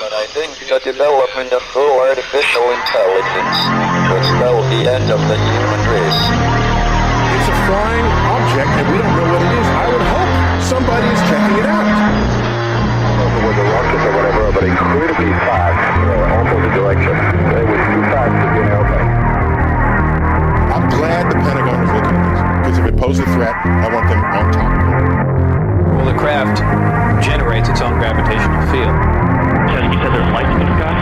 but I think the development of full artificial intelligence could spell the end of the human race. It's a flying object, and we don't know what it is. I would hope somebody is checking it out. With a rocket or whatever, but incredibly fast, opposite direction. It was too fast to be an airplane. I'm glad the Pentagon is looking at this, because if it poses a threat, I want them on top of it. Well, the craft generates its own gravitational field. You said there's lights in the sky?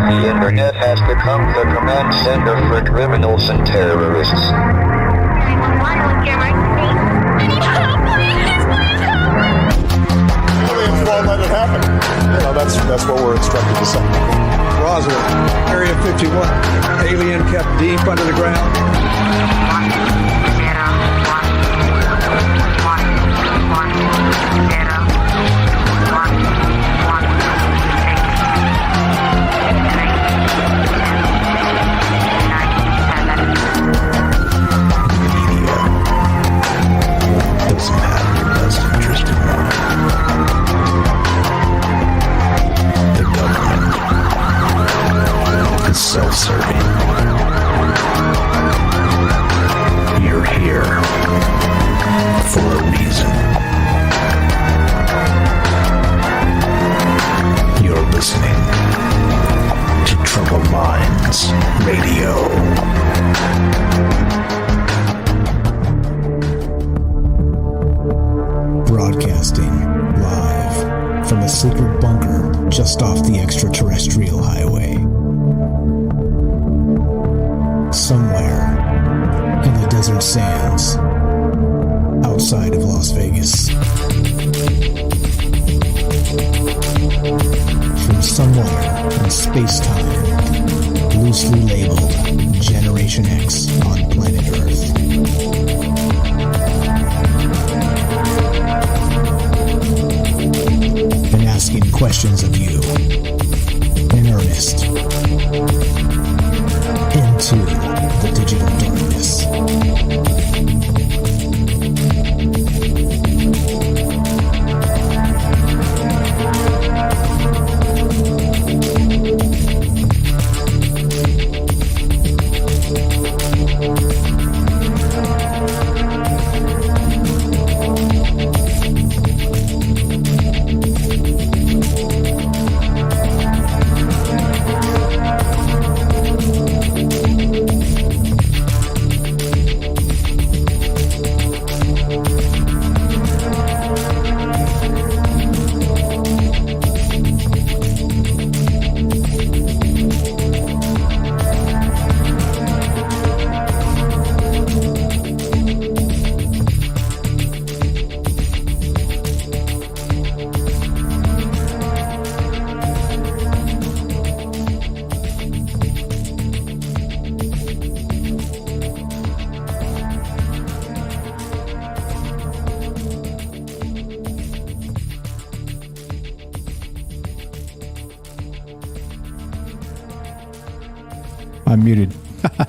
The internet has become the command center for criminals and terrorists. Won't let it happen. That's what we're instructed to say. Roswell, Area 51. Alien kept deep under the ground. Doesn't have your best interest in mind. The government is self-serving. You're here for a reason. You're listening to Troubled Minds Radio. Broadcasting live from a secret bunker just off the extraterrestrial highway. Somewhere in the desert sands outside of Las Vegas. From somewhere in space-time, loosely labeled Generation X on planet Earth. And asking questions of you in earnest into the digital darkness. I'm muted.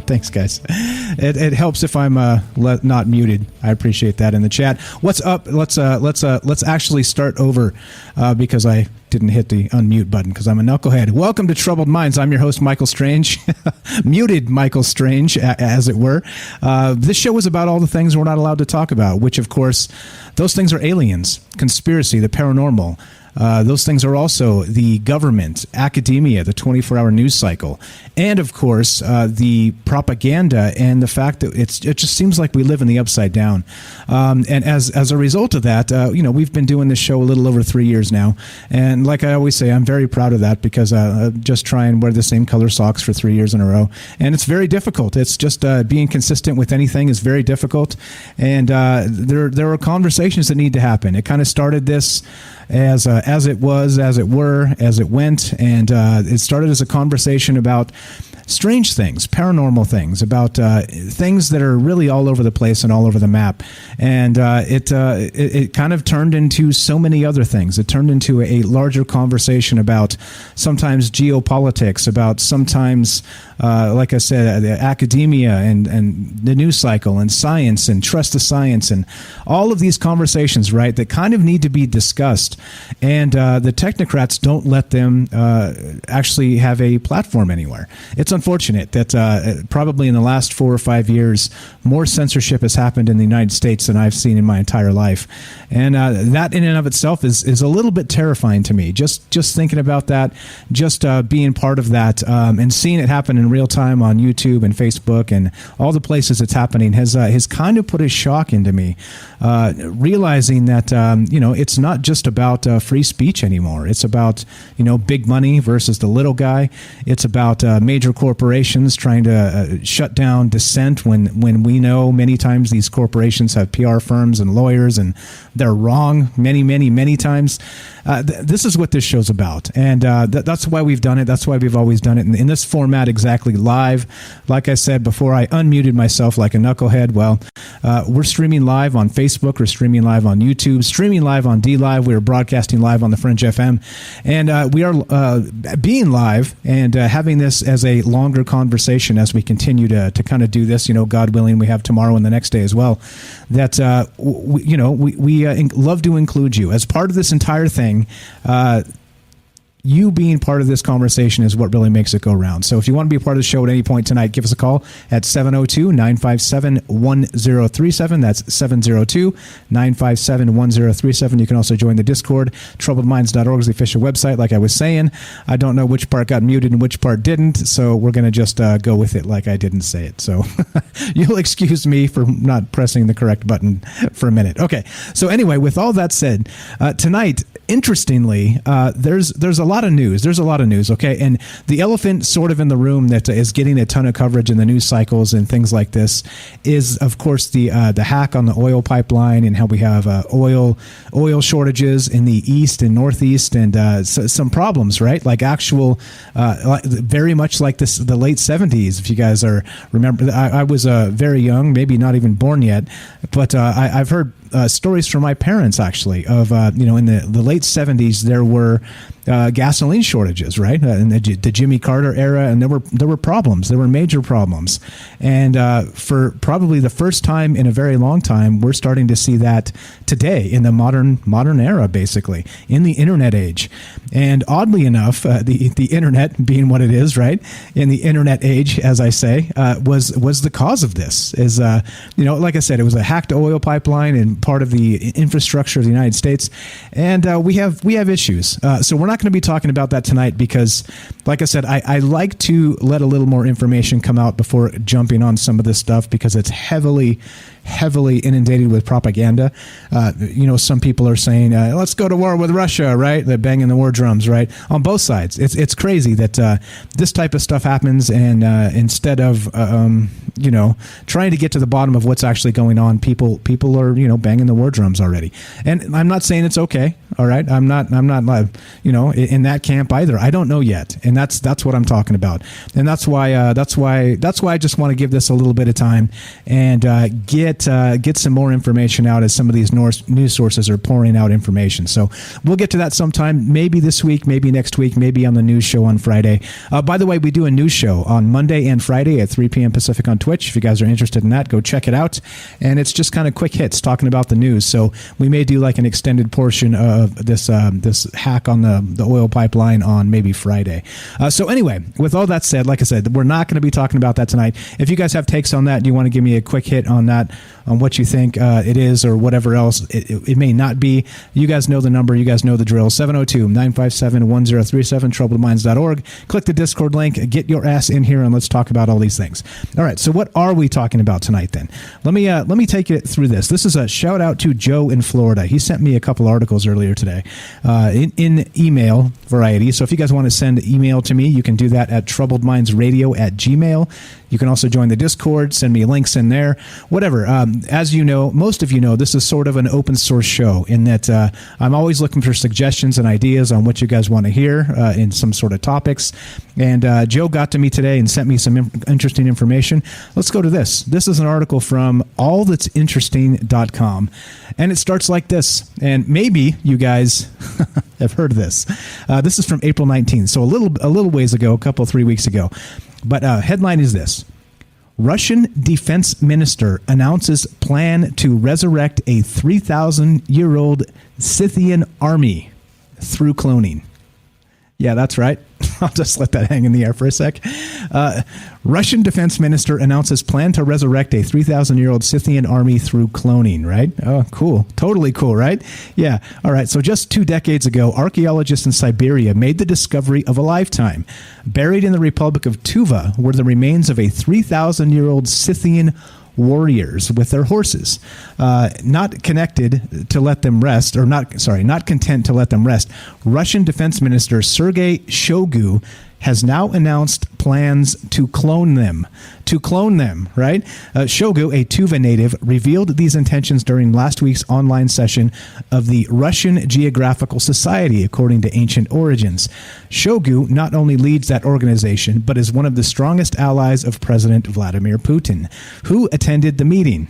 Thanks, guys. It helps if I'm not muted. I appreciate that in the chat. What's up? Let's actually start over because I didn't hit the unmute button because I'm a knucklehead. Welcome to Troubled Minds. I'm your host, Michael Strange. Muted Michael Strange, as it were. This show is about all the things we're not allowed to talk about, which, of course, those things are aliens, conspiracy, the paranormal. Those things are also the government, academia, the 24-hour news cycle, and, of course, the propaganda and the fact that it just seems like we live in the upside down. And as a result of that, we've been doing this show a little over 3 years now. And like I always say, I'm very proud of that because I just try and wear the same color socks for 3 years in a row. And it's very difficult. It's just being consistent with anything is very difficult. And there are conversations that need to happen. It kind of started this as it was, as it were, as it went, and it started as a conversation about strange things, paranormal things, about things that are really all over the place and all over the map. And it kind of turned into so many other things. It turned into a larger conversation about sometimes geopolitics, about sometimes like I said, the academia and the news cycle and science and trust the science and all of these conversations, right, that kind of need to be discussed. And the technocrats don't let them actually have a platform anywhere. It's unfortunate that probably in the last 4 or 5 years, more censorship has happened in the United States than I've seen in my entire life. And that in and of itself is a little bit terrifying to me. Just thinking about that, just being part of that, and seeing it happen in real time on YouTube and Facebook and all the places it's happening has kind of put a shock into me, realizing that it's not just about free speech anymore. It's about big money versus the little guy. It's about major corporations trying to shut down dissent when we know many times these corporations have PR firms and lawyers and they're wrong many times. This is what this show's about, and that's why we've done it. That's why we've always done it in this format, exactly live. Like I said before, I unmuted myself like a knucklehead. Well, we're streaming live on Facebook. We're streaming live on YouTube. Streaming live on DLive. We're broadcasting live on the Fringe FM, and we are being live and having this as a longer conversation as we continue to kind of do this. God willing, we have tomorrow and the next day as well. That we love to include you as part of this entire thing. You being part of this conversation is what really makes it go round. So if you want to be a part of the show at any point tonight, give us a call at 702-957-1037. That's 702-957-1037. You can also join the Discord. TroubledMinds.org is the official website, like I was saying. I don't know which part got muted and which part didn't, so we're going to just go with it like I didn't say it. So you'll excuse me for not pressing the correct button for a minute. Okay, so anyway, with all that said, tonight, interestingly, there's a lot of news. There's a lot of news, okay? And the elephant sort of in the room that is getting a ton of coverage in the news cycles and things like this is, of course, the hack on the oil pipeline and how we have oil shortages in the east and northeast and some problems, right? Like actual, very much like the late 70s, if you guys remember. I was very young, maybe not even born yet, but I've heard stories from my parents, actually, of in the late 70s there were gasoline shortages, right? In the Jimmy Carter era, and there were problems. There were major problems, and for probably the first time in a very long time, we're starting to see that today in the modern era, basically in the internet age. And oddly enough, the internet being what it is, right? In the internet age, as I say, was the cause of this. Is like I said, it was a hacked oil pipeline and part of the infrastructure of the United States, and we have issues. So we're not going to be talking about that tonight because, like I said, I like to let a little more information come out before jumping on some of this stuff because it's heavily inundated with propaganda. Some people are saying, let's go to war with Russia, right? They're banging the war drums, right? On both sides. It's crazy that this type of stuff happens, and instead of trying to get to the bottom of what's actually going on, people are banging the war drums already. And I'm not saying it's okay, all right? I'm not in that camp either. I don't know yet, and that's what I'm talking about. And that's why I just want to give this a little bit of time and get some more information out as some of these news sources are pouring out information. So we'll get to that sometime, maybe this week, maybe next week, maybe on the news show on Friday. By the way, we do a news show on Monday and Friday at 3 p.m. Pacific on Twitch. If you guys are interested in that, go check it out. And it's just kind of quick hits talking about the news. So we may do like an extended portion of this hack on the oil pipeline on maybe Friday. So anyway, with all that said, like I said, we're not going to be talking about that tonight. If you guys have takes on that, and you want to give me a quick hit on that, on what you think it is or whatever else it may not be, you guys know the number, you guys know the drill. 702-957-1037, troubledminds.org. Click the Discord link, get your ass in here, and let's talk about all these things. All right, so what are we talking about tonight then? Let me take it through this. This is a shout out to Joe in Florida. He sent me a couple articles earlier today in email variety. So if you guys want to send email to me, you can do that at troubledmindsradio@gmail.com. You can also join the Discord, send me links in there, whatever. As you know, most of you know, this is sort of an open source show in that I'm always looking for suggestions and ideas on what you guys want to hear in some sort of topics. And Joe got to me today and sent me some interesting information. Let's go to this. This is an article from allthat'sinteresting.com. And it starts like this. And maybe you guys have heard of this. This is from April 19th. So a little ways ago, 3 weeks ago. But headline is this. Russian defense minister announces plan to resurrect a 3,000-year-old Scythian army through cloning. Yeah, that's right. I'll just let that hang in the air for a sec. Russian defense minister announces plan to resurrect a 3,000-year-old Scythian army through cloning, right? Oh, cool. Totally cool, right? Yeah. All right. So just 2 decades ago, archaeologists in Siberia made the discovery of a lifetime. Buried in the Republic of Tuva were the remains of a 3,000-year-old Scythian warriors with their horses, not connected to let them rest, or not content to let them rest. Russian Defense Minister Sergei Shoigu has now announced plans to clone them. Right? Shoigu, a Tuva native, revealed these intentions during last week's online session of the Russian Geographical Society, according to Ancient Origins. Shoigu not only leads that organization, but is one of the strongest allies of President Vladimir Putin, who attended the meeting.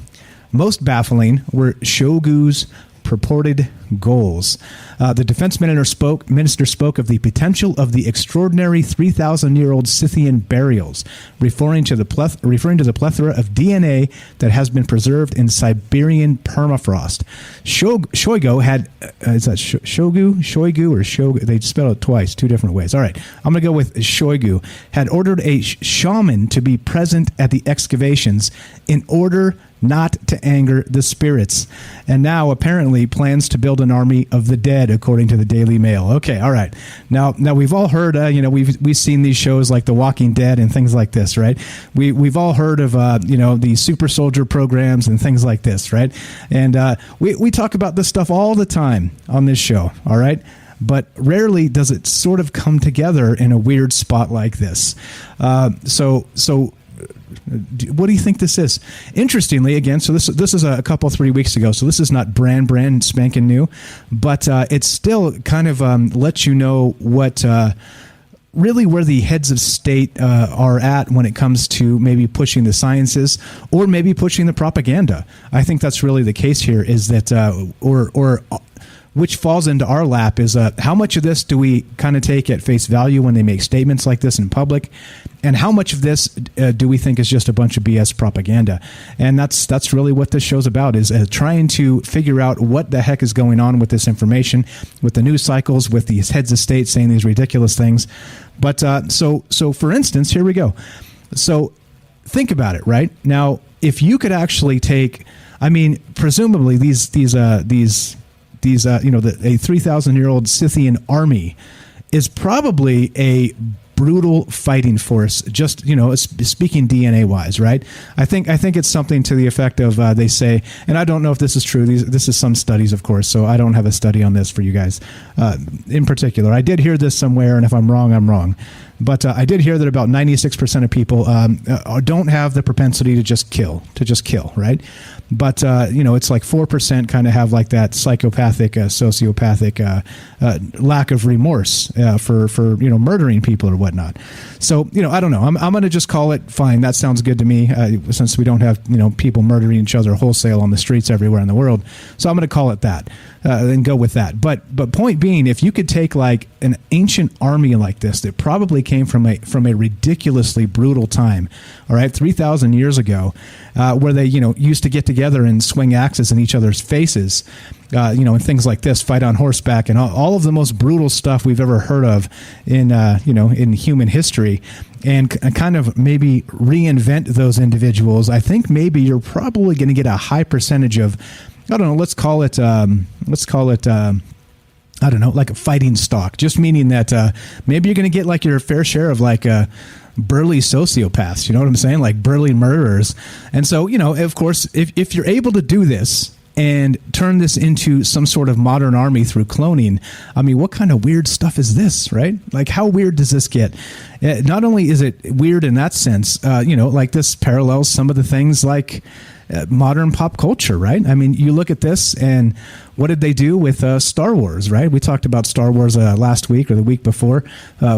Most baffling were Shoigu's purported goals. The defense minister spoke of the potential of the extraordinary 3,000-year-old Scythian burials, referring to the plethora of DNA that has been preserved in Siberian permafrost. Shoigu had is that Shoigu or Shogu? They spell it twice, 2 different ways. All right, I'm going to go with Shoigu. Had ordered a shaman to be present at the excavations in order not to anger the spirits, and now apparently plans to build an army of the dead, according to the Daily Mail. Okay, all right. Now we've all heard, we've seen these shows like The Walking Dead and things like this, right? We've all heard of the super soldier programs and things like this, right? And we talk about this stuff all the time on this show, all right? But rarely does it sort of come together in a weird spot like this. So what do you think this is? Interestingly, again, so this is a couple 3 weeks ago, so this is not brand spanking new, but it's still kind of lets you know what really where the heads of state are at when it comes to maybe pushing the sciences or maybe pushing the propaganda. I think that's really the case here, is that or which falls into our lap is how much of this do we kind of take at face value when they make statements like this in public, and how much of this do we think is just a bunch of BS propaganda? And that's really what this show's about, is trying to figure out what the heck is going on with this information, with the news cycles, with these heads of state saying these ridiculous things. But so for instance, here we go. So think about it, right? Now, if you could actually take, I mean, presumably these a 3,000-year-old Scythian army is probably a brutal fighting force, just, speaking DNA wise, right? I think it's something to the effect of, they say, and I don't know if this is true. This is some studies, of course, so I don't have a study on this for you guys in particular. I did hear this somewhere, and if I'm wrong, I'm wrong. But I did hear that about 96% of people don't have the propensity to just kill, right? But, it's like 4% kind of have like that psychopathic, sociopathic lack of remorse for murdering people or whatnot. So, I don't know. I'm going to just call it fine. That sounds good to me, since we don't have, people murdering each other wholesale on the streets everywhere in the world. So I'm going to call it that and go with that. But point being, if you could take like an ancient army like this that probably came from a ridiculously brutal time, all right, 3,000 years ago, where they, used to get together and swing axes in each other's faces, and things like this, fight on horseback, and all of the most brutal stuff we've ever heard of in human history, and kind of maybe reinvent those individuals. I think maybe you're probably going to get a high percentage of, I don't know, let's call it I don't know, like a fighting stock, just meaning that maybe you're going to get like your fair share of like burly sociopaths, you know what I'm saying? Like burly murderers. And so, of course, if you're able to do this and turn this into some sort of modern army through cloning, I mean, what kind of weird stuff is this, right? Like, how weird does this get? Not only is it weird in that sense, like this parallels some of the things like modern pop culture, right? I mean, you look at this, and what did they do with Star Wars, right? We talked about Star Wars last week or the week before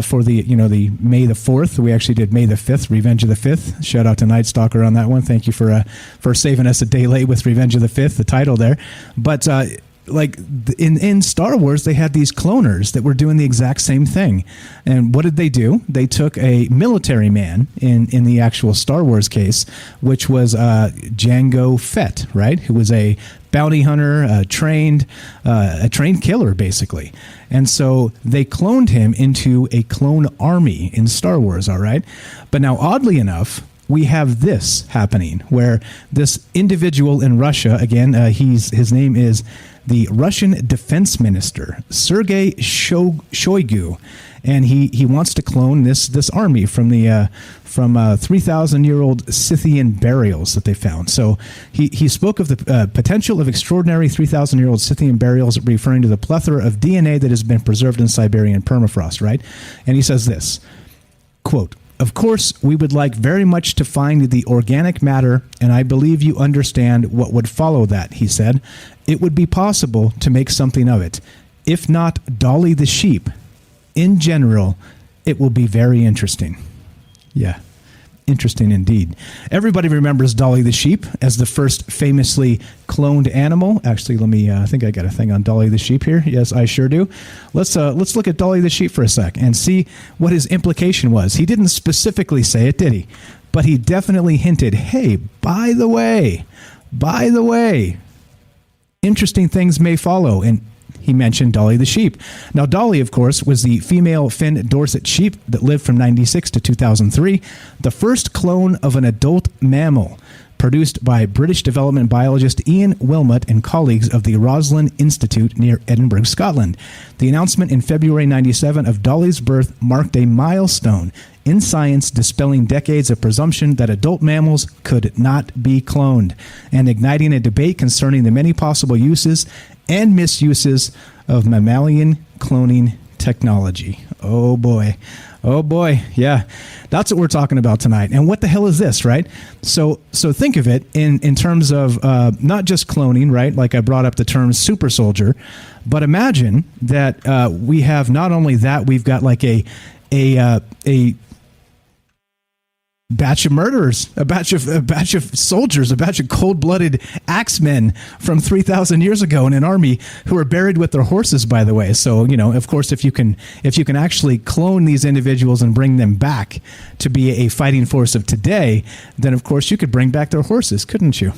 for the the May the 4th. We actually did May the 5th, Revenge of the 5th. Shout out to Night Stalker on that one. Thank you for saving us a day late with Revenge of the 5th, the title there. But in Star Wars, they had these cloners that were doing the exact same thing. And what did they do? They took a military man in the actual Star Wars case, which was Jango Fett, right? Who was a bounty hunter, a trained killer, basically. And so they cloned him into a clone army in Star Wars, all right? But now, oddly enough, we have this happening where this individual in Russia, again, his name is the Russian Defense Minister, Sergei Shoigu, and he wants to clone this army from 3,000-year-old Scythian burials that they found. So he spoke of the potential of extraordinary 3,000-year-old Scythian burials, referring to the plethora of DNA that has been preserved in Siberian permafrost, right? And he says this, quote, "Of course, we would like very much to find the organic matter, and I believe you understand what would follow that," he said. "It would be possible to make something of it. If not Dolly the sheep, in general, it will be very interesting." Yeah, interesting indeed. Everybody remembers Dolly the sheep as the first famously cloned animal. Actually, let me. I think I got a thing on Dolly the sheep here. Yes, I sure do. Let's look at Dolly the sheep for a sec and see what his implication was. He didn't specifically say it, did he? But he definitely hinted, "Hey, by the way, interesting things may follow." And he mentioned Dolly the sheep. Now, Dolly, of course, was the female Finn Dorset sheep that lived from 96 to 2003, the first clone of an adult mammal, produced by British development biologist Ian Wilmot and colleagues of the Roslin Institute near Edinburgh, Scotland. The announcement in February 97 of Dolly's birth marked a milestone in science, dispelling decades of presumption that adult mammals could not be cloned, and igniting a debate concerning the many possible uses and misuses of mammalian cloning technology. Oh boy. Oh boy. Yeah. That's what we're talking about tonight. And what the hell is this, right? So think of it in terms of not just cloning, right? Like I brought up the term super soldier, but imagine that we have not only that, we've got like a batch of murderers, a batch of soldiers, a batch of cold-blooded axemen from 3,000 years ago in an army who are buried with their horses, by the way. So, of course, if you can actually clone these individuals and bring them back to be a fighting force of today, then of course you could bring back their horses, couldn't you?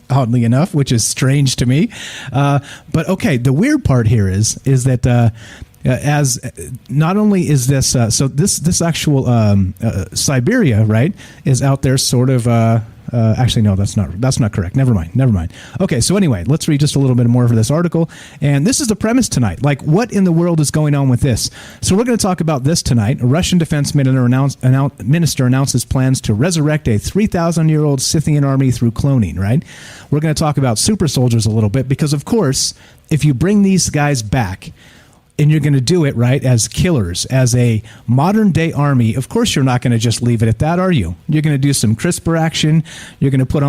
Oddly enough, which is strange to me. But okay, the weird part here is that as not only is this so this actual Siberia, right, is out there sort of actually no, that's not correct. Never mind. Okay, so anyway, let's read just a little bit more of this article, and this is the premise tonight. Like, what in the world is going on with this? So we're going to talk about this tonight. A Russian defense minister announces plans to resurrect a 3,000-year-old Scythian army through cloning, right? We're going to talk about super soldiers a little bit, because of course, if you bring these guys back, and you're going to do it, right, as killers, as a modern-day army, of course you're not going to just leave it at that, are you? You're going to do some CRISPR action. You're going to put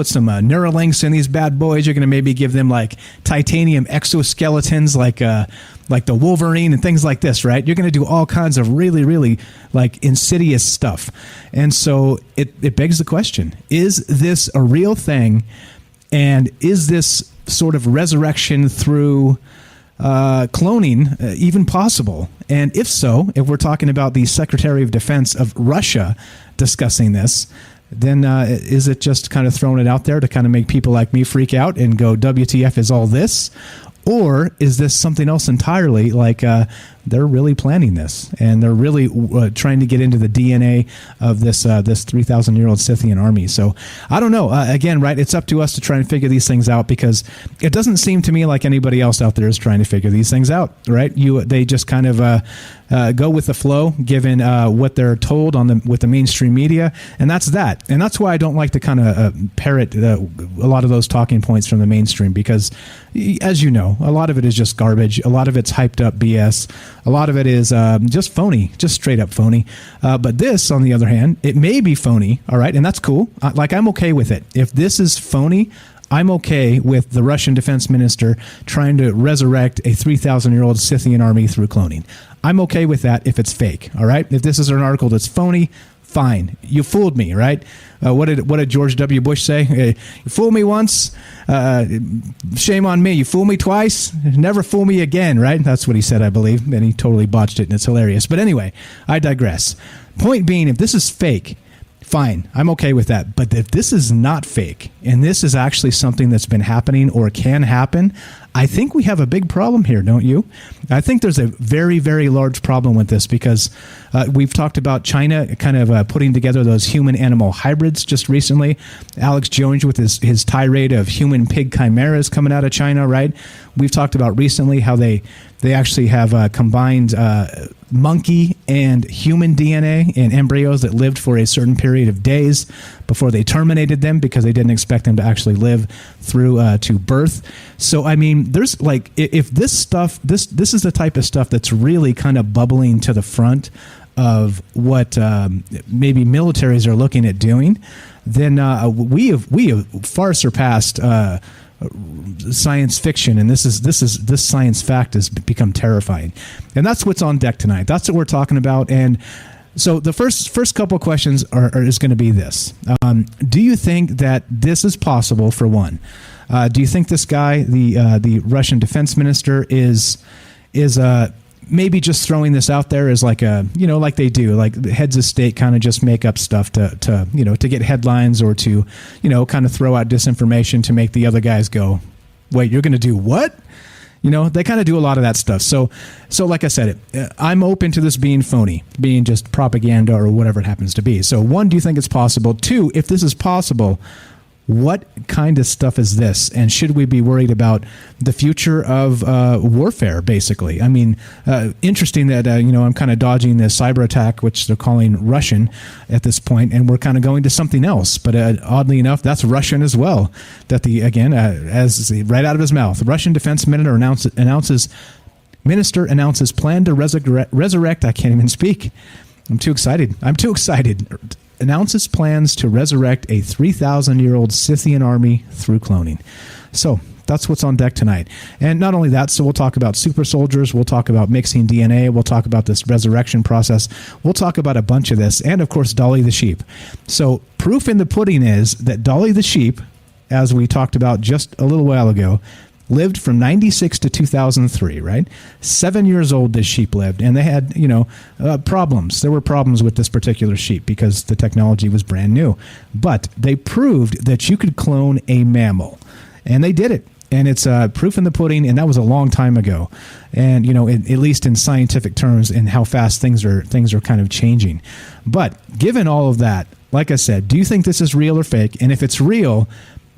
some Neuralinks in these bad boys. You're going to maybe give them, like, titanium exoskeletons like the Wolverine and things like this, right? You're going to do all kinds of really, really, like, insidious stuff. And so it begs the question, is this a real thing? And is this sort of resurrection through cloning even possible? And if so, if we're talking about the Secretary of Defense of Russia discussing this, then is it just kind of throwing it out there to kind of make people like me freak out and go, WTF is all this? Or is this something else entirely, like they're really planning this and they're really trying to get into the DNA of this 3,000-year-old Scythian army? So I don't know. Again, right, it's up to us to try and figure these things out, because it doesn't seem to me like anybody else out there is trying to figure these things out, right? They just kind of go with the flow, given what they're told with the mainstream media, and that's that. And that's why I don't like to kind of parrot a lot of those talking points from the mainstream, because, as you know, a lot of it is just garbage. A lot of it's hyped up BS. A lot of it is just phony, just straight up phony. But this, on the other hand, it may be phony, all right, and that's cool. I'm okay with it. If this is phony, I'm okay with the Russian defense minister trying to resurrect a 3,000-year-old Scythian army through cloning. I'm okay with that if it's fake, all right? If this is an article that's phony, Fine. You fooled me, right? What did George W. Bush say? You fool me once, shame on me. You fool me twice, never fool me again, right? That's what he said, I believe. And he totally botched it, and it's hilarious. But anyway, I digress. Point being, if this is fake, fine, I'm okay with that. But if this is not fake, and this is actually something that's been happening or can happen, I think we have a big problem here, don't you? I think there's a very, very large problem with this because we've talked about China kind of putting together those human-animal hybrids just recently. Alex Jones with his tirade of human-pig chimeras coming out of China, right? We've talked about recently how they actually have combined monkey and human DNA in embryos that lived for a certain period of days before they terminated them because they didn't expect them to actually live through to birth. So, I mean, there's like, if this stuff, this is the type of stuff that's really kind of bubbling to the front of what maybe militaries are looking at doing, then we have far surpassed science fiction, and this science fact has become terrifying, and that's what's on deck tonight. That's what we're talking about. And so the first couple of questions is going to be this: do you think that this is possible? For one, do you think this guy, the Russian defense minister, is maybe just throwing this out there as like a, like they do, like the heads of state kind of just make up stuff to get headlines or to, kind of throw out disinformation to make the other guys go, wait, you're going to do what? They kind of do a lot of that stuff. So like I said, I'm open to this being phony, being just propaganda or whatever it happens to be. So one, do you think it's possible? Two, if this is possible, what kind of stuff is this? And should we be worried about the future of warfare, basically? I mean, interesting that, I'm kind of dodging the cyber attack, which they're calling Russian at this point, and we're kind of going to something else. But oddly enough, that's Russian as well. That as right out of his mouth, Russian defense minister announces plan to resurrect. I can't even speak. I'm too excited. Announces plans to resurrect a 3,000-year-old Scythian army through cloning. So that's what's on deck tonight. And not only that, so we'll talk about super soldiers, we'll talk about mixing DNA, we'll talk about this resurrection process, we'll talk about a bunch of this, and of course Dolly the sheep. So proof in the pudding is that Dolly the sheep, as we talked about just a little while ago, lived from 96 to 2003, right? 7 years old this sheep lived, and they had, problems. There were problems with this particular sheep because the technology was brand new. But they proved that you could clone a mammal, and they did it. And it's proof in the pudding, and that was a long time ago. And, at least in scientific terms and how fast things are kind of changing. But given all of that, like I said, do you think this is real or fake? And if it's real,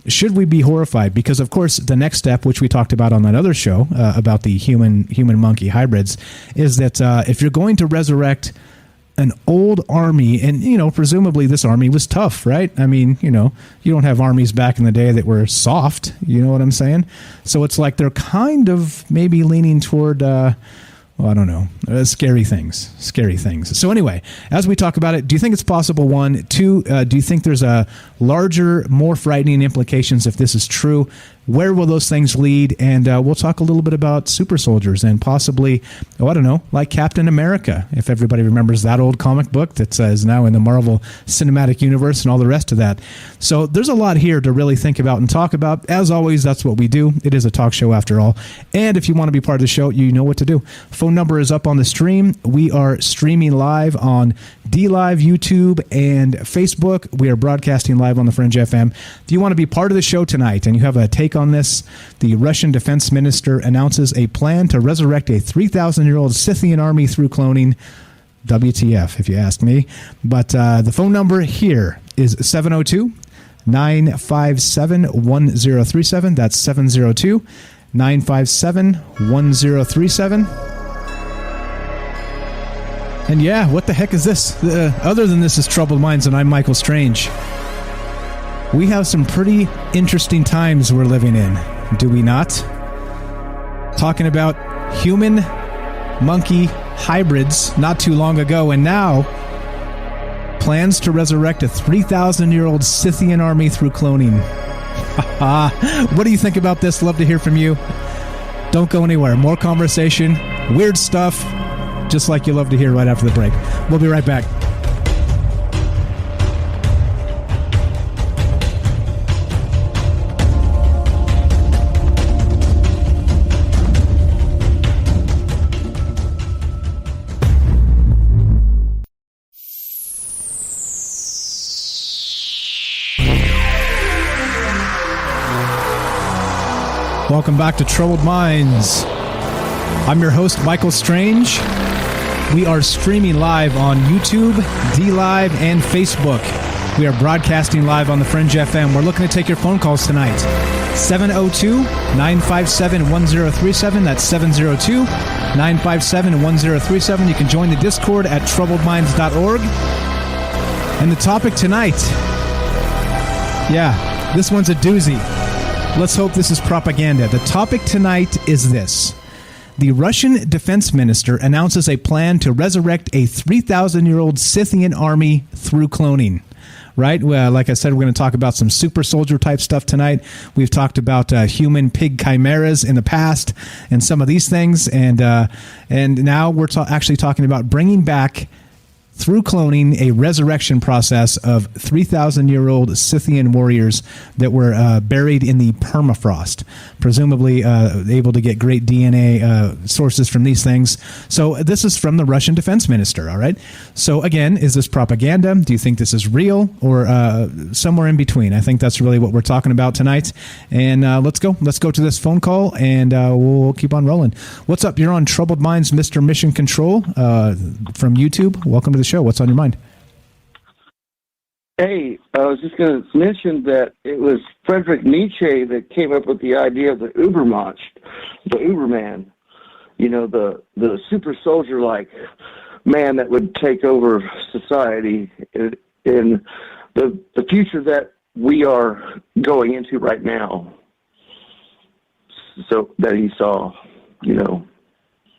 should we be horrified? Because, of course, the next step, which we talked about on that other show about the human-monkey hybrids, is that if you're going to resurrect an old army, and, presumably this army was tough, right? I mean, you don't have armies back in the day that were soft, you know what I'm saying? So it's like they're kind of maybe leaning toward... I don't know. Scary things. So anyway, as we talk about it, do you think it's possible? One. Two, do you think there's a larger, more frightening implications if this is true? Where will those things lead? And we'll talk a little bit about super soldiers and possibly, like Captain America, if everybody remembers that old comic book that is now in the Marvel Cinematic Universe and all the rest of that. So there's a lot here to really think about and talk about. As always, that's what we do. It is a talk show after all. And if you want to be part of the show, you know what to do. Phone number is up on the stream. We are streaming live on DLive, YouTube, and Facebook. We are broadcasting live on the Fringe FM. If you want to be part of the show tonight and you have a take on this, the Russian defense minister announces a plan to resurrect a 3,000-year-old Scythian army through cloning. WTF, if you ask me. But the phone number here is 702-957-1037. That's 702-957-1037. And yeah, what the heck is this? Other than this is Troubled Minds, and I'm Michael Strange. We have some pretty interesting times we're living in, do we not? Talking about human-monkey hybrids not too long ago, and now plans to resurrect a 3,000-year-old Scythian army through cloning. What do you think about this? Love to hear from you. Don't go anywhere. More conversation, weird stuff, just like you love to hear right after the break. We'll be right back. Welcome back to Troubled Minds. I'm your host, Michael Strange. We are streaming live on YouTube, DLive, and Facebook. We are broadcasting live on the Fringe FM. We're looking to take your phone calls tonight. 702-957-1037. That's 702-957-1037. You can join the Discord at troubledminds.org. And the topic tonight, yeah, this one's a doozy. Let's hope this is propaganda. The topic tonight is this. The Russian defense minister announces a plan to resurrect a 3,000-year-old Scythian army through cloning. Right? Well, like I said, we're going to talk about some super soldier type stuff tonight. We've talked about human pig chimeras in the past and some of these things. And now we're actually talking about bringing back, through cloning, a resurrection process of 3,000-year-old Scythian warriors that were buried in the permafrost, presumably able to get great DNA sources from these things. So this is from the Russian defense minister, all right? So again, is this propaganda? Do you think this is real or somewhere in between? I think that's really what we're talking about tonight. And let's go to this phone call, and we'll keep on rolling. What's up? You're on Troubled Minds, Mr. Mission Control from YouTube. Welcome to the show. What's on your mind? Hey, I was just going to mention that it was Friedrich Nietzsche that came up with the idea of the Übermensch, the Uberman, you know, the super soldier-like man that would take over society in the future that we are going into right now. So that he saw, you know.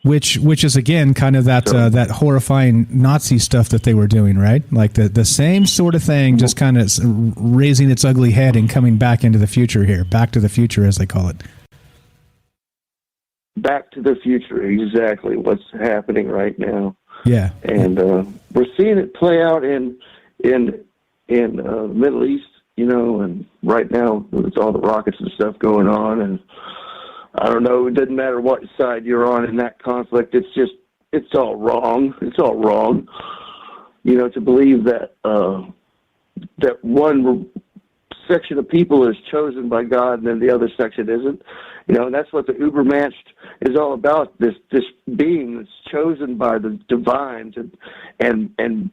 Which is again kind of that that horrifying Nazi stuff that they were doing, right? Like the same sort of thing, just kind of raising its ugly head and coming back into the future here, back to the future as they call it. Back to the future, exactly what's happening right now. Yeah, and we're seeing it play out in the Middle East, you know, and right now with all the rockets and stuff going on, and I don't know, it doesn't matter what side you're on in that conflict. It's all wrong. It's all wrong. You know, to believe that that one section of people is chosen by God and then the other section isn't. You know, and that's what the Übermensch is all about. This being that's chosen by the divine and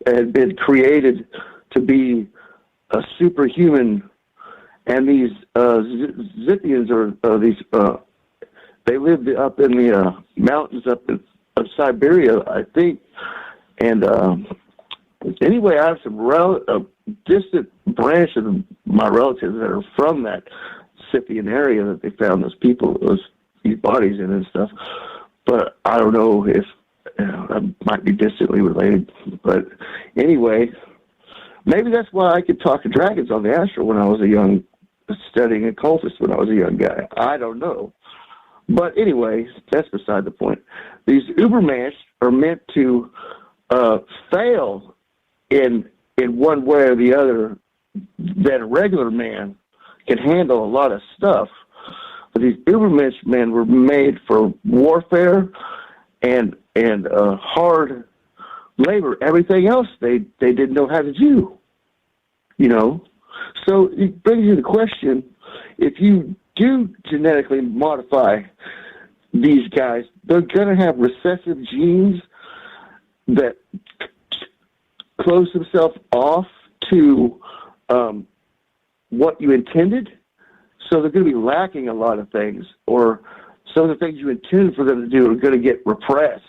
been created to be a superhuman. And these Scythians they lived up in the mountains of Siberia, I think. And anyway, I have some distant branch of my relatives that are from that Scythian area that they found these bodies in and stuff. But I don't know if I might be distantly related. But anyway, maybe that's why I could talk to dragons on the astral when I was studying occultist when I was a young guy. I don't know. But anyway, that's beside the point. These Übermensch are meant to fail in one way or the other that a regular man can handle a lot of stuff. But these Übermensch men were made for warfare and hard labor. Everything else they didn't know how to do. You know? So it brings you the question, if you do genetically modify these guys, they're going to have recessive genes that close themselves off to what you intended. So they're going to be lacking a lot of things, or some of the things you intended for them to do are going to get repressed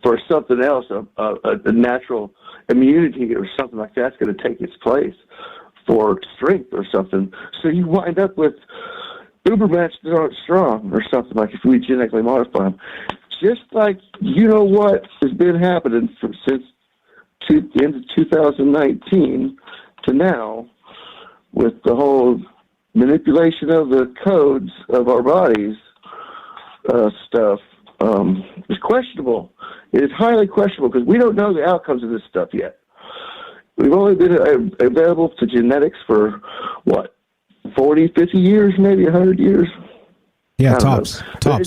for something else, a natural immunity or something like that's going to take its place for strength or something. So you wind up with Übermensch that aren't strong or something like if we genetically modify them. Just like, you know what has been happening since the end of 2019 to now with the whole manipulation of the codes of our bodies stuff. It's questionable. It is highly questionable because we don't know the outcomes of this stuff yet. We've only been available to genetics for, 40, 50 years, maybe 100 years? Yeah, tops. The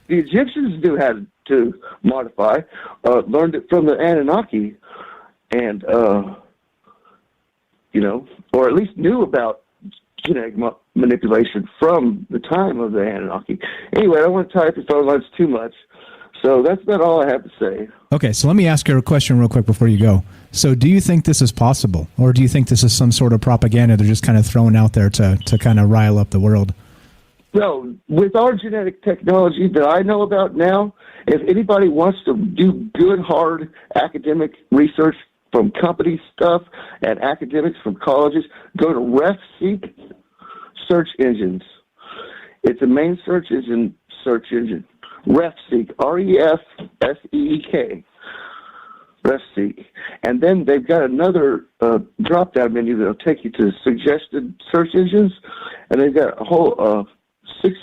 Egyptians knew how to modify, learned it from the Anunnaki, and, or at least knew about genetic manipulation from the time of the Anunnaki. Anyway, I don't want to tie up your phone lines too much. So that's about all I have to say. Okay, so let me ask you a question real quick before you go. So do you think this is possible? Or do you think this is some sort of propaganda they're just kind of throwing out there to kind of rile up the world? No, with our genetic technology that I know about now, if anybody wants to do good, hard academic research from company stuff and academics from colleges, go to RefSeek search engines. It's a main search engine. RefSeek, RefSeek, RefSeek. And then they've got another drop-down menu that'll take you to suggested search engines, and they've got a whole six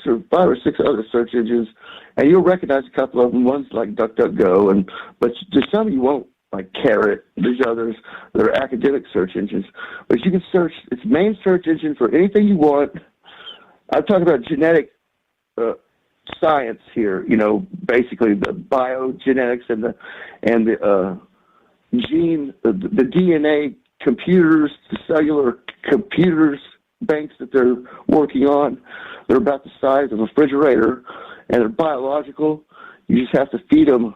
or five or six other search engines, and you'll recognize a couple of them. One's like DuckDuckGo, but there's some you won't, like Carrot. There's others that are academic search engines. But you can search its main search engine for anything you want. I'm talking about genetic science here, basically the biogenetics and the gene, the DNA computers, the cellular computers banks that they're working on. They're about the size of a refrigerator, and they're biological. You just have to feed them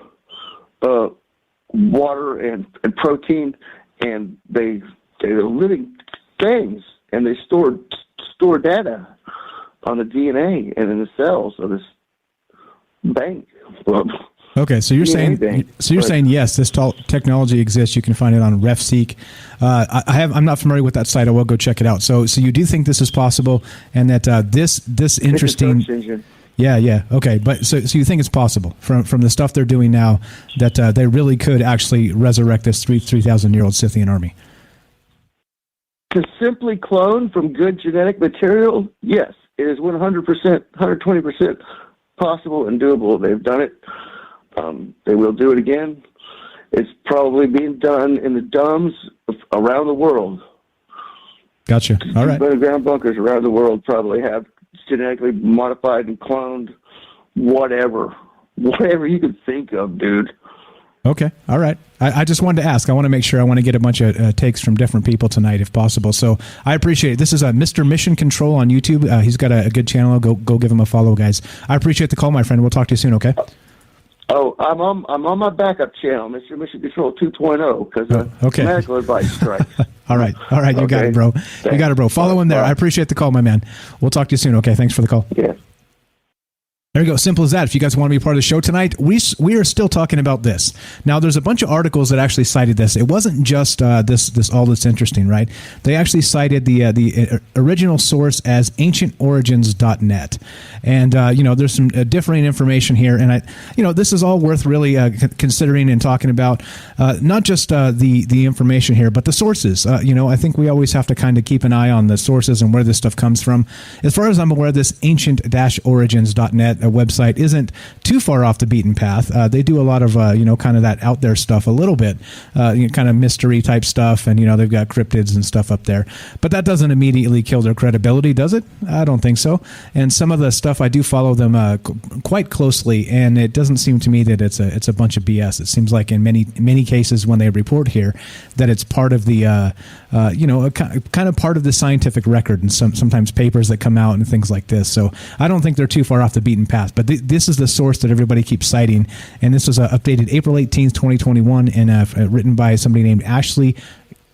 water and protein, and they're living things, and they store data on the DNA and in the cells of this bank. Okay, so you're saying yes, this technology exists. You can find it on RefSeek. I'm not familiar with that site. I will go check it out. So you do think this is possible, and that this interesting. It's a search engine. Yeah. Okay, but so you think it's possible from the stuff they're doing now that they really could actually resurrect this 3,000-year-old Scythian army? To simply clone from good genetic material, yes, it is 100%, 120% possible and doable. They've done it. They will do it again. It's probably being done in the domes around the world. Gotcha. All right. Underground bunkers around the world probably have genetically modified and cloned whatever you can think of, dude. Okay. All right. I just wanted to ask. I want to make sure. I want to get a bunch of takes from different people tonight, if possible. So I appreciate it. This is Mr. Mission Control on YouTube. He's got a good channel. Go give him a follow, guys. I appreciate the call, my friend. We'll talk to you soon. Okay. Oh, I'm on my backup channel, Mr. Mission Control 2.0, because medical advice strikes. All right. You got it, bro. Thanks. You got it, bro. Follow him there. I appreciate the call, my man. We'll talk to you soon. Okay. Thanks for the call. Yeah. There you go. Simple as that. If you guys want to be part of the show tonight, we are still talking about this. Now, there's a bunch of articles that actually cited this. It wasn't just this all that's interesting, right? They actually cited the original source as ancientorigins.net. And, there's some differing information here. And, this is all worth really considering and talking about, not just the information here, but the sources. I think we always have to kind of keep an eye on the sources and where this stuff comes from. As far as I'm aware, this ancient-origins.net website isn't too far off the beaten path. They do a lot of kind of that out there stuff a little bit, kind of mystery type stuff, and they've got cryptids and stuff up there. But that doesn't immediately kill their credibility, does it? I don't think so. And some of the stuff, I do follow them quite closely, and it doesn't seem to me that it's a bunch of BS. It seems like in many cases when they report here that it's part of the kind of part of the scientific record, and sometimes papers that come out and things like this. So I don't think they're too far off the beaten path. But this is the source that everybody keeps citing, and this was updated April 18th, 2021, and written by somebody named Ashley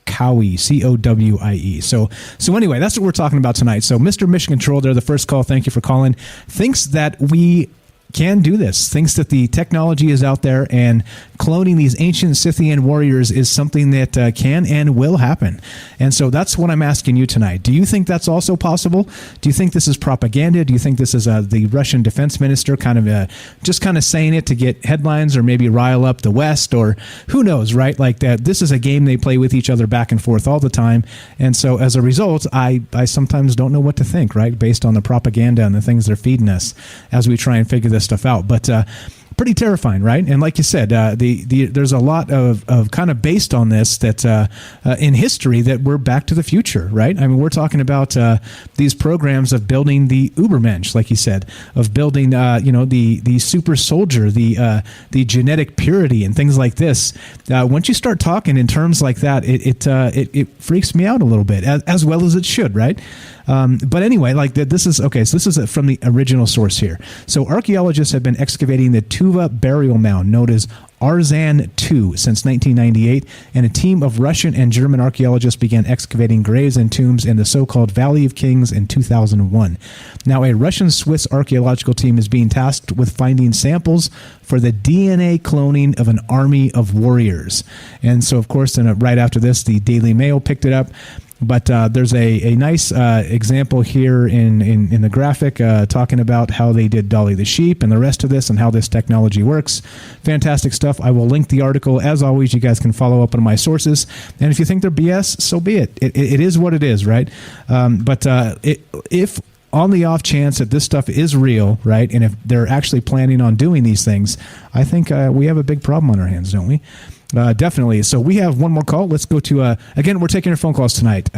Cowie, Cowie. So anyway, that's what we're talking about tonight. So Mr. Mission Control, they're the first call. Thank you for calling. Thinks that we can do this, thinks that the technology is out there, and cloning these ancient Scythian warriors is something that can and will happen. And so that's what I'm asking you tonight. Do you think that's also possible? Do you think this is propaganda? Do you think this is the Russian defense minister kind of just kind of saying it to get headlines or maybe rile up the West, or who knows, right? Like that, this is a game they play with each other back and forth all the time. And so as a result, I sometimes don't know what to think, right? Based on the propaganda and the things they're feeding us as we try and figure this stuff out. But pretty terrifying, right? And like you said, there's a lot of kind of based on this that in history that we're back to the future, right? I mean, we're talking about these programs of building the Ubermensch, like you said, of building the super soldier, the genetic purity, and things like this. Once you start talking in terms like that, it freaks me out a little bit, as well as it should, right? But anyway, like this is okay. So this is from the original source here. So archaeologists have been excavating the Tuva burial mound, known as Arzan II, since 1998, and a team of Russian and German archaeologists began excavating graves and tombs in the so-called Valley of Kings in 2001. Now, a Russian-Swiss archaeological team is being tasked with finding samples for the DNA cloning of an army of warriors. And so, of course, then right after this, the Daily Mail picked it up. But there's a nice example here in the graphic talking about how they did Dolly the sheep and the rest of this and how this technology works. Fantastic stuff. I will link the article. As always, you guys can follow up on my sources. And if you think they're BS, so be it. It is what it is, right? But if on the off chance that this stuff is real, right, and if they're actually planning on doing these things, I think we have a big problem on our hands, don't we? Definitely. So we have one more call. Let's go to, again, we're taking your phone calls tonight.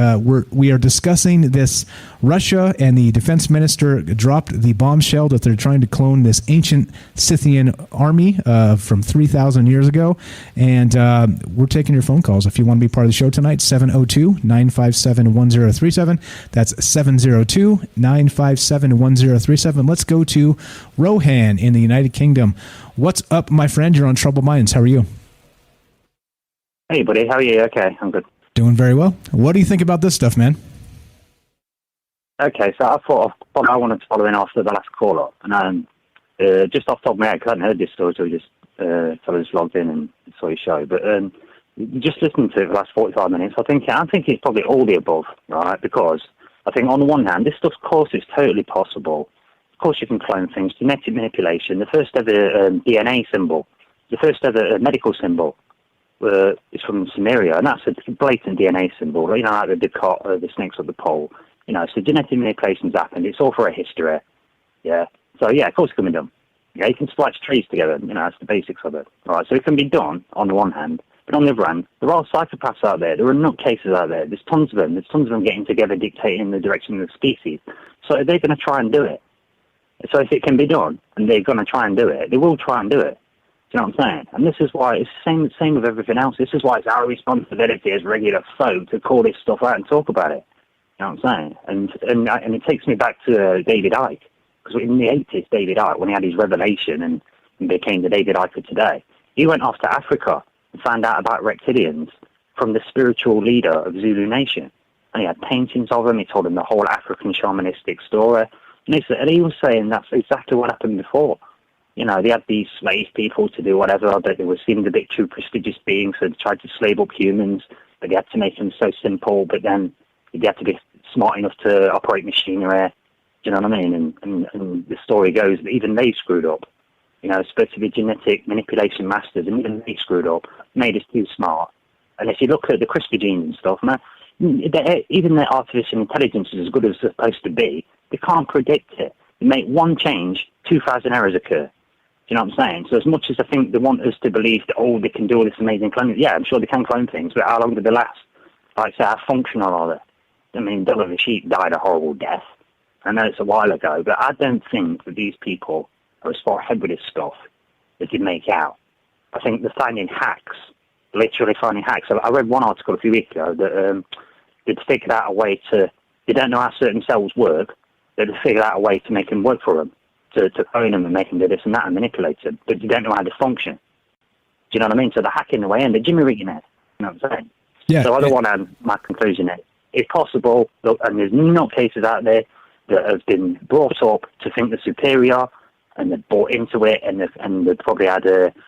We are discussing this. Russia and the defense minister dropped the bombshell that they're trying to clone this ancient Scythian army from 3,000 years ago. And we're taking your phone calls. If you want to be part of the show tonight, 702-957-1037. That's 702-957-1037. Let's go to Rohan in the United Kingdom. What's up, my friend? You're on Troubled Minds. How are you? Hey, buddy. How are you? Okay, I'm good. Doing very well. What do you think about this stuff, man? Okay, so I thought I wanted to follow in after the last call-up. And just off the top of my head, because I hadn't heard this story, so I just logged in and saw your show. But just listening to it for the last 45 minutes, I think it's probably all the above, right? Because I think on the one hand, this stuff, of course, is totally possible. Of course, you can clone things. Genetic manipulation, the first ever DNA symbol, the first ever medical symbol, is from Sumeria, and that's a blatant DNA symbol, like the Descartes, the snakes of the pole. So genetic manipulation's happened. It's all for a history. Yeah. So, yeah, of course it can be done. Yeah, you can splice trees together. That's the basics of it. All right, so it can be done on the one hand, but on the other hand, there are psychopaths out there. There are nutcases out there. There's tons of them. There's tons of them getting together, dictating the direction of the species. So they're going to try and do it. So if it can be done, and they're going to try and do it, they will try and do it. Do you know what I'm saying? And this is why it's the same with everything else. This is why it's our responsibility as regular folk to call this stuff out and talk about it. You know what I'm saying? And it takes me back to David Icke. Because in the 80s, David Icke, when he had his revelation and became the David Icke of today, he went off to Africa and found out about reptilians from the spiritual leader of Zulu Nation. And he had paintings of them. He told them the whole African shamanistic story. And he was saying that's exactly what happened before. They had these slave people to do whatever, but they were seemed a bit too prestigious beings, so they tried to slave up humans, but they had to make them so simple, but then they had to be smart enough to operate machinery. Do you know what I mean? And the story goes that even they screwed up. Supposed to be genetic manipulation masters, and even they screwed up, made us too smart. And if you look at the CRISPR genes and stuff, man, even their artificial intelligence is as good as it's supposed to be. They can't predict it. They make one change, 2,000 errors occur. Do you know what I'm saying? So as much as I think they want us to believe that, they can do all this amazing cloning, yeah, I'm sure they can clone things, but how long do they last? Like I say, how functional are they? I mean, Dolly the sheep died a horrible death. I know it's a while ago, but I don't think that these people are as far ahead with this stuff as they make out. I think they're finding hacks, literally finding hacks. I read one article a few weeks ago that they'd figured out a way to, they don't know how certain cells work, they'd figured out a way to make them work for them. To clone them and make them do this and that and manipulate them, but you don't know how they function. Do you know what I mean? So they're hacking their way in, they're Jimmy rigging it. You know what I'm saying? Yeah. So I don't want to have my conclusion is, it's possible, and there's not cases out there that have been brought up to think they're superior, and they've bought into it, and they've probably had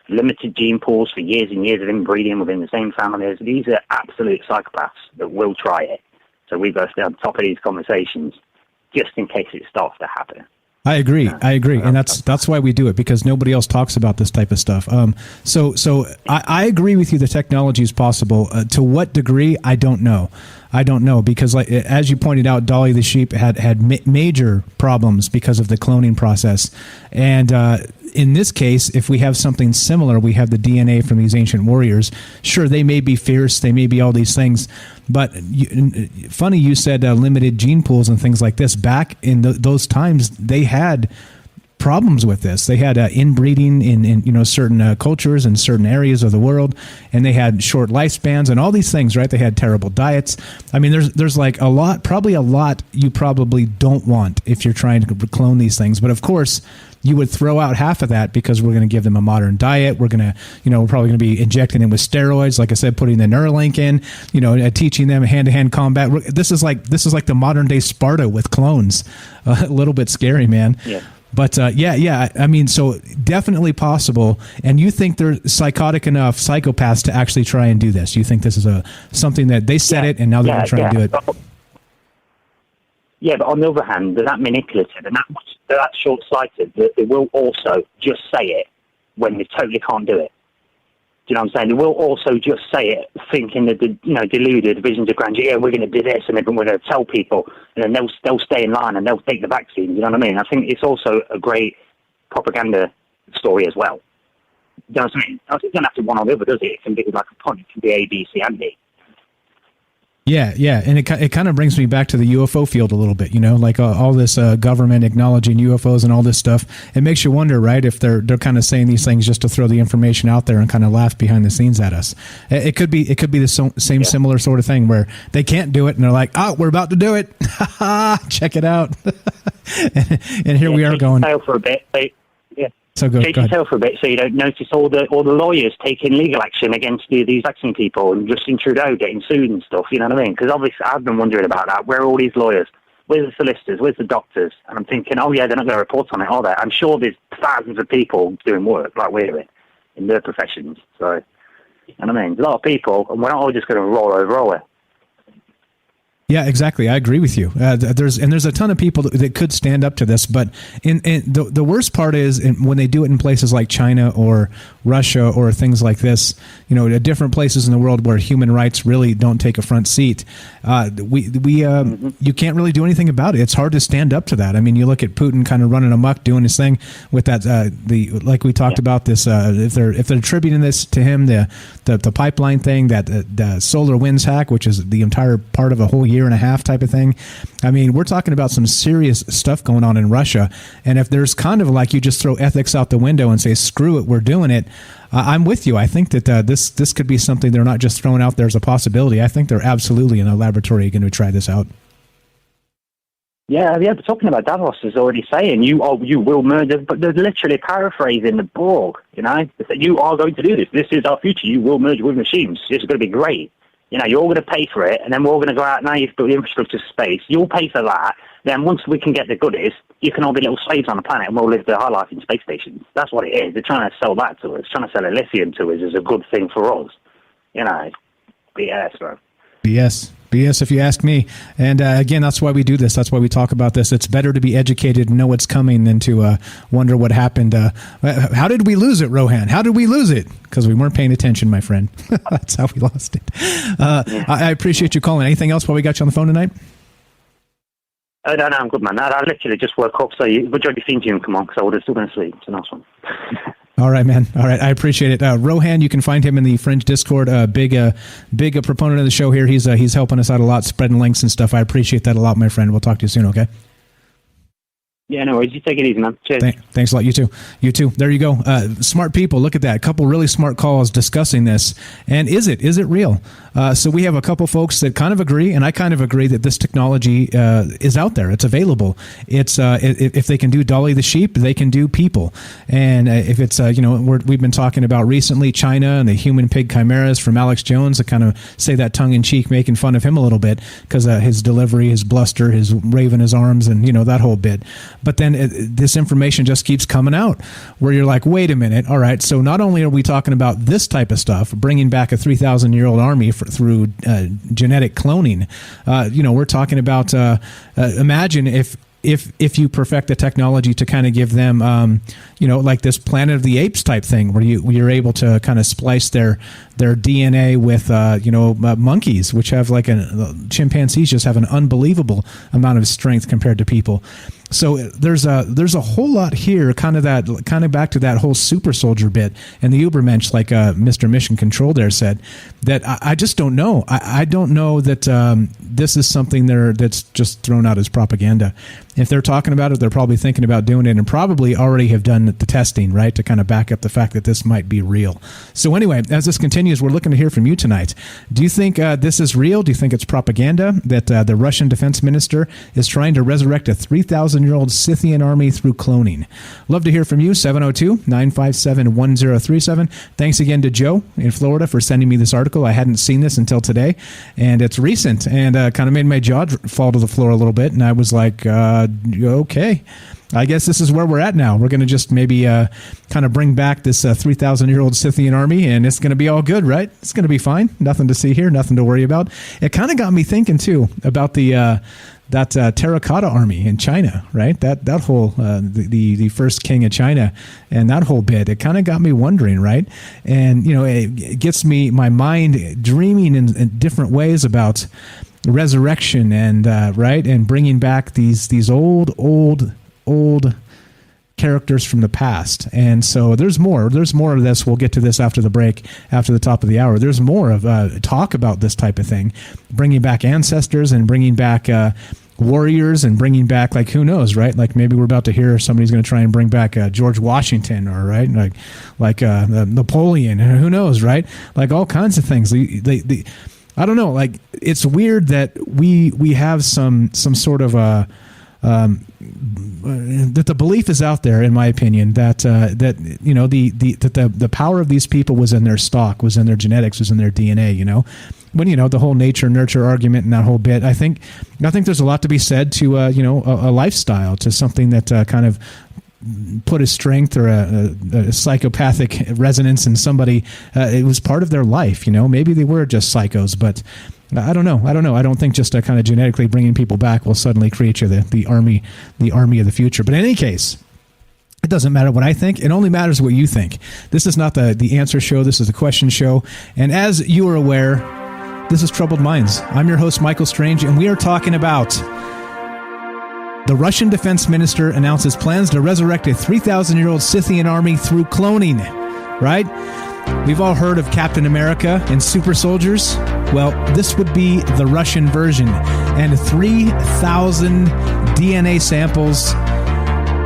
limited gene pools for years and years of inbreeding within the same families. These are absolute psychopaths that will try it. So we've got to stay on top of these conversations just in case it starts to happen. I agree, and that's why we do it, because nobody else talks about this type of stuff. So I agree with you. The technology is possible. To what degree, I don't know. I don't know, because like as you pointed out, Dolly the sheep had major problems because of the cloning process, and in this case, if we have something similar, we have the DNA from these ancient warriors. Sure, they may be fierce, they may be all these things, but funny you said limited gene pools and things like this. Back in those times, they had problems with this. They had inbreeding in certain cultures and certain areas of the world, and they had short lifespans and all these things, right? They had terrible diets. I mean, there's like probably a lot you probably don't want if you're trying to clone these things. But of course, you would throw out half of that because we're going to give them a modern diet. We're going to, we're probably going to be injecting them with steroids, like I said, putting the Neuralink in, teaching them hand-to-hand combat. This is like the modern day Sparta with clones. A little bit scary, man. Yeah. But yeah. I mean, so definitely possible. And you think they're psychotic enough, psychopaths, to actually try and do this? You think this is something that they said it and now they're going to try and do it? Yeah, but on the other hand, they're that manipulative and they're that short-sighted that they will also just say it when they totally can't do it. Do you know what I'm saying? They will also just say it, thinking that deluded visions of grandeur. Yeah, we're going to do this, and then we're going to tell people, and then they'll stay in line and they'll take the vaccine. You know what I mean? I think it's also a great propaganda story as well. You know what I mean? It doesn't have to one or the other, does it? It can be like a pun. It can be A, B, C, and D. Yeah, and it kind of brings me back to the UFO field a little bit, like all this government acknowledging UFOs and all this stuff. It makes you wonder, right, if they're kind of saying these things just to throw the information out there and kind of laugh behind the scenes at us. It could be the same similar sort of thing where they can't do it and they're like, oh, we're about to do it. Check it out. and here we are going. For a bit. So go Take your tail for a bit so you don't notice all the lawyers taking legal action against these vaccine people and Justin Trudeau getting sued and stuff, you know what I mean? Because obviously I've been wondering about that. Where are all these lawyers? Where's the solicitors? Where's the doctors? And I'm thinking, oh yeah, they're not going to report on it, are they? I'm sure there's thousands of people doing work like we're in their professions. So, you know what I mean? There's a lot of people, and we're not all just going to roll over, are we? Yeah, exactly. I agree with you. There's a ton of people that could stand up to this, but the worst part is when they do it in places like China or Russia or things like this, at different places in the world where human rights really don't take a front seat. You can't really do anything about it. It's hard to stand up to that. I mean, you look at Putin kind of running amok, doing his thing with that. Like we talked about this. If they're attributing this to him, the pipeline thing, that the solar winds hack, which is the entire part of a whole year and a half type of thing. I mean, we're talking about some serious stuff going on in Russia. And if there's kind of like you just throw ethics out the window and say, screw it, we're doing it. I'm with you. I think that this could be something they're not just throwing out there as a possibility. I think they're absolutely in a laboratory going to try this out. Yeah, but talking about Davos is already saying you will murder, but they're literally paraphrasing the Borg, They said, you are going to do this. This is our future. You will merge with machines. It's going to be great. You're all going to pay for it, and then we're all going to go out. Now you've built the infrastructure to space. You'll pay for that. Then once we can get the goodies, you can all be little slaves on the planet, and we'll live the high life in space stations. That's what it is. They're trying to sell that to us, trying to sell lithium to us as a good thing for us. BS, bro. BS, if you ask me. And again, that's why we do this. That's why we talk about this. It's better to be educated and know what's coming than to wonder what happened. How did we lose it, Rohan? How did we lose it? Because we weren't paying attention, my friend. That's how we lost it. I appreciate you calling. Anything else while we got you on the phone tonight? No, I'm good, man. I literally just woke up, so would you theme tune come on? Because I would have still been asleep. It's a nice one. All right, man. All right, I appreciate it. Rohan, you can find him in the Fringe Discord. Big proponent of the show here. He's helping us out a lot, spreading links and stuff. I appreciate that a lot, my friend. We'll talk to you soon. Okay. Yeah, no worries. You take it easy, man. Cheers. Thanks a lot. You too. There you go. Smart people. Look at that. A couple really smart calls discussing this. And is it real? So we have a couple folks that kind of agree, and I kind of agree that this technology is out there. It's available. It's if they can do Dolly the sheep, they can do people. And if it's we've been talking about recently China and the human pig chimeras from Alex Jones. To kind of say that tongue in cheek, making fun of him a little bit because his delivery, his bluster, his waving his arms, and that whole bit. But then this information just keeps coming out where you're like, wait a minute. All right. So not only are we talking about this type of stuff, bringing back a 3,000-year-old army through genetic cloning, we're talking about imagine if if you perfect the technology to kind of give them, like this Planet of the Apes type thing, where you're able to kind of splice their DNA with, monkeys, which have chimpanzees just have an unbelievable amount of strength compared to people. So there's a whole lot here, kind of back to that whole super soldier bit and the Ubermensch, like Mr. Mission Control there said, that I just don't know. I don't know that this is something that's just thrown out as propaganda. If they're talking about it, they're probably thinking about doing it and probably already have done the testing, right, to kind of back up the fact that this might be real. So anyway, as this continues, we're looking to hear from you tonight. Do you think this is real? Do you think it's propaganda that the Russian defense minister is trying to resurrect a 3,000-year-old Scythian army through cloning? Love to hear from you, 702-957-1037. Thanks again to Joe in Florida for sending me this article. I hadn't seen this until today, and it's recent, and kind of made my jaw fall to the floor a little bit, and I was like, okay, I guess this is where we're at now. We're going to just maybe kind of bring back this 3,000-year-old Scythian army, and it's going to be all good, right? It's going to be fine. Nothing to see here, nothing to worry about. It kind of got me thinking, too, about that terracotta army in China, right? That whole, the first king of China and that whole bit, it kind of got me wondering, right? And, it gets my mind dreaming in different ways about resurrection and right, and bringing back these old characters from the past. And so there's more of this. We'll get to this after the break, after the top of the hour. There's more of talk about this type of thing, bringing back ancestors and bringing back warriors and bringing back, like, who knows, right? Like maybe we're about to hear somebody's going to try and bring back George Washington, or right, like Napoleon, and who knows, right? Like all kinds of things. I don't know. Like, it's weird that we have some sort of that the belief is out there, in my opinion, that the power of these people was in their stock, was in their genetics, was in their DNA. When the whole nature nurture argument and that whole bit. I think there's a lot to be said to a lifestyle, to something that kind of put a strength or a psychopathic resonance in somebody. It was part of their life. Maybe they were just psychos, but I don't know. I don't think just kind of genetically bringing people back will suddenly create you the army of the future. But in any case, it doesn't matter what I think. It only matters what you think. This is not the answer show. This is the question show. And as you are aware, this is Troubled Minds. I'm your host, Michael Strange, and we are talking about the Russian defense minister announces plans to resurrect a 3,000-year-old Scythian army through cloning, right? We've all heard of Captain America and super soldiers. Well, this would be the Russian version, and 3,000 DNA samples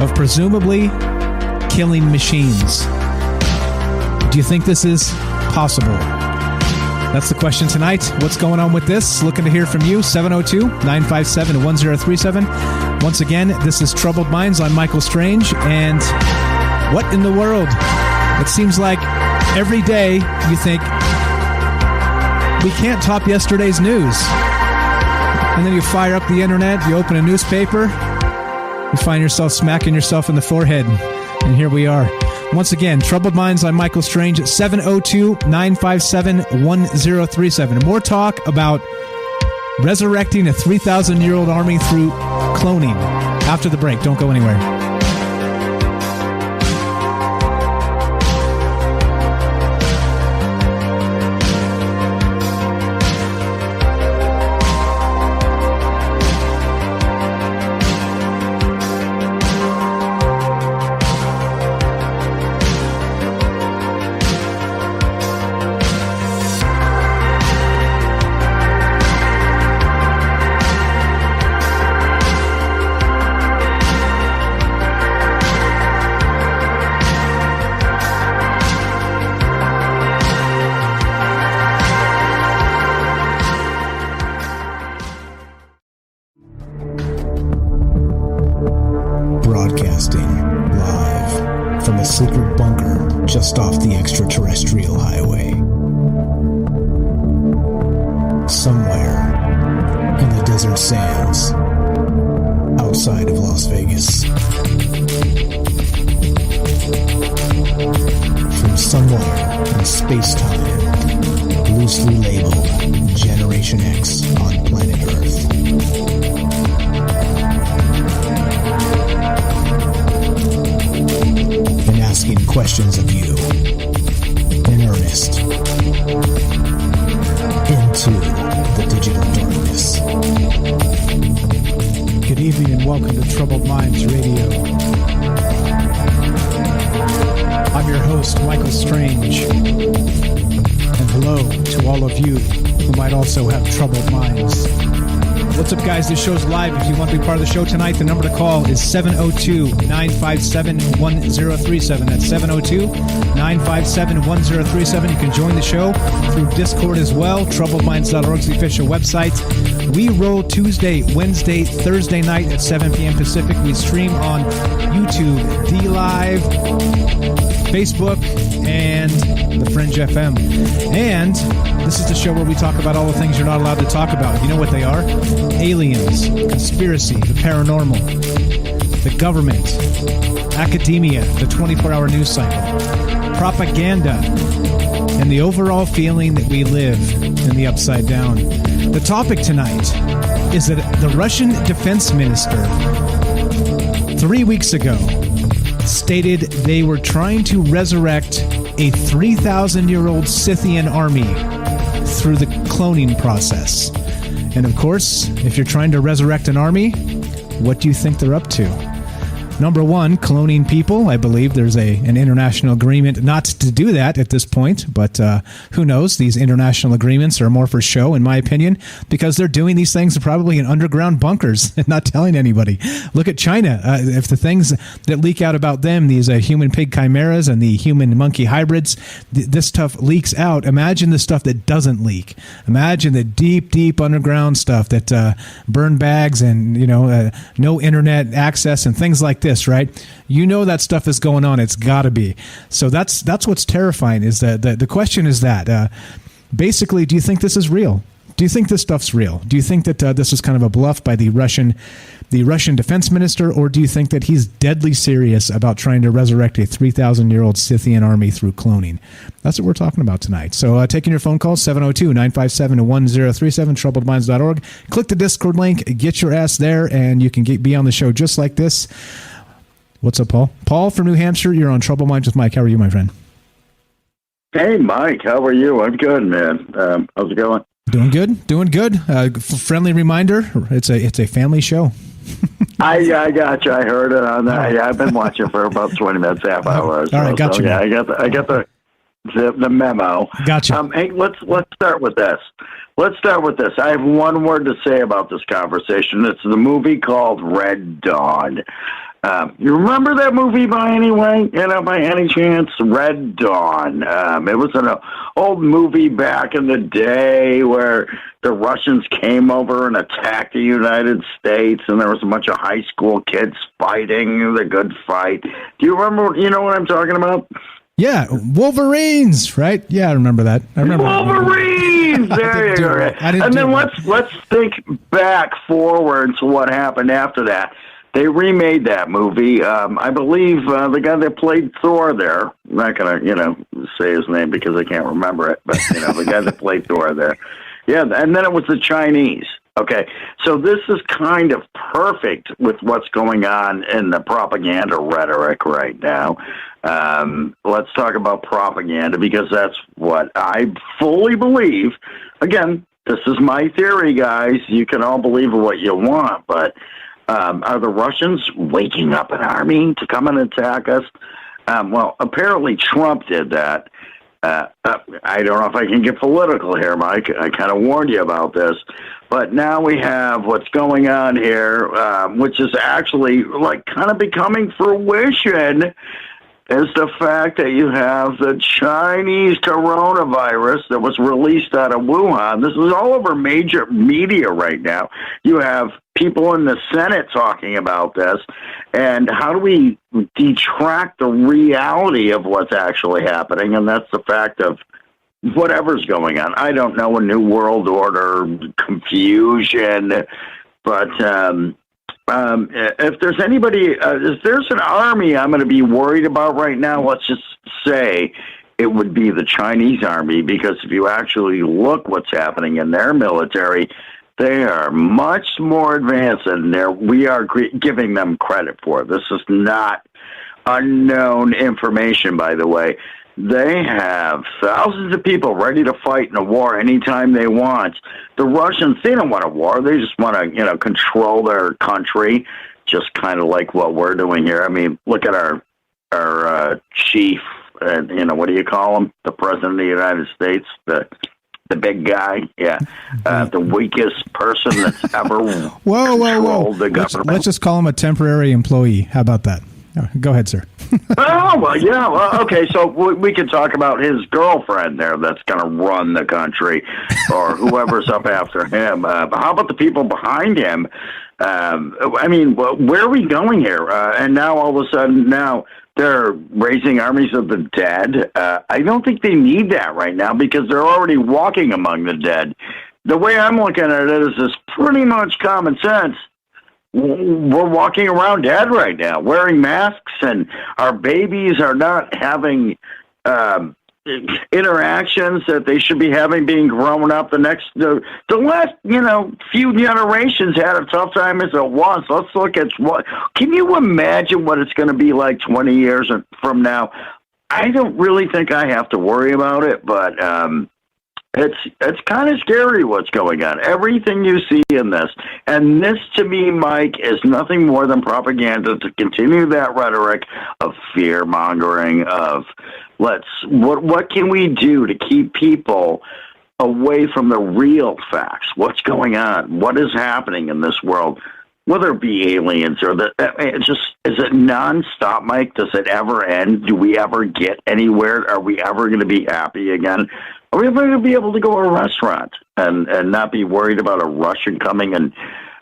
of presumably killing machines. Do you think this is possible? That's the question tonight. What's going on with this? Looking to hear from you. 702-957-1037. Once again, this is Troubled Minds. I'm Michael Strange. And what in the world? It seems like every day you think, we can't top yesterday's news. And then you fire up the internet, you open a newspaper, you find yourself smacking yourself in the forehead. And here we are. Once again, Troubled Minds, I'm Michael Strange, 702-957-1037. More talk about resurrecting a 3,000-year-old army through cloning. After the break, don't go anywhere. Broadcasting live from a secret bunker just off the extraterrestrial highway. Somewhere in the desert sands outside of Las Vegas. From somewhere in space-time, loosely labeled Generation X on planet Earth. questions of you in earnest into the digital darkness. Good evening and welcome to Troubled Minds Radio. I'm your host, Michael Strange. And hello to all of you who might also have troubled minds. What's up, guys? This show's live. If you want to be part of the show tonight, the number to call is 702-957-1037. That's 702-957-1037. You can join the show through Discord as well. TroubledMinds.org is the official website. We roll Tuesday, Wednesday, Thursday night at 7 p.m. Pacific. We stream on YouTube, DLive, Facebook, and the Fringe FM. And this is the show where we talk about all the things you're not allowed to talk about. You know what they are? Aliens, conspiracy, the paranormal, the government, academia, the 24-hour news cycle, propaganda, and the overall feeling that we live in the upside down. The topic tonight is that the Russian defense minister 3 weeks ago stated they were trying to resurrect a 3,000-year-old Scythian army through the cloning process. And of course, if you're trying to resurrect an army, what do you think they're up to? Number one, cloning people. I believe there's an international agreement not to do that at this point, but who knows? These international agreements are more for show, in my opinion, because they're doing these things probably in underground bunkers and not telling anybody. Look at China. If the things that leak out about them, these human-pig chimeras and the human-monkey hybrids, this stuff leaks out. Imagine the stuff that doesn't leak. Imagine the deep, deep underground stuff that burn bags and no internet access and things like this, right? You know that stuff is going on. It's got to be. So that's what's terrifying. Is that the question is that basically, do you think this is real? Do you think this stuff's real? Do you think that this is kind of a bluff by the Russian defense minister, or do you think that he's deadly serious about trying to resurrect a 3,000-year-old Scythian army through cloning? That's what we're talking about tonight. So taking your phone call, 702-957-1037, troubledminds.org. Click the Discord link, get your ass there, and you can be on the show just like this. What's up, Paul? Paul from New Hampshire, you're on Troubled Minds with Mike. How are you, my friend? Hey, Mike, how are you? I'm good, man. How's it going? Doing good. Friendly reminder, it's a family show. I got you. I heard it on that. Yeah, I've been watching for about 20 minutes, half hour. All right, got you. Yeah, I got the memo. Gotcha. Hey, let's start with this. I have one word to say about this conversation. It's the movie called Red Dawn. You remember that movie by any way? By any chance? Red Dawn. It was an old movie back in the day where the Russians came over and attacked the United States, and there was a bunch of high school kids fighting the good fight. Do you remember? You know what I'm talking about? Yeah, Wolverines, right? Yeah, I remember that. Wolverines! There you go. And then let's think back forward to what happened after that. They remade that movie. I believe the guy that played Thor there, I'm not going to, say his name because I can't remember it, but, the guy that played Thor there. Yeah, and then it was the Chinese. Okay, so this is kind of perfect with what's going on in the propaganda rhetoric right now. Let's talk about propaganda because that's what I fully believe. Again, this is my theory, guys. You can all believe what you want, but are the Russians waking up an army to come and attack us? Well, apparently Trump did that. I don't know if I can get political here, Mike. I kind of warned you about this. But now we have what's going on here, which is actually kind of becoming fruition, is the fact that you have the Chinese coronavirus that was released out of Wuhan. This is all over major media right now. You have people in the Senate talking about this, and how do we detract the reality of what's actually happening? And that's the fact of whatever's going on. I don't know, a new world order, confusion, but if there's anybody, if there's an army I'm going to be worried about right now, let's just say it would be the Chinese army, because if you actually look what's happening in their military, they are much more advanced than we are giving them credit for. This is not unknown information, by the way. They have thousands of people ready to fight in a war anytime they want. The Russians, they don't want a war. They just want to, control their country, just kind of like what we're doing here. I mean, look at our chief, what do you call him? The President of the United States, the big guy, the weakest person that's ever controlled the government. Let's just call him a temporary employee. How about that? Go ahead, sir. Oh, well, yeah. Well, okay, so we can talk about his girlfriend there that's going to run the country, or whoever's up after him. How about the people behind him? I mean, where are we going here? And now, all of a sudden, they're raising armies of the dead. I don't think they need that right now because they're already walking among the dead. The way I'm looking at it is this pretty much common sense. We're walking around dead right now, wearing masks, and our babies are not having interactions that they should be having being grown up. The last few generations had a tough time as it was. Let's look at what. Can you imagine what it's going to be like 20 years from now? I don't really think I have to worry about it, but it's kind of scary what's going on. Everything you see in this, and this to me, Mike, is nothing more than propaganda to continue that rhetoric of fear mongering. Of what can we do to keep people away from the real facts? What's going on? What is happening in this world? Whether it be aliens or is it nonstop, Mike? Does it ever end? Do we ever get anywhere? Are we ever going to be happy again? Are we ever going to be able to go to a restaurant and not be worried about a Russian coming and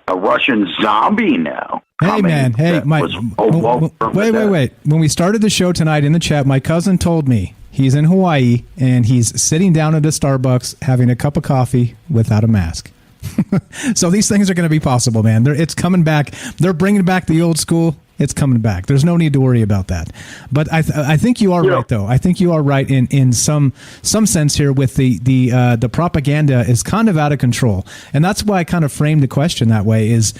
a Russian zombie now? Hey, man. Hey, Mike. Wait. When we started the show tonight in the chat, my cousin told me he's in Hawaii and he's sitting down at a Starbucks having a cup of coffee without a mask. So these things are going to be possible, man. It's coming back. They're bringing back the old school. It's coming back. There's no need to worry about that. But I think you are right, though. I think you are right in some sense here with the propaganda is kind of out of control, and that's why I kind of framed the question that way. Is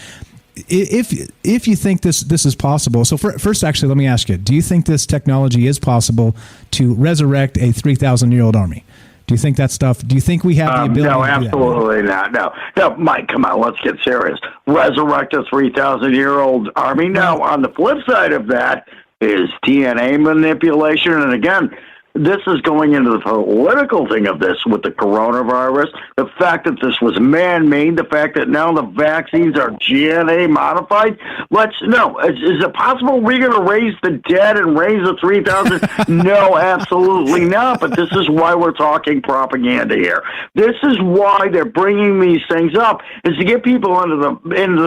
if you think this is possible. So first, actually, let me ask you: do you think this technology is possible to resurrect a 3,000-year-old army? Do you think that stuff? Do you think we have the ability? No, to do absolutely not. No, Mike, come on, let's get serious. Resurrect a 3,000-year-old army. Now, on the flip side of that is DNA manipulation, and again, this is going into the political thing of this with the coronavirus. The fact that this was man-made, the fact that now the vaccines are DNA modified. Is it possible we're going to raise the dead and raise the 3,000? No, absolutely not. But this is why we're talking propaganda here. This is why they're bringing these things up, is to get people into the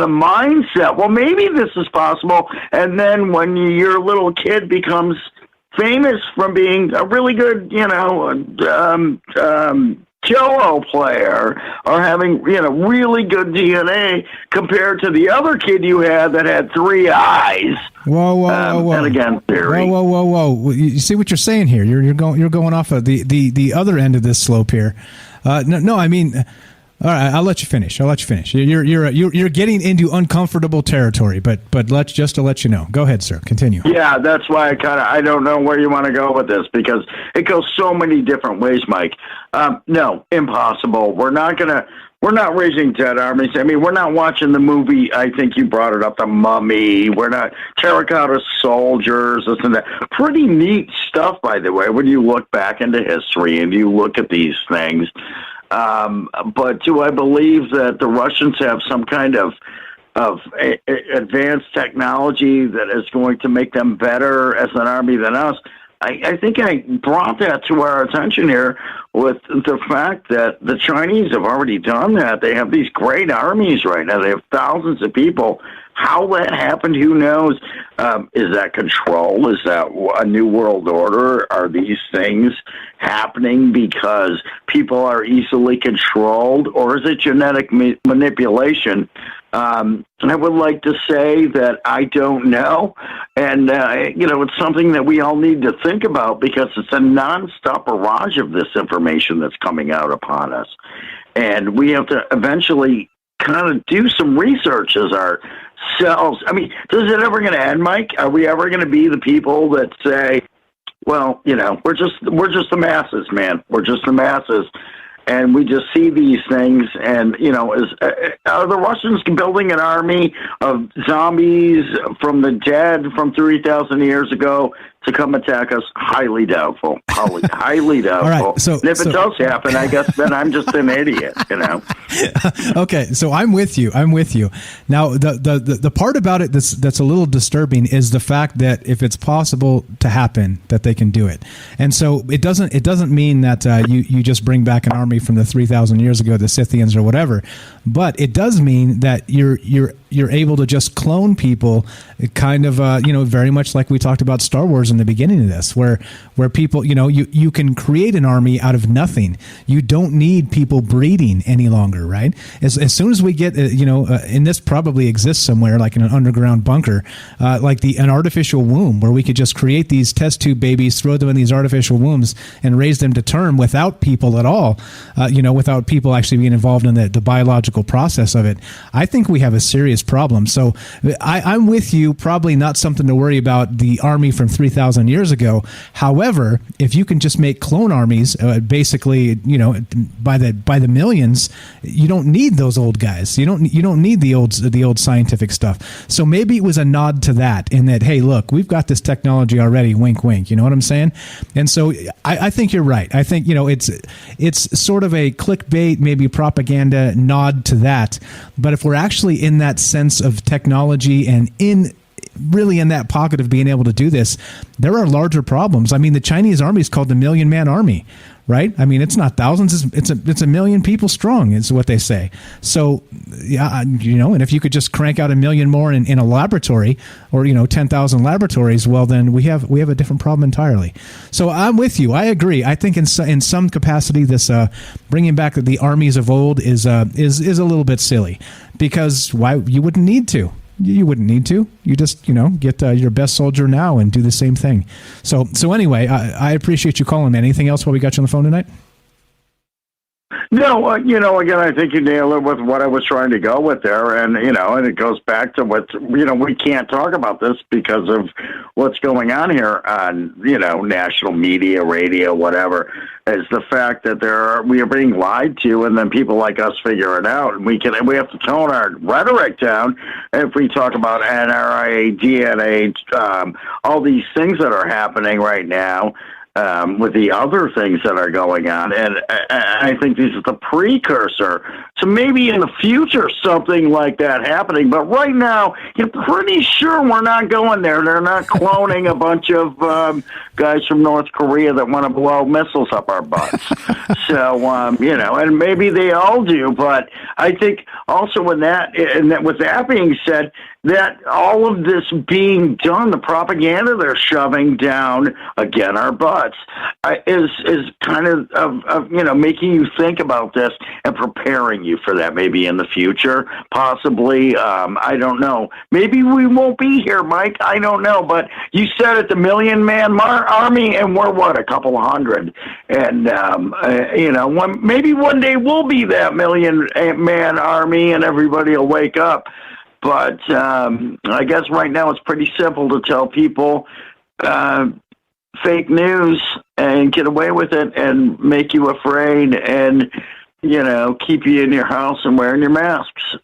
mindset. Well, maybe this is possible, and then when your little kid becomes famous from being a really good, cello player, or having, really good DNA compared to the other kid you had that had 3 eyes. Whoa! And again, theory. Whoa! You see what you're saying here? You're going off of the other end of this slope here. No, I mean. All right, I'll let you finish. You're getting into uncomfortable territory, but to let you know. Go ahead, sir. Continue. Yeah, that's why I don't know where you want to go with this, because it goes so many different ways, Mike. No, impossible. We're not raising dead armies. I mean, we're not watching the movie. I think you brought it up, The Mummy. We're not terracotta soldiers. This and that. Pretty neat stuff, by the way, when you look back into history and you look at these things. But do I believe that the Russians have some kind of advanced technology that is going to make them better as an army than us? I think I brought that to our attention here with the fact that the Chinese have already done that. They have these great armies right now. They have thousands of people. How that happened, who knows? Is that control? Is that a new world order? Are these things happening because people are easily controlled, or is it genetic manipulation? And I would like to say that I don't know. And, it's something that we all need to think about, because it's a nonstop barrage of this information that's coming out upon us. And we have to eventually kind of do some research as our ourselves. I mean, is it ever going to end, Mike? Are we ever going to be the people that say, well, we're just the masses, man. We're just the masses. And we just see these things, and are the Russians building an army of zombies from the dead from 3,000 years ago to come attack us? Highly doubtful. Highly doubtful. All right, so and if it does happen, I guess then I'm just an idiot. Okay, so I'm with you. Now, the part about it that's a little disturbing is the fact that if it's possible to happen, that they can do it. And so it doesn't mean that you just bring back an army from the 3,000 years ago, the Scythians or whatever, but it does mean that you're able to just clone people, kind of very much like we talked about Star Wars in the beginning of this, where people you can create an army out of nothing. You don't need people breeding any longer, right? As soon as we get and this probably exists somewhere like in an underground bunker, like an artificial womb where we could just create these test tube babies, throw them in these artificial wombs, and raise them to term without people at all. Without people actually being involved in the biological process of it. I think we have a serious problem. So I'm with you. Probably not something to worry about the army from 3,000 years ago. However, if you can just make clone armies, basically, by the millions, you don't need those old guys. You don't need the old scientific stuff. So maybe it was a nod to that, in that, hey, look, we've got this technology already. Wink, wink. You know what I'm saying? And so I think you're right. I think it's sort of a clickbait, maybe propaganda nod to that. But if we're actually in that sense of technology and really in that pocket of being able to do this, there are larger problems. I mean, the Chinese army is called the 1,000,000-man army, right? I mean, it's not thousands; it's 1,000,000 people strong, is what they say. So, yeah, and if you could just crank out 1,000,000 more in a laboratory, or 10,000 laboratories, well, then we have a different problem entirely. So I'm with you. I agree. I think in some capacity, this bringing back the armies of old is a little bit silly, because why you wouldn't need to. You wouldn't need to. You just, get your best soldier now and do the same thing. So anyway, I appreciate you calling, man. Anything else while we got you on the phone tonight? No, again, I think you nailed it with what I was trying to go with there. And, and it goes back to what, we can't talk about this because of what's going on here on, national media, radio, whatever, is the fact that we are being lied to, and then people like us figure it out. And we have to tone our rhetoric down if we talk about NRA, DNA, all these things that are happening right now. With the other things that are going on. And I think this is the precursor to maybe in the future something like that happening. But right now, you're pretty sure we're not going there. They're not cloning a bunch of guys from North Korea that want to blow missiles up our butts. So, and maybe they all do. But I think also with that being said, that all of this being done, the propaganda they're shoving down, again, our butts, is kind of making you think about this and preparing you for that maybe in the future, possibly. I don't know. Maybe we won't be here, Mike. I don't know. But you said it, the 1,000,000-man army, and we're, a couple of hundred. And, maybe one day we'll be that 1,000,000-man army and everybody will wake up. But I guess right now it's pretty simple to tell people fake news and get away with it and make you afraid and, keep you in your house and wearing your masks.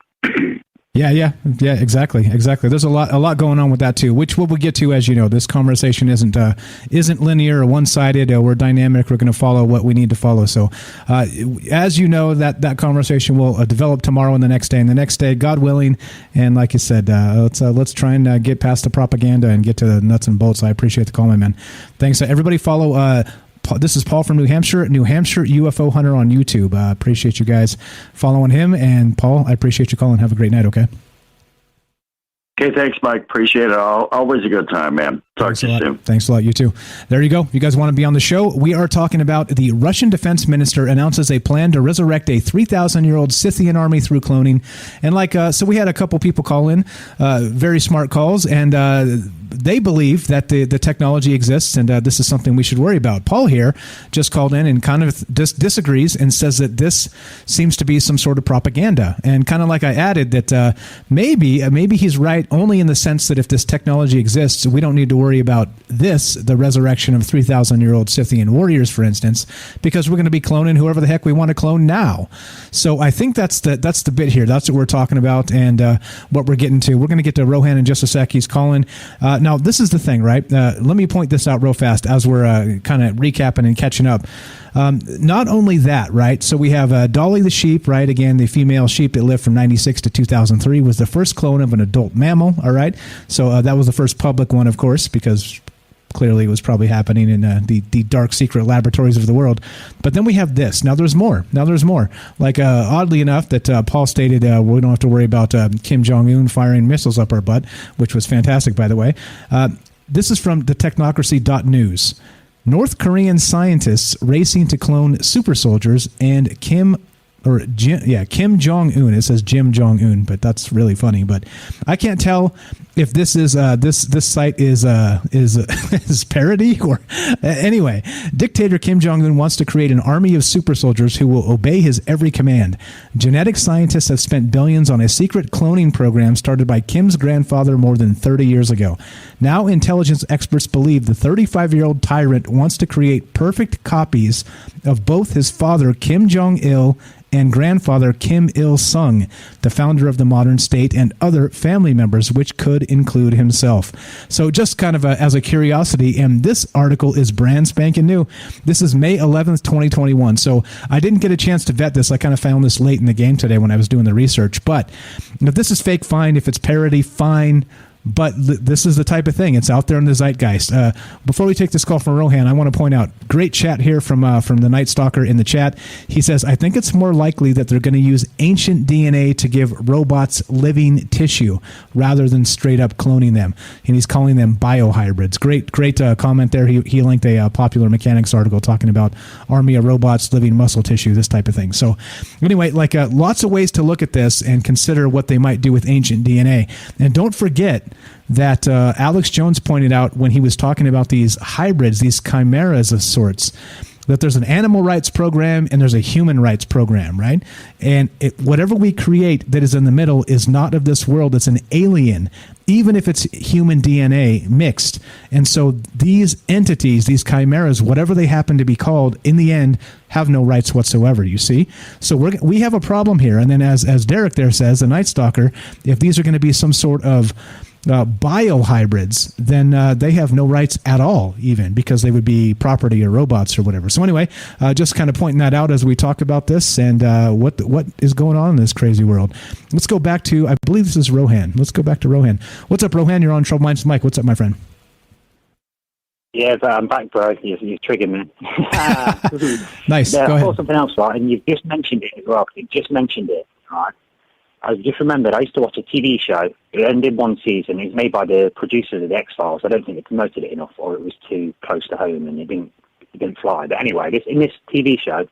Yeah, exactly. There's a lot going on with that too, which we'll get to. As you know, this conversation isn't linear or one-sided. We're dynamic. We're going to follow what we need to follow. So, as you know, that conversation will develop tomorrow and the next day, and the next day, God willing. And like you said, let's try and get past the propaganda and get to the nuts and bolts. I appreciate the call, my man. Thanks. Everybody follow. This is Paul from New Hampshire UFO Hunter on YouTube. Appreciate you guys following him. And Paul, I appreciate you calling. Have a great night, okay? Okay, thanks, Mike. Appreciate it. Always a good time, man. Talk to you soon. Thanks a lot, you too. There you go. If you guys want to be on the show, we are talking about the Russian defense minister announces a plan to resurrect a 3,000-year-old Scythian army through cloning. And so we had a couple people call in, very smart calls, and they believe that the technology exists, and this is something we should worry about. Paul here just called in and kind of disagrees and says that this seems to be some sort of propaganda. And kind of like I added that maybe he's right only in the sense that if this technology exists, we don't need to worry about the resurrection of 3,000-year-old Scythian warriors, for instance, because we're going to be cloning whoever the heck we want to clone now. So I think that's the bit here. That's what we're talking about and what we're getting to. We're going to get to Rohan in just a sec. He's calling. Now, this is the thing, right? Let me point this out real fast as we're kind of recapping and catching up. Not only that, right? So we have Dolly the sheep, right? Again, the female sheep that lived from 96 to 2003 was the first clone of an adult mammal, all right? So that was the first public one, of course, because clearly it was probably happening in the dark secret laboratories of the world. But then we have this. Now there's more. Like, oddly enough, that Paul stated we don't have to worry about Kim Jong-un firing missiles up our butt, which was fantastic, by the way. This is from the technocracy.news. North Korean scientists racing to clone super soldiers and Kim Jong-un. It says Jim Jong-un, but that's really funny. But I can't tell if this is this site is parody or anyway. Dictator Kim Jong-un wants to create an army of super soldiers who will obey his every command. Genetic scientists have spent billions on a secret cloning program started by Kim's grandfather more than 30 years ago. Now, intelligence experts believe the 35-year-old tyrant wants to create perfect copies of both his father Kim Jong-il and grandfather Kim Il-sung, the founder of the modern state, and other family members, which could include himself. So just kind of as a curiosity, and this article is brand spanking new. This is May 11th, 2021. So I didn't get a chance to vet this. I kind of found this late in the game today when I was doing the research. But if this is fake, fine. If it's parody, fine. But this is the type of thing. It's out there in the zeitgeist. Before we take this call from Rohan, I want to point out, great chat here from the Night Stalker in the chat. He says, I think it's more likely that they're going to use ancient DNA to give robots living tissue rather than straight up cloning them. And he's calling them biohybrids. Great comment there. He linked a Popular Mechanics article talking about army of robots, living muscle tissue, this type of thing. So anyway, lots of ways to look at this and consider what they might do with ancient DNA. And don't forget that Alex Jones pointed out when he was talking about these hybrids, these chimeras of sorts, that there's an animal rights program and there's a human rights program, right? And whatever we create that is in the middle is not of this world. It's an alien, even if it's human DNA mixed. And so these entities, these chimeras, whatever they happen to be called, in the end, have no rights whatsoever, you see? So we have a problem here. And then as Derek there says, the Night Stalker, if these are going to be some sort of biohybrids, then they have no rights at all, even, because they would be property or robots or whatever. So anyway, just kind of pointing that out as we talk about this and what is going on in this crazy world. Let's go back to, I believe this is Rohan. Let's go back to Rohan. What's up, Rohan? You're on Trouble Minds Mike. What's up, my friend? Yeah, I'm back, bro. You triggered me. Nice. Go ahead. I thought something else, right? And you've just mentioned it as well. You just mentioned it, right? I just remembered I used to watch a TV show. It ended one season. It was made by the producers of the X-Files. I don't think they promoted it enough, or it was too close to home and it didn't fly. But anyway, in this TV show,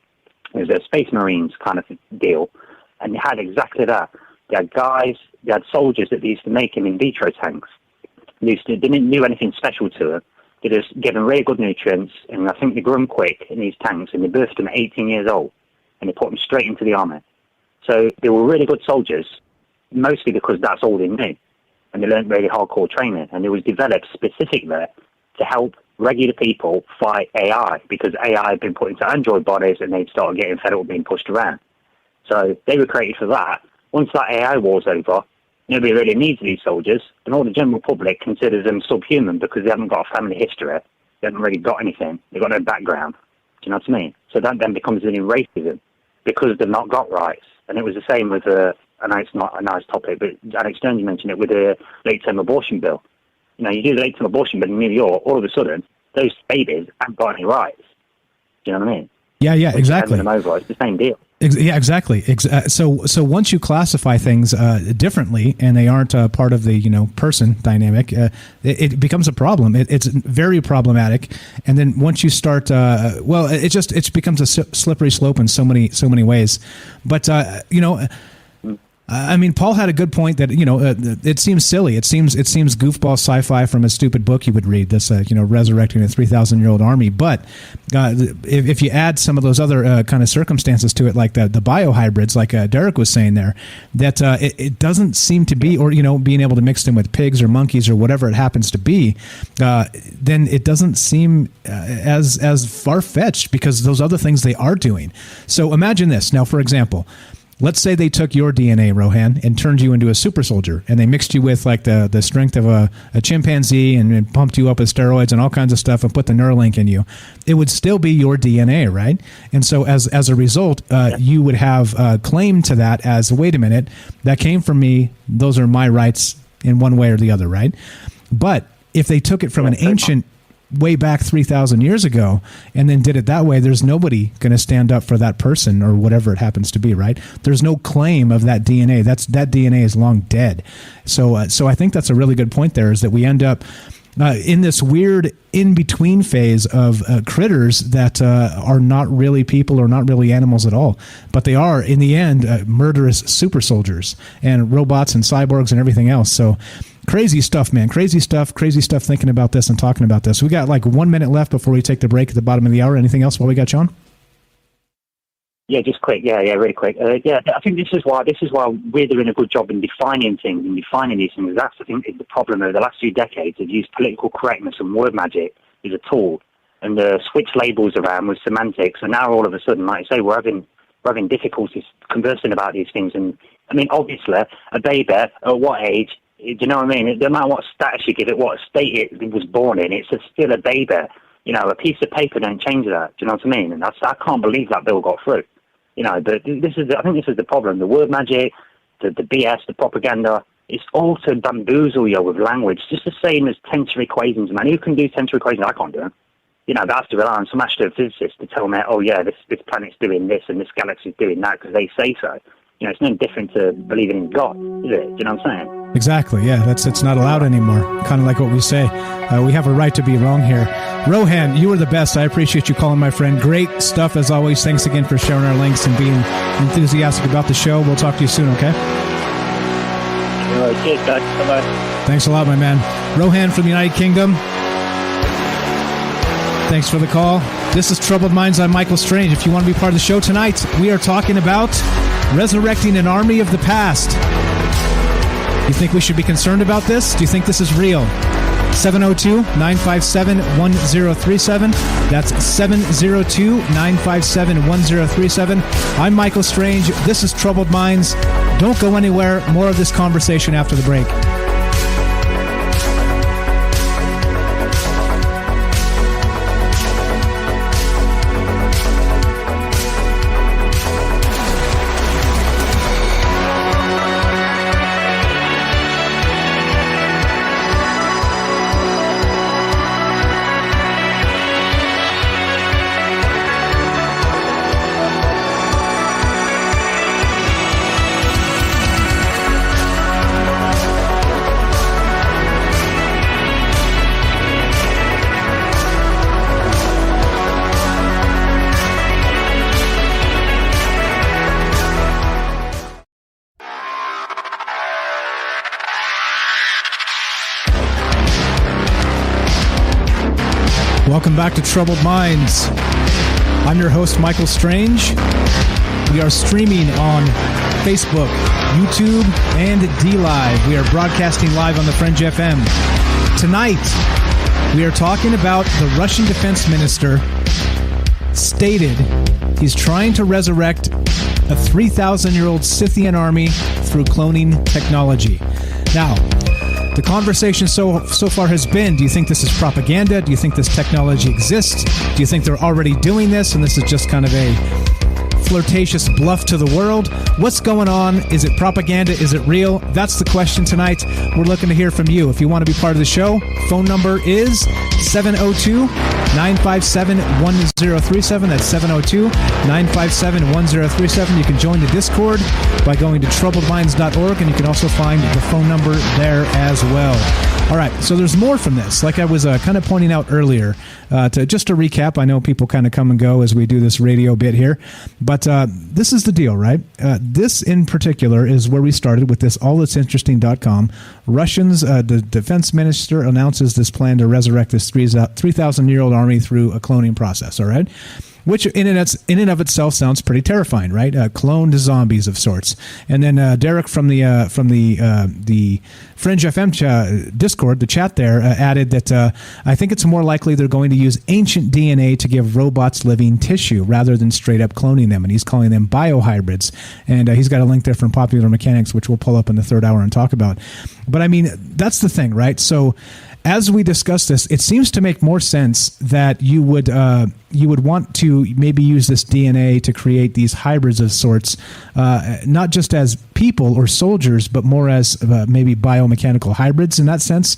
it was a Space Marines kind of deal, and they had exactly that. They had soldiers that they used to make in vitro tanks. They didn't do anything special to them. They just gave them really good nutrients, and I think they grew them quick in these tanks, and they birthed them at 18 years old, and they put them straight into the army. So they were really good soldiers, mostly because that's all they knew. And they learned really hardcore training. And it was developed specifically to help regular people fight AI, because AI had been put into android bodies and they'd started getting fed up with being pushed around. So they were created for that. Once that AI war's over, nobody really needs these soldiers. And all the general public considers them subhuman because they haven't got a family history. They haven't really got anything. They've got no background. Do you know what I mean? So that then becomes a new racism because they've not got rights. And it was the same with, I know it's not a nice topic, but Alex Jones mentioned it with the late-term abortion bill. You know, you do the late-term abortion bill in New York, all of a sudden, those babies haven't got any rights. Do you know what I mean? Yeah, exactly. Them over, it's the same deal. Yeah, exactly. So once you classify things differently, and they aren't part of the person dynamic, it becomes a problem. It's very problematic. And then once you start, it becomes a slippery slope in so many ways. But I mean, Paul had a good point that it seems silly. It seems goofball sci-fi from a stupid book you would read. This resurrecting a 3,000-year-old army. But if you add some of those other kind of circumstances to it, like the biohybrids, like Derek was saying there, that it doesn't seem to be, or being able to mix them with pigs or monkeys or whatever it happens to be, then it doesn't seem as far-fetched, because those other things they are doing. So imagine this now. For example, let's say they took your DNA, Rohan, and turned you into a super soldier, and they mixed you with like the strength of a chimpanzee and pumped you up with steroids and all kinds of stuff and put the Neuralink in you. It would still be your DNA, right? And so as a result, you would have claim to that as, wait a minute, that came from me. Those are my rights in one way or the other, right? But if they took it from an ancient way back 3,000 years ago and then did it that way, there's nobody going to stand up for that person or whatever it happens to be, right? There's no claim of that DNA. That DNA is long dead. So I think that's a really good point there, is that we end up in this weird in-between phase of critters that are not really people or not really animals at all, but they are, in the end, murderous super soldiers and robots and cyborgs and everything else. So crazy stuff, man. Crazy stuff thinking about this and talking about this. We got like 1 minute left before we take the break at the bottom of the hour. Anything else while we got you on? Yeah, just quick. Yeah, really quick. I think this is why we're doing a good job in defining things and defining these things. That's, I think, is the problem over the last few decades. They've used political correctness and word magic as a tool, and switch labels around with semantics. And now all of a sudden, like I say, we're having difficulties conversing about these things. And I mean, obviously, a baby at what age? Do you know what I mean? No matter what status you give it, what state it was born in, it's still a baby. A piece of paper don't change that. Do you know what I mean? And I can't believe that bill got through. But I think this is the problem. The word magic, the BS, the propaganda, it's all to bamboozle you with language. Just the same as tensor equations, man. Who can do tensor equations? I can't do them. They have to rely on some astrophysicist to tell me, oh yeah, this planet's doing this and this galaxy's doing that because they say so. It's no different to believing in God, is it? Do you know what I'm saying? Exactly, yeah. It's not allowed anymore. Kind of like what we say. We have a right to be wrong here. Rohan, you are the best. I appreciate you calling, my friend. Great stuff as always. Thanks again for sharing our links and being enthusiastic about the show. We'll talk to you soon, okay? All right, cheers, guys. Bye-bye. Thanks a lot, my man. Rohan from the United Kingdom. Thanks for the call. This is Troubled Minds. I'm Michael Strange. If you want to be part of the show tonight, we are talking about resurrecting an army of the past. You think we should be concerned about this? Do you think this is real? 702-957-1037. That's 702-957-1037. I'm Michael Strange. This is Troubled Minds. Don't go anywhere. More of this conversation after the break. Welcome back to Troubled Minds. I'm your host, Michael Strange. We are streaming on Facebook, YouTube, and D-Live. We are broadcasting live on the Fringe FM. Tonight, we are talking about the Russian defense minister stated he's trying to resurrect a 3,000-year-old Scythian army through cloning technology. Now, the conversation so far has been, do you think this is propaganda? Do you think this technology exists? Do you think they're already doing this and this is just kind of a flirtatious bluff to the world? What's going on? Is it propaganda? Is it real? That's the question tonight. We're looking to hear from you. If you want to be part of the show, phone number is 702-957-1037. That's 702-957-1037. You can join the Discord by going to troubledminds.org, and you can also find the phone number there as well. All right, so there's more from this. Like I was kind of pointing out earlier, to recap, I know people kind of come and go as we do this radio bit here, but this is the deal, right? This in particular is where we started with this allthat'sinteresting.com. Russians, the defense minister announces this plan to resurrect this 3,000-year-old army through a cloning process, all right? Which in and of itself sounds pretty terrifying, right? Cloned zombies of sorts. And then Derek from the Fringe FM Discord, the chat there, added that I think it's more likely they're going to use ancient DNA to give robots living tissue rather than straight up cloning them. And he's calling them biohybrids. And he's got a link there from Popular Mechanics, which we'll pull up in the third hour and talk about. But I mean, that's the thing, right? So as we discuss this, it seems to make more sense that you would want to maybe use this DNA to create these hybrids of sorts, not just as people or soldiers, but more as maybe biomechanical hybrids in that sense.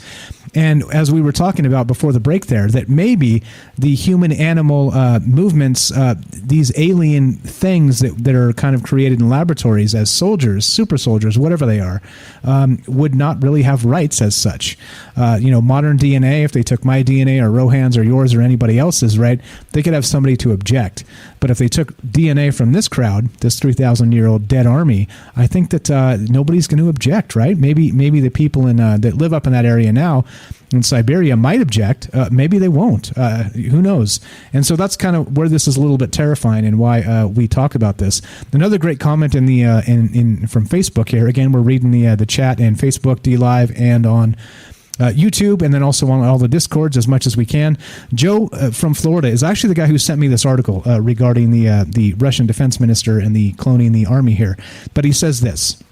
And as we were talking about before the break there, that maybe the human-animal movements, these alien things that are kind of created in laboratories as soldiers, super soldiers, whatever they are, would not really have rights as such. Modern DNA, if they took my DNA or Rohan's or yours or anybody else's, right, they could have somebody to object. But if they took DNA from this crowd, this 3,000-year-old dead army, I think that nobody's going to object, right? Maybe the people that live up in that area now in Siberia might object. Maybe they won't. Who knows? And so that's kind of where this is a little bit terrifying and why we talk about this. Another great comment in the from Facebook here. Again, we're reading the chat in Facebook, DLive, and on YouTube, and then also on all the Discords as much as we can. Joe from Florida is actually the guy who sent me this article regarding the Russian defense minister and the cloning the army here. But he says this: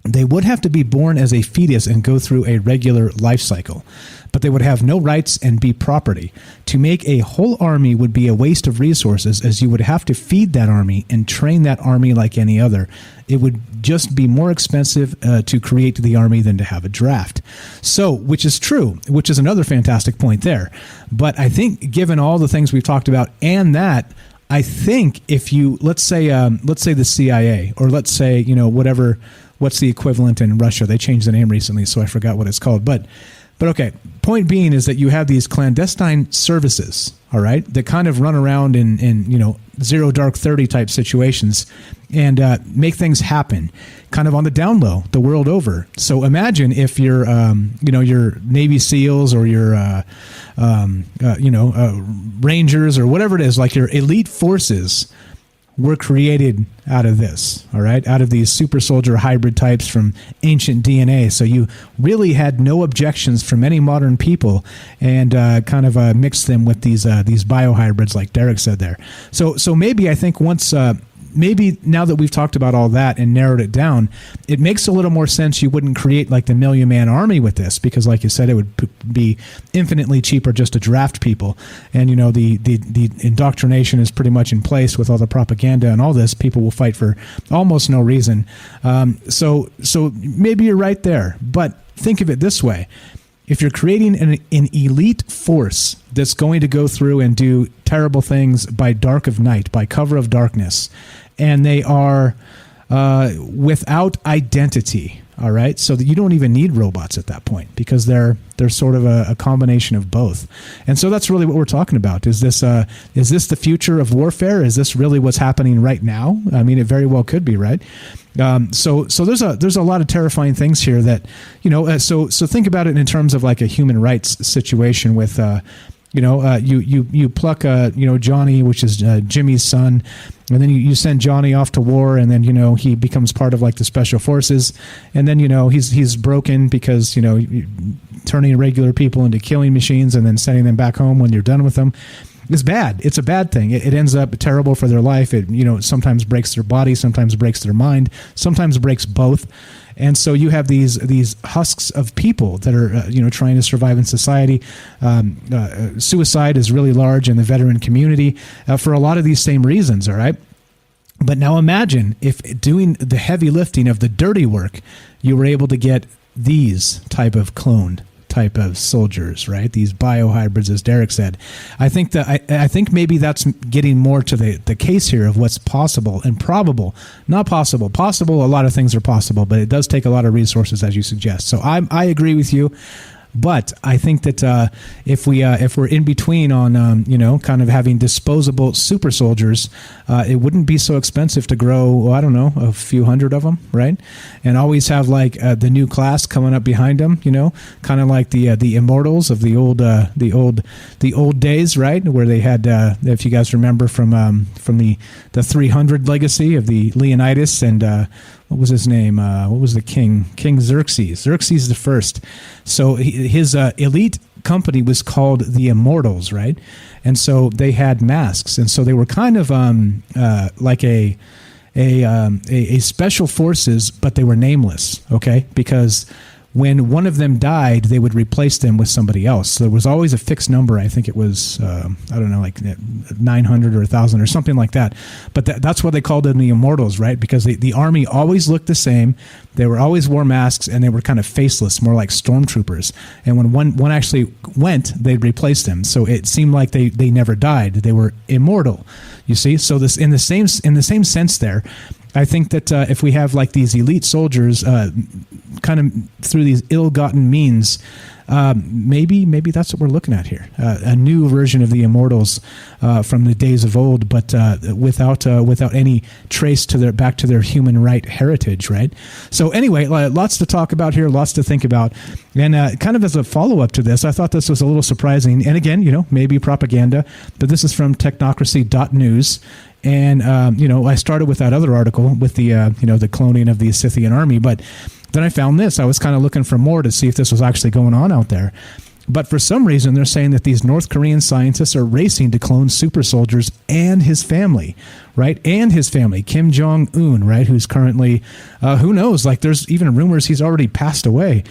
they would have to be born as a fetus and go through a regular life cycle, but they would have no rights and be property. To make a whole army would be a waste of resources, as you would have to feed that army and train that army like any other. It would just be more expensive to create the army than to have a draft. So, which is true, which is another fantastic point there. But I think given all the things we've talked about and that, I think if you, let's say the CIA, or let's say, what's the equivalent in Russia? They changed the name recently, so I forgot what it's called. But okay, point being is that you have these clandestine services, all right, that kind of run around in Zero Dark 30 type situations and make things happen kind of on the down low the world over. So imagine if your Navy SEALs or your Rangers or whatever it is, like your elite forces, were created out of this, all right, out of these super soldier hybrid types from ancient DNA. So you really had no objections from any modern people, and kind of mixed them with these biohybrids, like Derek said there. So maybe I think once. Maybe now that we've talked about all that and narrowed it down, it makes a little more sense you wouldn't create like the million-man army with this, because like you said, it would be infinitely cheaper just to draft people. And, the indoctrination is pretty much in place with all the propaganda and all this. People will fight for almost no reason. So maybe you're right there. But think of it this way. If you're creating an elite force that's going to go through and do terrible things by dark of night, by cover of darkness, and they are without identity, all right? So that you don't even need robots at that point, because they're sort of a combination of both. And so that's really what we're talking about. Is this the future of warfare? Is this really what's happening right now? I mean, it very well could be, right? So there's a lot of terrifying things here that, so think about it in terms of like a human rights situation with, you pluck, Johnny, which is Jimmy's son, and then you send Johnny off to war, and then, he becomes part of like the special forces, and then, he's broken because, turning regular people into killing machines and then sending them back home when you're done with them. It's bad. It's a bad thing. It ends up terrible for their life. It, sometimes breaks their body, sometimes breaks their mind, sometimes breaks both. And so you have these husks of people that are, trying to survive in society. Suicide is really large in the veteran community for a lot of these same reasons, all right? But now imagine if doing the heavy lifting of the dirty work, you were able to get these type of cloned type of soldiers, right? These biohybrids, as Derek said. I think I think maybe that's getting more to the case here of what's possible and probable. Not possible. Possible, a lot of things are possible, but it does take a lot of resources, as you suggest. So I agree with you. But I think that if we're in between on kind of having disposable super soldiers, it wouldn't be so expensive to grow, I don't know, a few hundred of them, right? And always have like the new class coming up behind them, kind of like the immortals of the old days, right? Where they had, if you guys remember from the 300 legacy of the Leonidas and. What was his name? What was the king? King Xerxes. Xerxes the First. So his elite company was called the Immortals, right? And so they had masks, and so they were kind of like a special forces, but they were nameless. Okay, because when one of them died, they would replace them with somebody else. So there was always a fixed number. I think it was, I don't know, like 900 or 1,000 or something like that. But that's what they called them the Immortals, right? Because the army always looked the same. They were always wore masks, and they were kind of faceless, more like stormtroopers. And when one actually went, they'd replace them. So it seemed like they never died. They were immortal, you see? So this in the same sense there, I think that if we have like these elite soldiers kind of through these ill-gotten means, maybe that's what we're looking at here. A new version of the Immortals from the days of old, but without any trace back to their human right heritage, right? So anyway, lots to talk about here, lots to think about. And kind of as a follow-up to this, I thought this was a little surprising. And again, maybe propaganda, but this is from technocracy.news. And, I started with that other article with the cloning of the Scythian army, but then I found this. I was kind of looking for more to see if this was actually going on out there. But for some reason, they're saying that these North Korean scientists are racing to clone super soldiers and his family, right? And his family, Kim Jong-un, right? Who's currently, who knows? Like there's even rumors he's already passed away.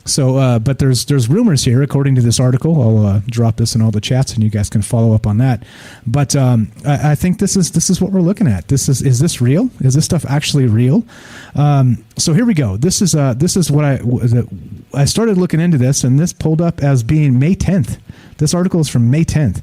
So, but there's rumors here, according to this article. I'll drop this in all the chats, and you guys can follow up on that. But I think this is what we're looking at. Is this real? Is this stuff actually real? So here we go. This is what I started looking into this, and this pulled up as being May 10th. This article is from May 10th.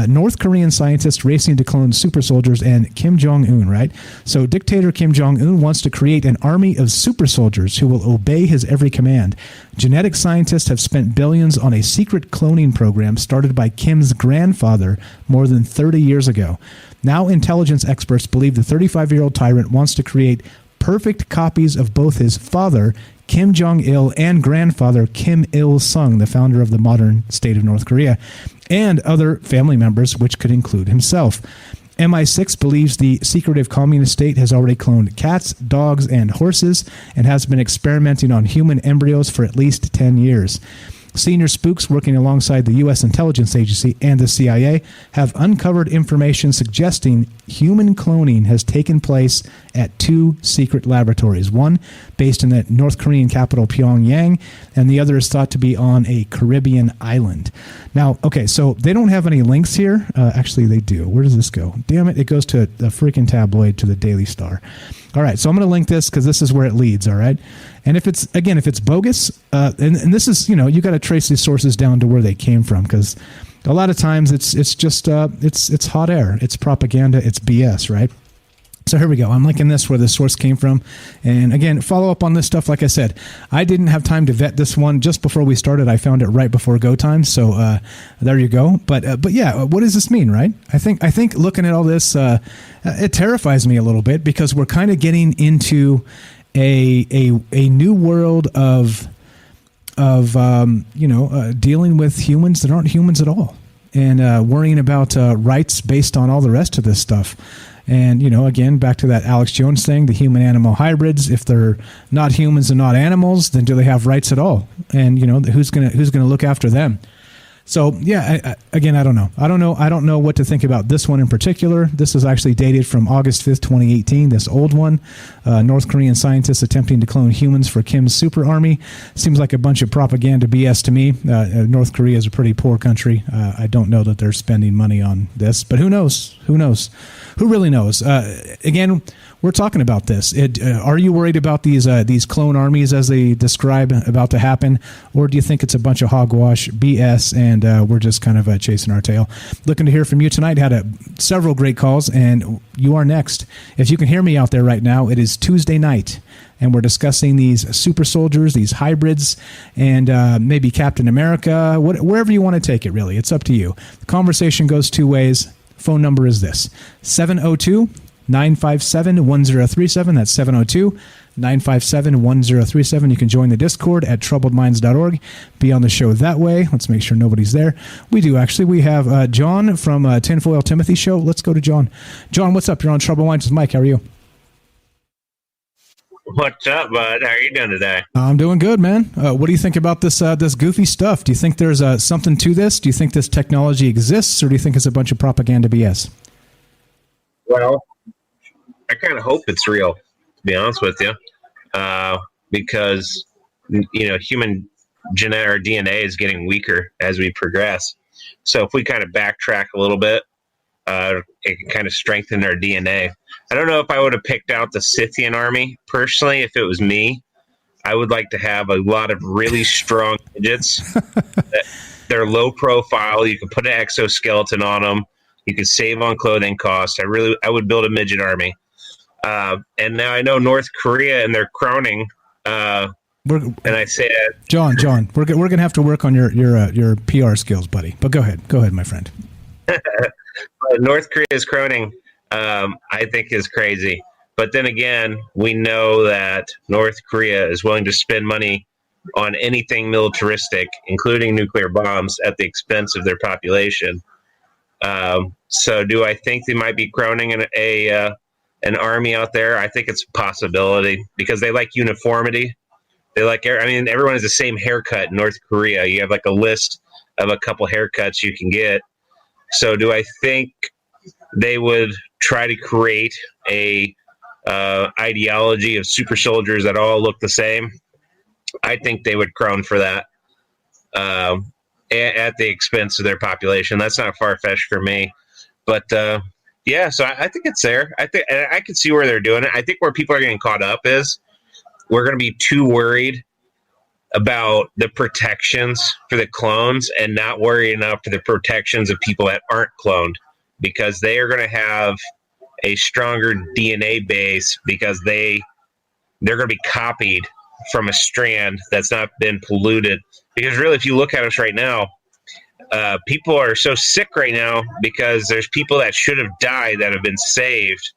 North Korean scientists racing to clone super soldiers and Kim Jong-un, right? So dictator Kim Jong-un wants to create an army of super soldiers who will obey his every command. Genetic scientists have spent billions on a secret cloning program started by Kim's grandfather more than 30 years ago. Now intelligence experts believe the 35-year-old tyrant wants to create perfect copies of both his father, Kim Jong-il, and grandfather Kim Il-sung, the founder of the modern state of North Korea, and other family members, which could include himself. MI6 believes the secretive communist state has already cloned cats, dogs, and horses, and has been experimenting on human embryos for at least 10 years. Senior spooks working alongside the U.S. intelligence agency and the CIA have uncovered information suggesting human cloning has taken place at two secret laboratories, one based in the North Korean capital Pyongyang, and the other is thought to be on a Caribbean island. Now, okay, so they don't have any links here. Actually, they do. Where does this go? Damn it, it goes to the freaking tabloid, to the Daily Star. All right, so I'm going to link this because this is where it leads, all right? And if it's bogus, and this is, you got to trace these sources down to where they came from, because a lot of times it's just, it's hot air, it's propaganda, it's BS, right? So here we go. I'm linking this where the source came from. And again, follow up on this stuff. Like I said, I didn't have time to vet this one just before we started. I found it right before go time. So there you go. But yeah, what does this mean, right? I think looking at all this, it terrifies me a little bit, because we're kind of getting into a new world of dealing with humans that aren't humans at all, and worrying about rights based on all the rest of this stuff. And, again, back to that Alex Jones thing, the human-animal hybrids, if they're not humans and not animals, then do they have rights at all? And, who's gonna look after them? So yeah, again, I don't know. I don't know what to think about this one in particular. This is actually dated from August 5th, 2018. This old one, North Korean scientists attempting to clone humans for Kim's super army. Seems like a bunch of propaganda BS to me. North Korea is a pretty poor country. I don't know that they're spending money on this, but who knows? Who knows? Who really knows? Again, we're talking about this. Are you worried about these clone armies as they describe about to happen, or do you think it's a bunch of hogwash, BS, and we're just kind of chasing our tail? Looking to hear from you tonight. Had several great calls, and you are next. If you can hear me out there right now, it is Tuesday night, and we're discussing these super soldiers, these hybrids, and maybe Captain America, wherever you want to take it, really. It's up to you. The conversation goes two ways. Phone number is this, 702-957-1037. That's 702-957-1037. You can join the Discord at troubledminds.org. Be on the show that way. Let's make sure nobody's there. We do, actually. We have John from Tinfoil Timothy Show. Let's go to John. John, what's up? You're on Troubled Minds with Mike. How are you? What's up, bud? How are you doing today? I'm doing good, man. What do you think about this goofy stuff? Do you think there's something to this? Do you think this technology exists, or do you think it's a bunch of propaganda BS? Well, I kind of hope it's real, to be honest with you, because human genetic or DNA is getting weaker as we progress. So if we kind of backtrack a little bit, it can kind of strengthen our DNA. I don't know if I would have picked out the Scythian army personally. If it was me, I would like to have a lot of really strong midgets. They're low profile. You can put an exoskeleton on them. You can save on clothing costs. I would build a midget army. And now I know North Korea and their crowning. And I say that, John, we're gonna have to work on your PR skills, buddy. But go ahead, my friend. North Korea's crowning, I think, is crazy. But then again, we know that North Korea is willing to spend money on anything militaristic, including nuclear bombs, at the expense of their population. So do I think they might be crowning an army out there? I think it's a possibility because they like uniformity. Everyone has the same haircut in North Korea. You have like a list of a couple haircuts you can get. So do I think they would try to create a ideology of super soldiers that all look the same? I think they would crown for that at the expense of their population. That's not far-fetched for me. But, yeah, so I think it's there. I can see where they're doing it. I think where people are getting caught up is we're going to be too worried about the protections for the clones and not worrying enough for the protections of people that aren't cloned, because they are going to have a stronger DNA base because they're going to be copied from a strand that's not been polluted. Because really, if you look at us right now, people are so sick right now because there's people that should have died that have been saved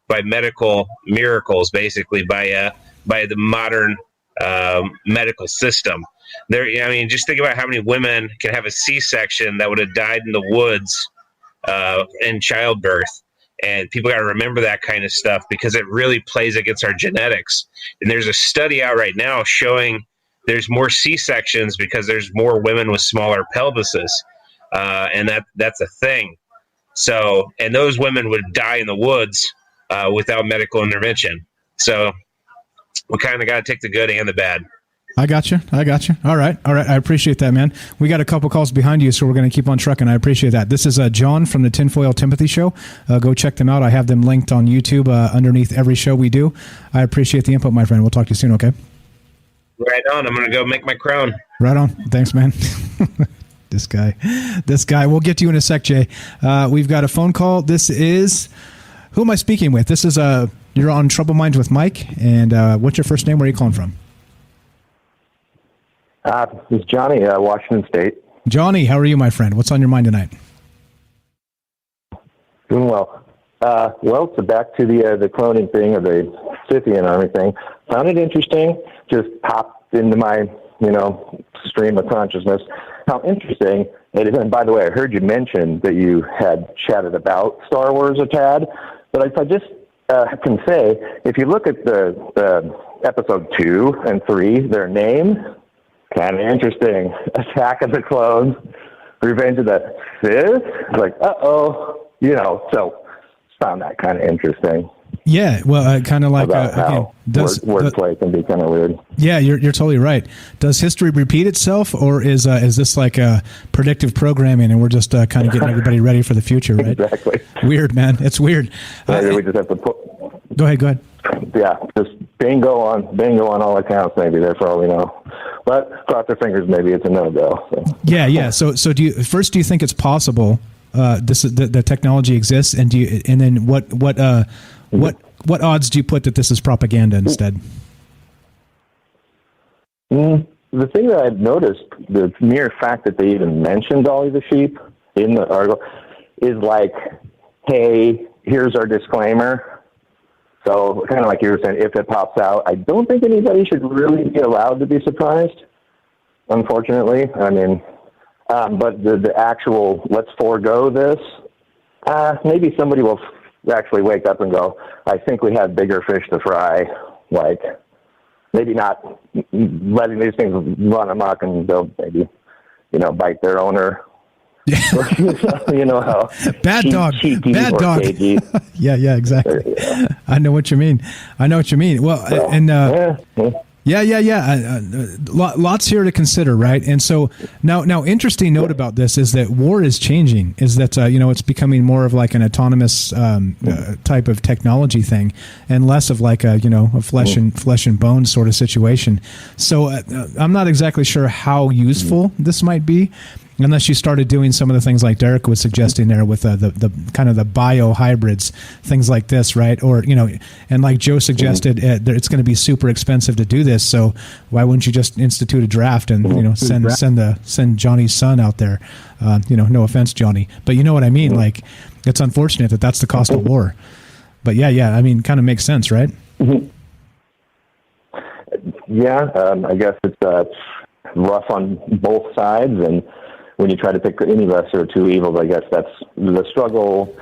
by medical miracles, basically by the modern medical system. Just think about how many women can have a C-section that would have died in the woods in childbirth. And people got to remember that kind of stuff because it really plays against our genetics. And there's a study out right now showing there's more C-sections because there's more women with smaller pelvises. And that's a thing. So, and those women would die in the woods without medical intervention. So we kind of got to take the good and the bad. I got you. All right. I appreciate that, man. We got a couple calls behind you, so we're going to keep on trucking. I appreciate that. This is John from the Tinfoil Timothy Show. Go check them out. I have them linked on YouTube underneath every show we do. I appreciate the input, my friend. We'll talk to you soon, okay? Right on. I'm going to go make my crown. Right on. Thanks, man. This guy. We'll get to you in a sec, Jay. We've got a phone call. This is... Who am I speaking with? This is... You're on Trouble Minds with Mike. And what's your first name? Where are you calling from? This is Johnny, Washington State. Johnny, how are you, my friend? What's on your mind tonight? Doing well. So back to the cloning thing, or the Scythian army thing. Found it interesting. Just popped into my, stream of consciousness. How interesting it is. And by the way, I heard you mention that you had chatted about Star Wars a tad. But if I just can say, if you look at the episode 2 and 3, their names, kind of interesting. Attack of the Clones. Revenge of the Sith? Like, so found that kind of interesting. Yeah, well, kind of like how wordplay can be kind of weird. Yeah, you're totally right. Does history repeat itself, or is this like a predictive programming, and we're just kind of getting everybody ready for the future, right? Exactly. Weird, man. It's weird. Maybe we just have to Go ahead. Yeah, just bingo on all accounts. Maybe there for all we know, but cross our fingers. Maybe it's a no-go. So. Yeah. So do you think it's possible? The technology exists, and then what odds do you put that this is propaganda instead? The thing that I've noticed, the mere fact that they even mentioned Dolly the sheep in the article, is like, hey, here's our disclaimer. So kind of like you were saying, if it pops out, I don't think anybody should really be allowed to be surprised, unfortunately. I mean, but the actual, let's forego this, maybe somebody will actually wake up and go, I think we have bigger fish to fry. Like, maybe not letting these things run amok and they'll maybe, bite their owner. How bad dog. Yeah, exactly. Yeah. I know what you mean. Well, lots here to consider, right? And so now, interesting note about this is that war is changing. Is that it's becoming more of like an autonomous type of technology thing, and less of like a flesh and bone sort of situation. So I'm not exactly sure how useful this might be, unless you started doing some of the things like Derek was suggesting there with the kind of the bio hybrids, things like this, right? Or and like Joe suggested, it's going to be super expensive to do this. So why wouldn't you just institute a draft and send Johnny's son out there? No offense, Johnny, but you know what I mean. Like, it's unfortunate that that's the cost of war. But yeah, I mean, kind of makes sense, right? Yeah, I guess it's rough on both sides, and when you try to pick any lesser of two evils, I guess that's the struggle.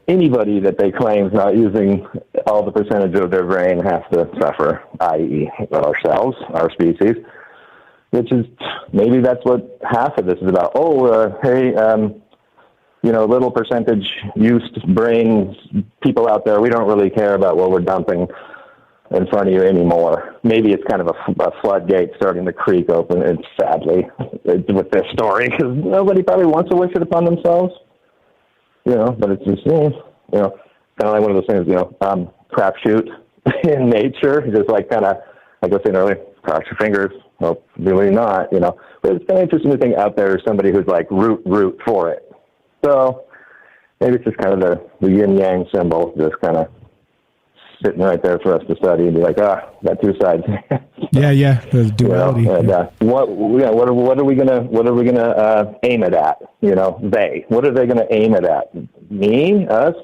Anybody that they claim is not using all the percentage of their brain has to suffer, i.e. ourselves, our species, which is, maybe that's what half of this is about. Little percentage used brains people out there, we don't really care about what we're dumping in front of you anymore. Maybe it's kind of a floodgate starting to creak open, and sadly, with this story, because nobody probably wants to wish it upon themselves, but it's just, kind of like one of those things, crapshoot in nature, just like kind of, like I was saying earlier, cross your fingers, well, really not, but it's kind of interesting to think out there is somebody who's like root for it. So maybe it's just kind of the yin-yang symbol, just kind of sitting right there for us to study and be like, got two sides. yeah, the duality. What are we gonna aim it at? What are they gonna aim it at? Me, us,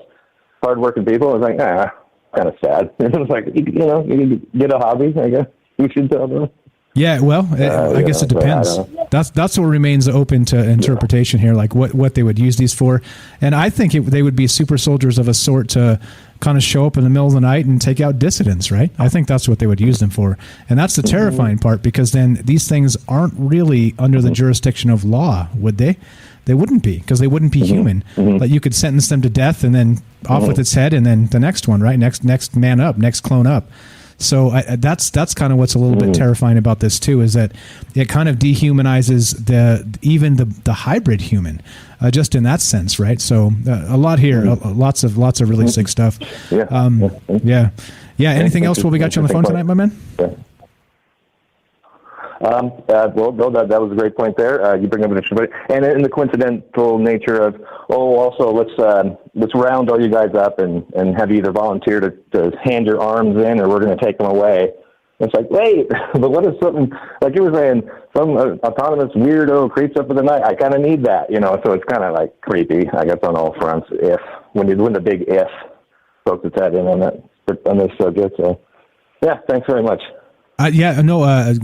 hardworking people? It's like, kind of sad. It's like, you can get a hobby, I guess. You should tell them. Yeah, well, I guess it depends. That's what remains open to interpretation here, like what they would use these for. And I think they would be super soldiers of a sort to kind of show up in the middle of the night and take out dissidents, right? I think that's what they would use them for. And that's the terrifying part, because then these things aren't really under the jurisdiction of law, would they? They wouldn't be, because they wouldn't be human. Like, you could sentence them to death and then off with its head, and then the next one, right? Next man up, next clone up. So that's kind of what's a little bit terrifying about this too, is that it kind of dehumanizes even the hybrid human, just in that sense, right? So a lot here, lots of really sick stuff. Yeah. Anything else while we got you on the phone tonight, my man? That was a great point there. You bring up an interesting point, and in the coincidental nature of, also let's round all you guys up and have you either volunteer to hand your arms in, or we're going to take them away. It's like, wait, but what if something, like you were saying, some autonomous weirdo creeps up in the night? I kind of need that, so it's kind of like creepy, I guess, on all fronts, when the big if pokes its head in on this subject. So, yeah, thanks very much.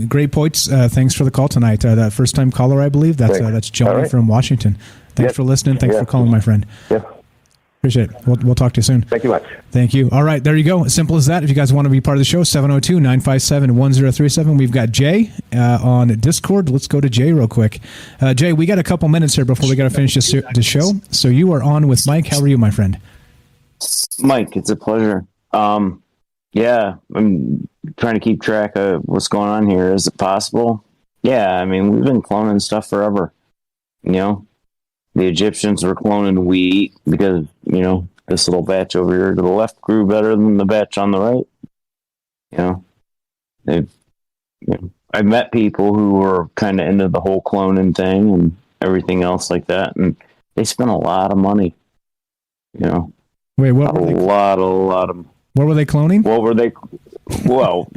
Great points. Thanks for the call tonight. That first-time caller, I believe. That's Johnny from Washington. Thanks for listening. Thanks for calling, my friend. Yeah. Appreciate it. We'll talk to you soon. Thank you much. Thank you. All right, there you go. Simple as that. If you guys want to be part of the show, 702-957-1037. We've got Jay on Discord. Let's go to Jay real quick. Jay, we got a couple minutes here before we got to finish the show. So you are on with Mike. How are you, my friend? Mike, it's a pleasure. Yeah, I'm trying to keep track of what's going on here. Is it possible? Yeah, I mean, we've been cloning stuff forever. You know, the Egyptians were cloning wheat because, you know, this little batch over here to the left grew better than the batch on the right. You know, I've met people who were kind of into the whole cloning thing and everything else like that, and they spent a lot of money. You know, wait, what? A lot of. What were they cloning? What were they? Well,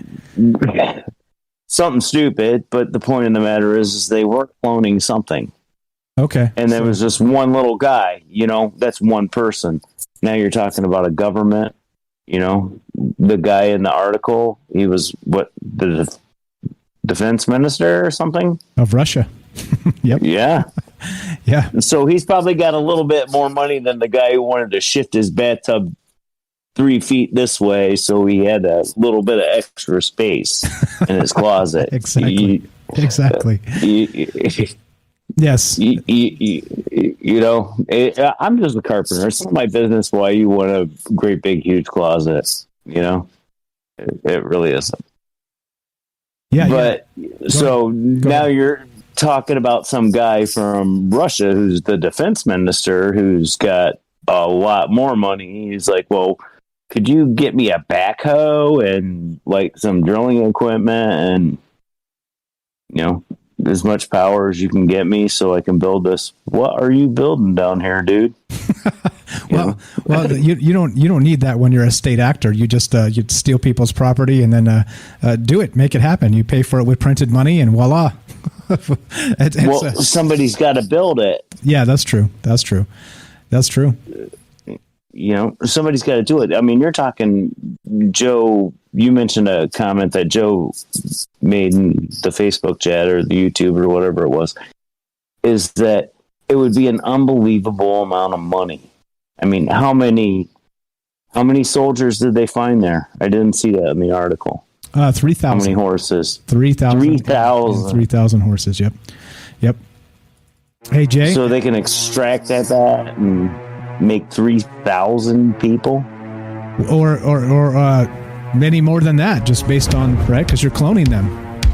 something stupid. But the point of the matter is they were cloning something. Okay. And there was just one little guy, you know, that's one person. Now you're talking about a government, you know, the guy in the article, he was the defense minister or something? Of Russia. Yep. Yeah. Yeah. So he's probably got a little bit more money than the guy who wanted to shift his bathtub 3 feet this way, so he had a little bit of extra space in his closet. Exactly. Yes. You know, I'm just a carpenter. It's not my business why you want a great big huge closet. You know, it really isn't. Yeah. But so now you're talking about some guy from Russia who's the defense minister who's got a lot more money. He's like, well, could you get me a backhoe and like some drilling equipment and, you know, as much power as you can get me so I can build this? What are you building down here, dude? Well, you don't need that when you're a state actor. You just you steal people's property and then do it, make it happen. You pay for it with printed money, and voila. Somebody's got to build it. Yeah, that's true. You know, somebody's got to do it. I mean, you're talking, Joe, you mentioned a comment that Joe made in the Facebook chat or the YouTube or whatever it was, is that it would be an unbelievable amount of money. I mean, how many soldiers did they find there? I didn't see that in the article. 3,000. How many horses? 3,000. 3,000. 3,000 horses, yep. Hey, Jay? So they can extract that and make 3,000 people? Or many more than that, just based on, right? Because you're cloning them.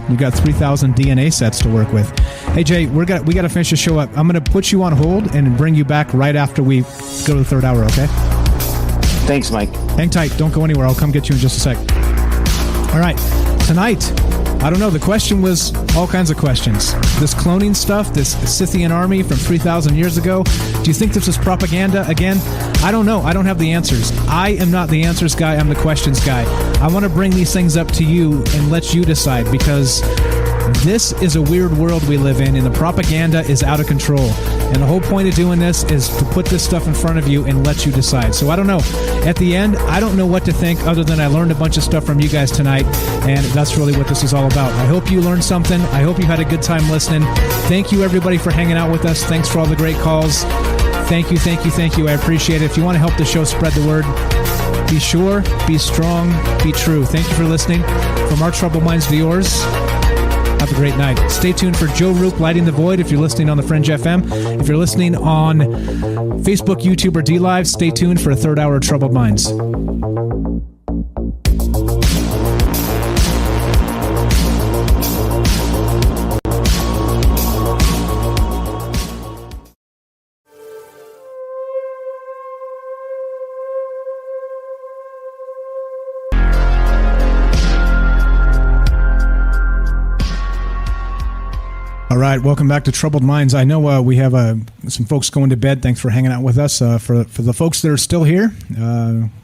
You got 3,000 DNA sets to work with. Hey, Jay, we got to finish the show up. I'm going to put you on hold and bring you back right after we go to the third hour, okay? Thanks, Mike. Hang tight. Don't go anywhere. I'll come get you in just a sec. All right. Tonight, I don't know. The question was all kinds of questions. This cloning stuff, this Scythian army from 3,000 years ago, do you think this was propaganda again? I don't know. I don't have the answers. I am not the answers guy. I'm the questions guy. I want to bring these things up to you and let you decide, because this is a weird world we live in, and the propaganda is out of control. And the whole point of doing this is to put this stuff in front of you and let you decide. So I don't know. At the end, I don't know what to think other than I learned a bunch of stuff from you guys tonight, and that's really what this is all about. I hope you learned something. I hope you had a good time listening. Thank you, everybody, for hanging out with us. Thanks for all the great calls. Thank you. I appreciate it. If you want to help the show spread the word, be sure, be strong, be true. Thank you for listening. From our troubled minds to yours, have a great night. Stay tuned for Joe Roop Lighting the Void if you're listening on the Fringe FM. If you're listening on Facebook, YouTube, or D-Live, stay tuned for a third hour of Troubled Minds. All right, welcome back to Troubled Minds. I know we have some folks going to bed. Thanks for hanging out with us. For the folks that are still here,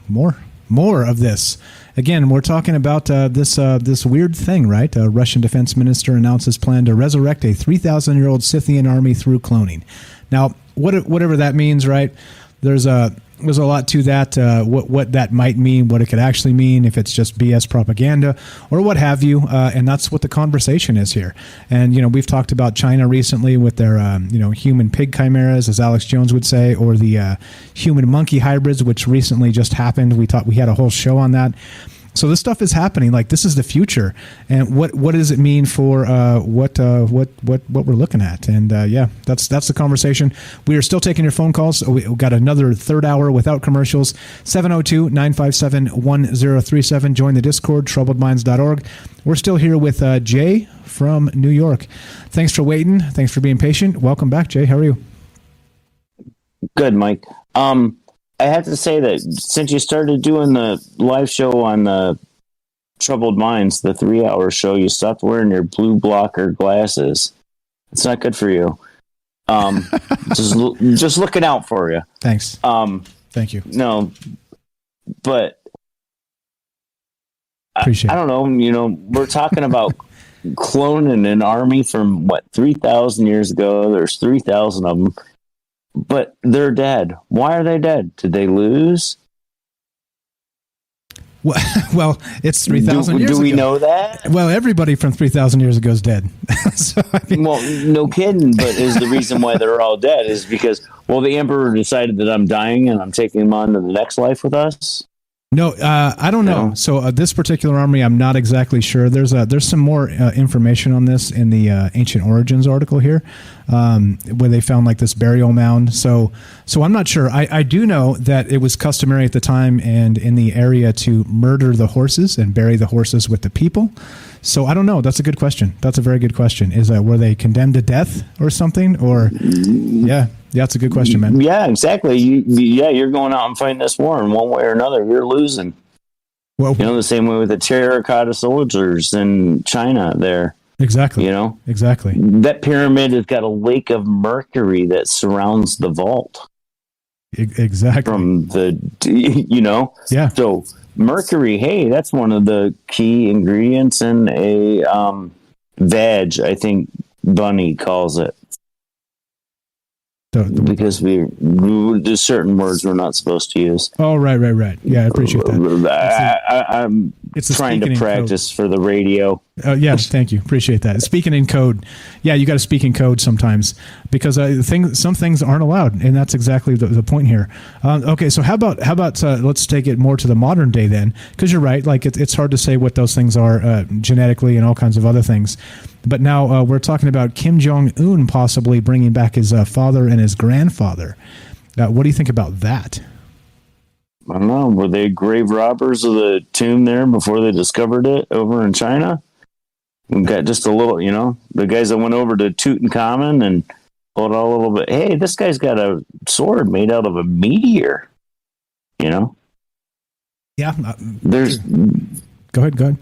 more of this. Again, we're talking about this weird thing, right? A Russian defense minister announces plan to resurrect a 3,000-year-old Scythian army through cloning. Now, whatever that means, right? there's a lot to that, what that might mean, what it could actually mean, if it's just BS propaganda or what have you. And that's what the conversation is here. And, we've talked about China recently with their, human pig chimeras, as Alex Jones would say, or the human monkey hybrids, which recently just happened. We had a whole show on that. So this stuff is happening. Like, this is the future, and what does it mean for what we're looking at? And that's the conversation. We are still taking your phone calls. We've got another third hour without commercials. 702-957-1037. Join the Discord, troubledminds.org. We're still here with Jay from New York. Thanks for waiting. Thanks for being patient. Welcome back, Jay. How are you? Good, Mike. I have to say that since you started doing the live show on the Troubled Minds, the 3-hour show, you stopped wearing your blue blocker glasses. It's not good for you. Just looking out for you. Thanks. Thank you. No, but appreciate I don't know. We're talking about cloning an army from 3,000 years ago. There's 3,000 of them. But they're dead. Why are they dead? Did they lose? Well, it's 3,000 years ago. Do we know that? Well, everybody from 3,000 years ago is dead. Well, no kidding. But is the reason why they're all dead is because, the emperor decided that I'm dying and I'm taking him on to the next life with us? No, I don't know. So this particular army, I'm not exactly sure. There's some more information on this in the Ancient Origins article here, where they found this burial mound. So I'm not sure. I do know that it was customary at the time and in the area to murder the horses and bury the horses with the people. So I don't know. That's a good question. That's a very good question. Were they condemned to death or something? Or yeah, that's a good question, man. Yeah, exactly. You're going out and fighting this war in one way or another. You're losing. Well, the same way with the terracotta soldiers in China there. Exactly. Exactly. That pyramid has got a lake of mercury that surrounds the vault. Exactly. From the, Yeah. So mercury, hey, that's one of the key ingredients in a veg, I think Bunny calls it. Because there's certain words we're not supposed to use. Oh, right. Yeah, I appreciate that. I'm trying to practice for the radio. Yes, thank you. Appreciate that. Speaking in code. Yeah, you got to speak in code sometimes because some things aren't allowed, and that's exactly the point here. Okay, so how about let's take it more to the modern day then, because you're right. It's hard to say what those things are genetically and all kinds of other things. But now we're talking about Kim Jong-un possibly bringing back his father and his grandfather. What do you think about that? I don't know. Were they grave robbers of the tomb there before they discovered it over in China? We've got just a little, the guys that went over to Tutankhamun and pulled out a little bit. Hey, this guy's got a sword made out of a meteor. Yeah. There's. Go ahead.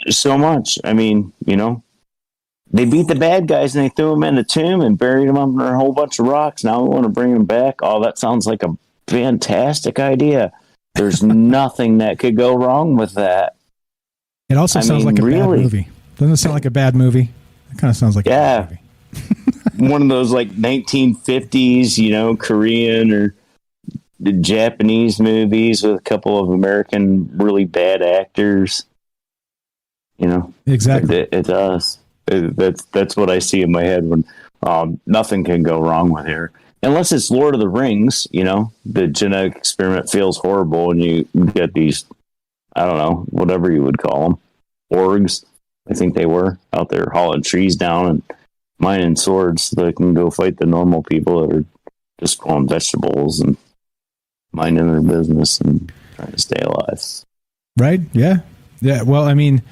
So much. I mean, they beat the bad guys and they threw them in a tomb and buried them under a whole bunch of rocks. Now we want to bring them back. Oh, that sounds like a fantastic idea. There's nothing that could go wrong with that. It also sounds like a bad movie. Doesn't it sound like a bad movie? It kind of sounds like a bad movie. One of those 1950s, Korean or Japanese movies with a couple of American really bad actors. Exactly. It does. That's what I see in my head when nothing can go wrong with here. Unless it's Lord of the Rings, the genetic experiment feels horrible and you get these, I don't know, whatever you would call them, orgs. I think they were out there hauling trees down and mining swords so they can go fight the normal people that are just growing vegetables and minding their business and trying to stay alive. Right? Yeah. Well, I mean,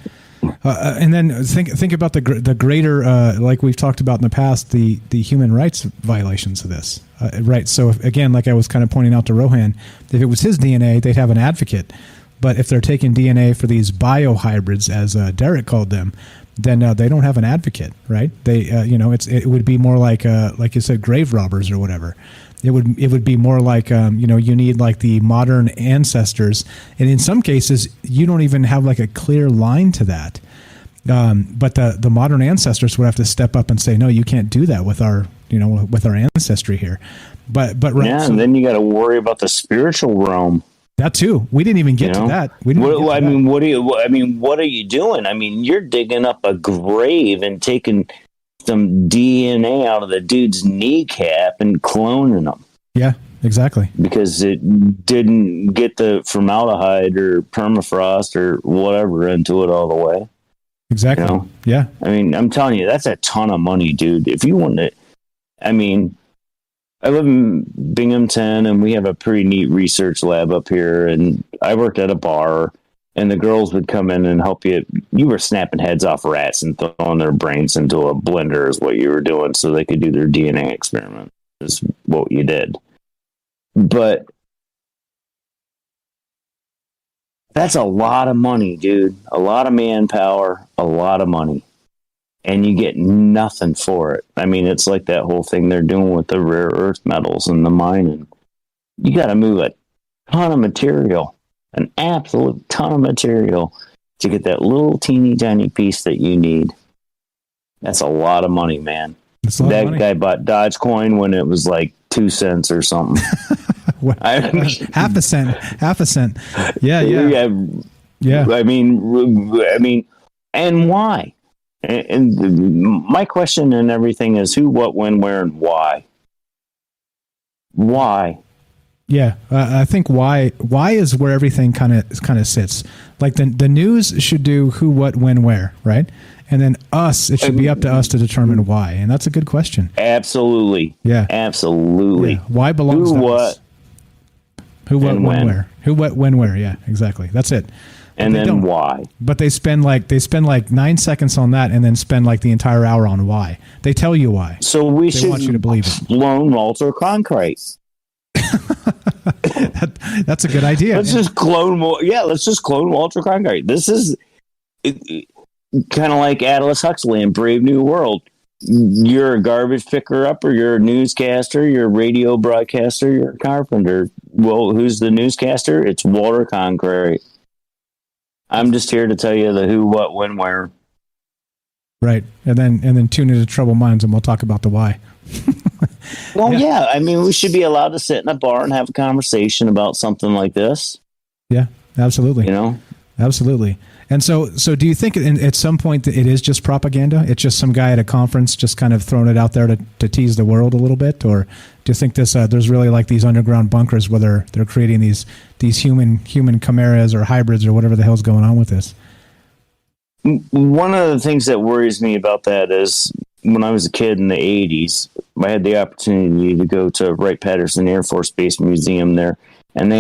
and then think about the greater, like we've talked about in the past, the human rights violations of this. Right. So again, like I was kind of pointing out to Rohan, if it was his DNA, they'd have an advocate. But if they're taking DNA for these biohybrids, as Derek called them, then they don't have an advocate, right? They, it would be more like you said, grave robbers or whatever. It would be more like, you need the modern ancestors. And in some cases, you don't even have a clear line to that. But the modern ancestors would have to step up and say, no, you can't do that with our ancestry here. But right, yeah, so, and then you got to worry about the spiritual realm. That too. We didn't even get to that. What are you doing? I mean, you're digging up a grave and taking some DNA out of the dude's kneecap and cloning them. Yeah, exactly. Because it didn't get the formaldehyde or permafrost or whatever into it all the way. Exactly. Yeah. I mean, I'm telling you, that's a ton of money, dude. If you want to, I mean, I live in Binghamton, and we have a pretty neat research lab up here. And I worked at a bar, and the girls would come in and help you. You were snapping heads off rats and throwing their brains into a blender is what you were doing so they could do their DNA experiment is what you did. But that's a lot of money, dude. A lot of manpower, a lot of money. And you get nothing for it. I mean, it's like that whole thing they're doing with the rare earth metals and the mining. You got to move a ton of material, an absolute ton of material to get that little teeny tiny piece that you need. That's a lot of money, man. That guy bought Dogecoin when it was like 2 cents or something. half a cent. Yeah. I mean, and why? And my question and everything is who, what, when, where, and why. Why? Yeah, I think why is where everything kind of sits. Like the news should do who, what, when, where, right? And then it should be up to us to determine why. And that's a good question. Absolutely. Yeah. Absolutely. Yeah. Why belongs to us? Who, what, when, where? Who, what, when, where? Yeah, exactly. That's it. And then why? But they spend like 9 seconds on that, and then spend like the entire hour on why. They tell you why. So they should want you to believe it. Clone Walter Cronkite. That's a good idea. Let's just clone Walter Cronkite. This is kind of like Aldous Huxley in Brave New World. You're a garbage picker upper, you're a newscaster, you're a radio broadcaster, you're a carpenter. Well, who's the newscaster? It's Walter Cronkite. I'm just here to tell you the who, what, when, where. Right, and then tune into Troubled Minds, and we'll talk about the why. Well, yeah. I mean, we should be allowed to sit in a bar and have a conversation about something like this. Yeah, absolutely. You know, absolutely. And so do you think at some point that it is just propaganda? It's just some guy at a conference just kind of throwing it out there to tease the world a little bit? Or do you think there's really like these underground bunkers where they're creating these human chimeras or hybrids or whatever the hell's going on with this? One of the things that worries me about that is when I was a kid in the 80s, I had the opportunity to go to Wright-Patterson Air Force Base Museum there, and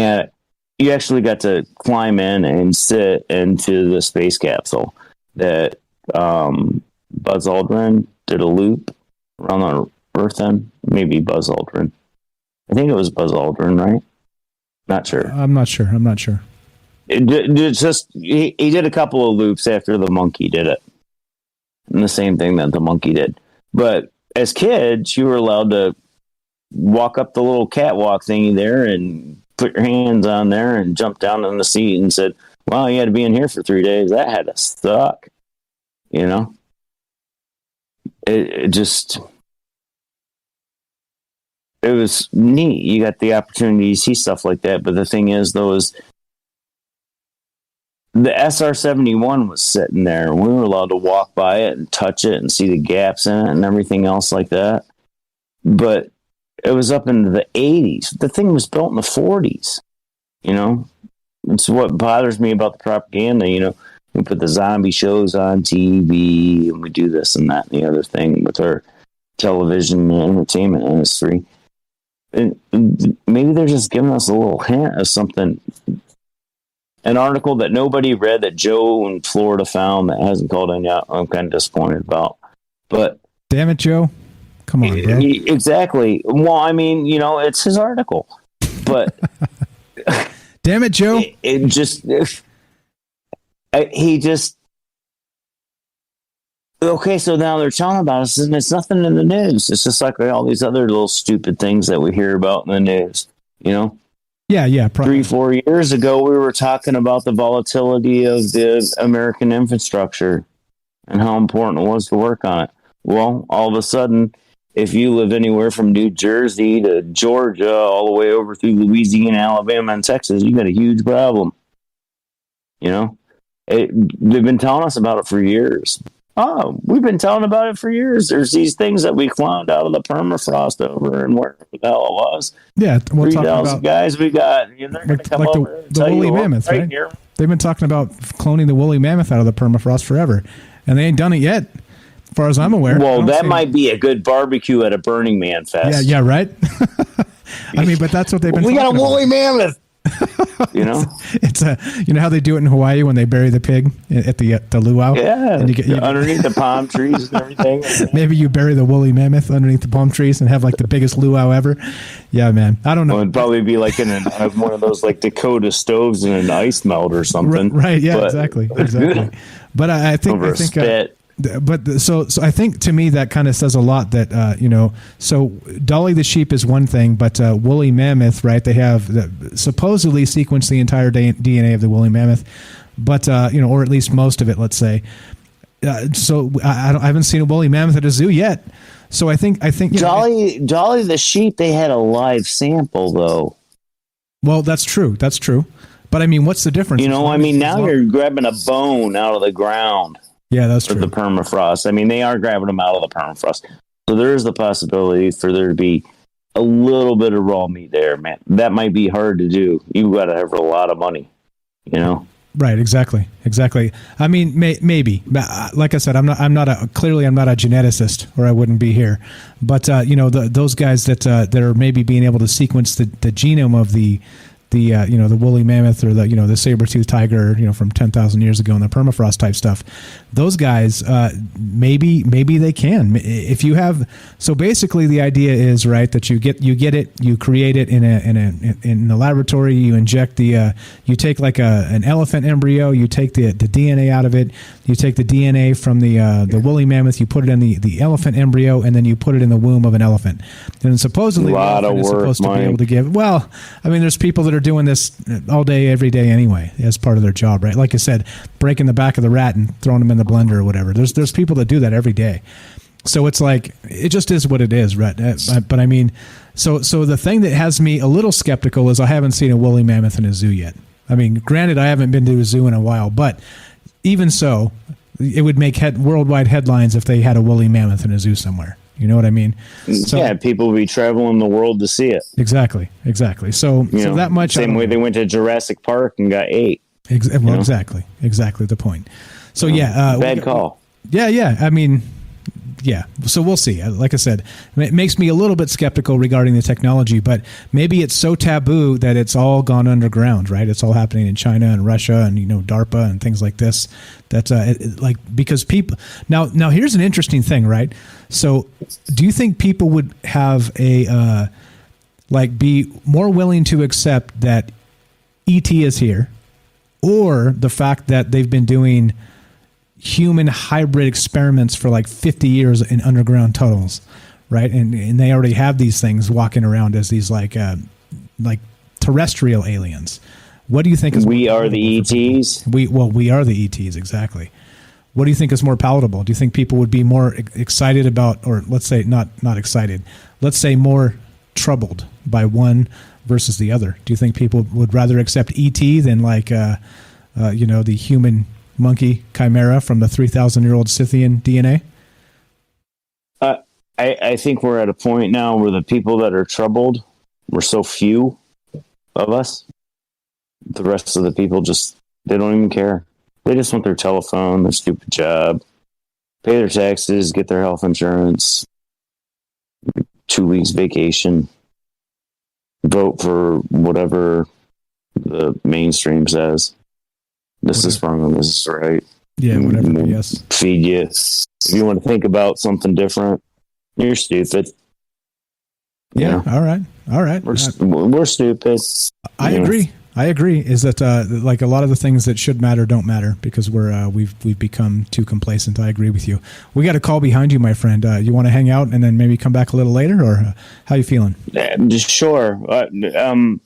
you actually got to climb in and sit into the space capsule that Buzz Aldrin did a loop around the Earth in. Maybe Buzz Aldrin. I think it was Buzz Aldrin, right? Not sure. I'm not sure. It's just he did a couple of loops after the monkey did it. And the same thing that the monkey did. But as kids, you were allowed to walk up the little catwalk thingy there and put your hands on there and jump down on the seat and said, wow, you had to be in here for 3 days. That had to suck. You know? It was neat. You got the opportunity to see stuff like that. But the thing is, though, is the SR-71 was sitting there, and we were allowed to walk by it and touch it and see the gaps in it and everything else like that. But it was up into the 80s. The thing was built in the 40s. You know, it's what bothers me about the propaganda. You know, we put the zombie shows on TV, and we do this and that and the other thing with our television and entertainment industry. And maybe they're just giving us a little hint of something. An article that nobody read that Joe in Florida found that hasn't called in yet. I'm kind of disappointed about. But damn it, Joe. Come on, bro. Exactly. Well, I mean, you know, it's his article. But damn it, Joe. He just okay, so now they're telling about us, and it's nothing in the news. It's just like all these other little stupid things that we hear about in the news, you know? Yeah. 3-4 years ago, we were talking about the volatility of the American infrastructure. and how important it was to work on it. Well, all of a sudden, if you live anywhere from New Jersey to Georgia, all the way over through Louisiana, Alabama, and Texas, you got a huge problem. You know, they've been telling us about it for years. Oh, we've been telling about it for years. There's these things that we clowned out of the permafrost over and where the hell it was. Yeah, we'll talk 3,000 about guys we got. They're going to come like over and the tell woolly you mammoth, right? here. They've been talking about cloning the woolly mammoth out of the permafrost forever, and they ain't done it yet, as far as I'm aware. Well, that might be a good barbecue at a Burning Man fest. Yeah, right. I mean, but that's what they've been. We got a woolly mammoth. You know, it's a how they do it in Hawaii when they bury the pig at the luau. Yeah, and you underneath the palm trees and everything. Maybe you bury the woolly mammoth underneath the palm trees and have like the biggest luau ever. Yeah, man. I don't know. Well, it'd probably be like in one of those like Dakota stoves in an ice melt or something. Right. Yeah. Exactly. But I think spit. But so I think to me that kind of says a lot that so Dolly the sheep is one thing, but woolly mammoth, right? They have supposedly sequenced the entire DNA of the woolly mammoth, but or at least most of it, let's say. So I haven't seen a woolly mammoth at a zoo yet. So I think Dolly the sheep, they had a live sample though. Well, that's true. But I mean, what's the difference? Now you're grabbing a bone out of the ground. Yeah, that's true. The permafrost. I mean, they are grabbing them out of the permafrost. So there is the possibility for there to be a little bit of raw meat there, man. That might be hard to do. You got to have a lot of money, Right, exactly. I mean, maybe. Like I said, I'm not a geneticist, or I wouldn't be here. But those guys that are maybe being able to sequence the genome of the woolly mammoth or the saber-toothed tiger, from 10,000 years ago in the permafrost type stuff. Those guys, maybe they can. If you have, so basically the idea is, right, that you get it, you create it in the laboratory, you inject you take like an elephant embryo, you take the DNA out of it, you take the DNA from the woolly mammoth, you put it in the elephant embryo, and then you put it in the womb of an elephant. And supposedly the elephant is supposed to be able to give, well, I mean, there's people that are doing this all day, every day anyway, as part of their job, right? Like I said, breaking the back of the rat and throwing them in the blender or whatever. There's people that do that every day. So it's like, it just is what it is, right? But I mean, so the thing that has me a little skeptical is I haven't seen a woolly mammoth in a zoo yet. I mean, granted, I haven't been to a zoo in a while, but even so, it would make worldwide headlines if they had a woolly mammoth in a zoo somewhere. You know what I mean? So, yeah, people will be traveling the world to see it. Exactly. So that much. Same way they went to Jurassic Park and got ate. Exactly the point. So bad call. Yeah. I mean, yeah. So we'll see. Like I said, it makes me a little bit skeptical regarding the technology, but maybe it's so taboo that it's all gone underground, right? It's all happening in China and Russia and DARPA and things like this. That's because people now here's an interesting thing, right? So do you think people would have be more willing to accept that ET is here, or the fact that they've been doing human hybrid experiments for like 50 years in underground tunnels, right? And they already have these things walking around as these like terrestrial aliens. What do you think is we are the ETs? We are the ETs, exactly. What do you think is more palatable? Do you think people would be more excited about, or let's say not excited, let's say more troubled by one versus the other? Do you think people would rather accept ET than the human monkey chimera from the 3,000-year-old Scythian DNA? I think we're at a point now where the people that are troubled, we're so few of us. The rest of the people they don't even care. They just want their telephone, their stupid job, pay their taxes, get their health insurance, 2 weeks vacation, vote for whatever the mainstream says. This is wrong and this is right. Yeah, whatever, yes. Feed you. If you want to think about something different, you're stupid. Yeah, all right. We're stupid. I agree. Is that like a lot of the things that should matter don't matter because we've become too complacent. I agree with you. We got a call behind you, my friend. You want to hang out and then maybe come back a little later, or how you feeling? Just sure. Can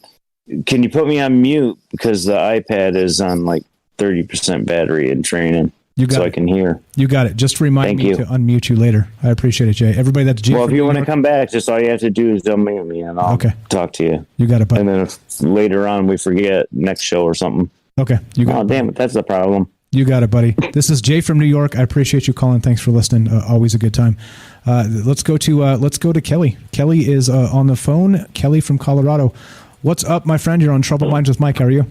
you put me on mute because the iPad is on like 30% battery and training? so I can hear. You got it. Just remind Thank me you. to unmute you later. I appreciate it, Jay. Everybody that's Jay. Well, if you want to come back, just all you have to do is unmute me, and I'll talk to you. You got it, buddy. And then if later on we forget next show or something. Okay. You got it. Damn it, that's the problem. You got it, buddy. This is Jay from New York. I appreciate you calling. Thanks for listening. Always a good time. Let's go to Kelly. Kelly is on the phone. Kelly from Colorado. What's up, my friend? You're on Troubled Minds with Mike. How are you?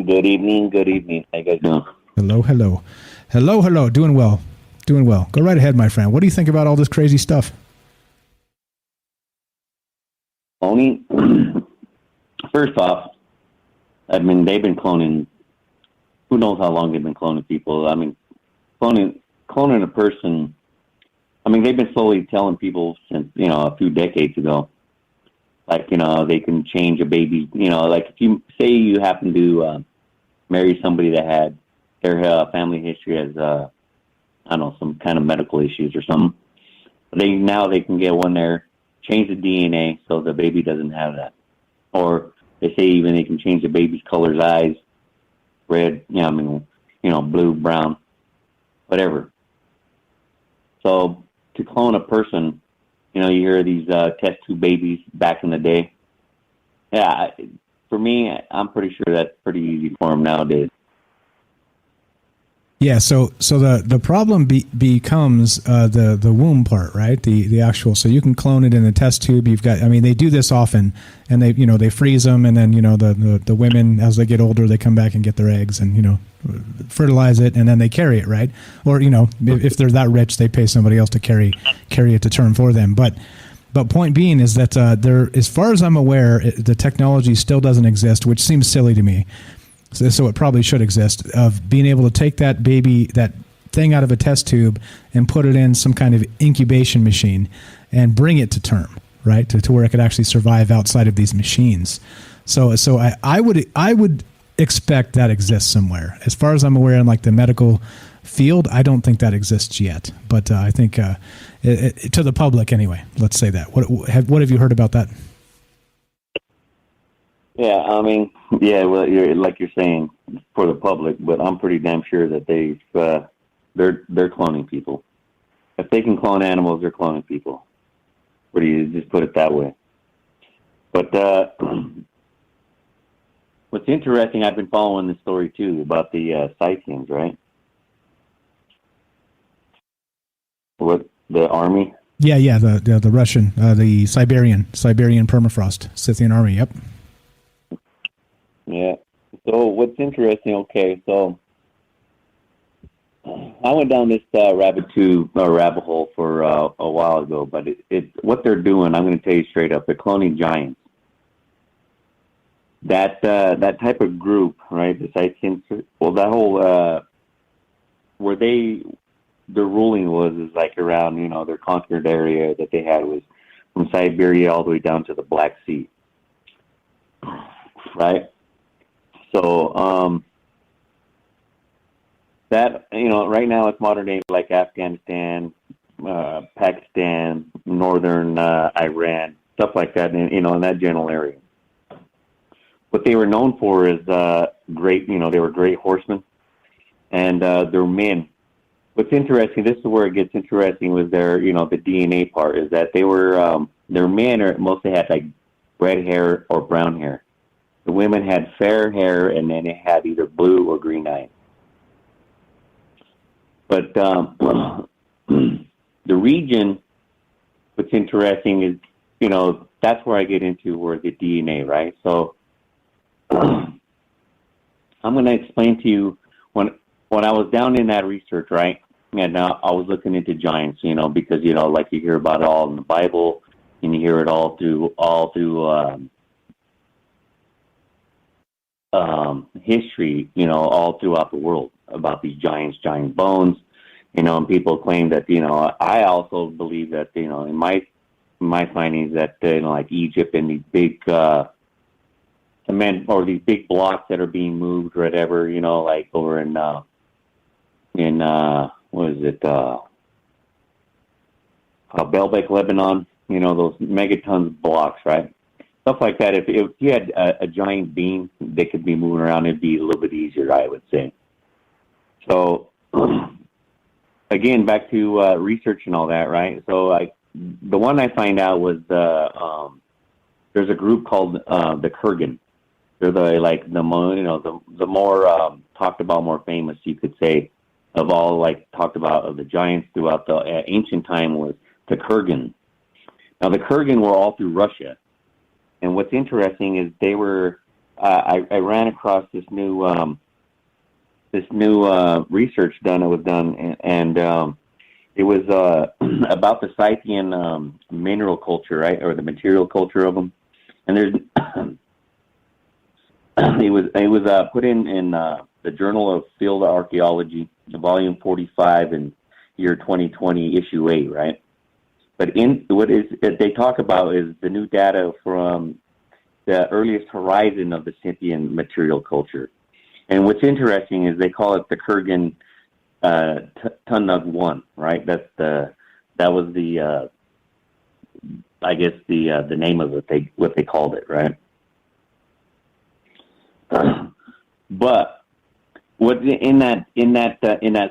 Good evening. How you guys doing? Hello. Doing well. Go right ahead, my friend. What do you think about all this crazy stuff? Only, first off, I mean, they've been cloning. Who knows how long they've been cloning people? I mean, cloning a person. I mean, they've been slowly telling people since, a few decades ago. Like, they can change a baby. Like if you say you happen to marry somebody that had their family history as, I don't know, some kind of medical issues or something. They can get one there, change the DNA so the baby doesn't have that. Or they say even they can change the baby's color's eyes, red, blue, brown, whatever. So to clone a person, you hear these test tube babies back in the day. Yeah, for me, I'm pretty sure that's pretty easy for them nowadays. Yeah, so the problem becomes the womb part, right? The actual. So you can clone it in a test tube. You've got. I mean, they do this often, and they freeze them, and then the women as they get older, they come back and get their eggs and fertilize it, and then they carry it, right? Or if they're that rich, they pay somebody else to carry it to term for them. But point being is that there, as far as I'm aware, the technology still doesn't exist, which seems silly to me. So it probably should exist, of being able to take that baby, that thing out of a test tube and put it in some kind of incubation machine and bring it to term, right? To where it could actually survive outside of these machines. So I would expect that exists somewhere. As far as I'm aware, in like the medical field, I don't think that exists yet. But I think to the public anyway, let's say that. What have you heard about that? Yeah, I mean, well, you're saying for the public, but I'm pretty damn sure that they're cloning people. If they can clone animals, they're cloning people. Or do you just put it that way? But what's interesting, I've been following the story too about the Scythians, right? What, the army? Yeah, the Russian, the Siberian permafrost, Scythian army. Yep. Yeah. So what's interesting? Okay, so I went down this rabbit hole for a while ago, but what they're doing, I'm going to tell you straight up, they're cloning giants. That type of group, right? The Scythians. Well, that whole where their ruling is like around, their conquered area that they had was from Siberia all the way down to the Black Sea, right? So that right now it's modern day like Afghanistan, Pakistan, northern Iran, stuff like that, in that general area. What they were known for is great. They were great horsemen, and their men. What's interesting, this is where it gets interesting, was their the DNA part, is that they were their men mostly had like red hair or brown hair. The women had fair hair, and then it had either blue or green eyes. But the region, what's interesting is, that's where I get into where the DNA, right? So I'm going to explain to you when I was down in that research, right? And I was looking into giants, because like you hear about it all in the Bible, and you hear it all through history, all throughout the world about these giants, giant bones, and people claim that, I also believe that, in my findings that, like Egypt and these big cement or these big blocks that are being moved or whatever, like over in what is it, Baalbek, Lebanon, those megatons blocks, right? Stuff like that. If you had a giant beam that could be moving around, it'd be a little bit easier, I would say. So, again, back to research and all that, right? So, the one I find out was there's a group called the Kurgan. They're the more talked about, more famous, you could say, of all talked about of the giants throughout the ancient time was the Kurgan. Now, the Kurgan were all through Russia, and what's interesting is they were. I ran across this new research done. It was done, and it was about the Scythian mineral culture, right, or the material culture of them. And there's it was put in the Journal of Field Archaeology, volume 45, in year 2020, issue 8, right? But they talk about is the new data from the earliest horizon of the Scythian material culture. And what's interesting is they call it the Kurgan Tunug 1, right? That was the I guess the name of it, what they called it, right? But what in that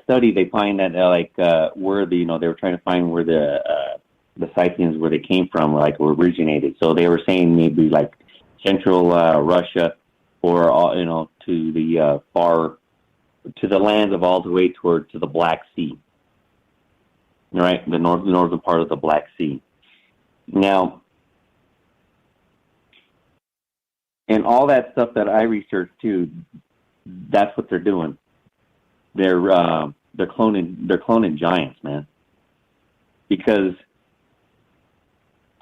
study they find that where they were trying to find where the Scythians, where they came from, were originated. So they were saying maybe central Russia, or to the to the lands of all the way to the Black Sea, right? The northern part of the Black Sea. Now, and all that stuff that I researched too, that's what they're doing. They're cloning giants, man. Because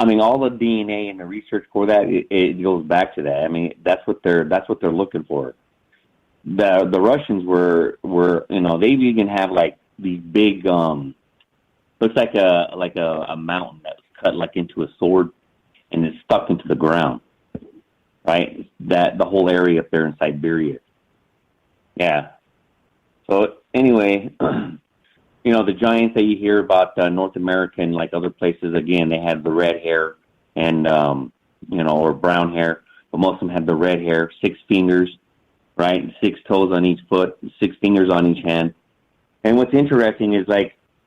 all the DNA and the research for that, it goes back to that. That's what they're looking for. The Russians were they even have these big looks like a mountain that's cut into a sword and it's stuck into the ground, right? That the whole area up there in Siberia. Yeah. So anyway, the giants that you hear about North America and other places, again, they had the red hair and or brown hair, but most of them had the red hair, 6 fingers, right? 6 toes on each foot, 6 fingers on each hand. And what's interesting is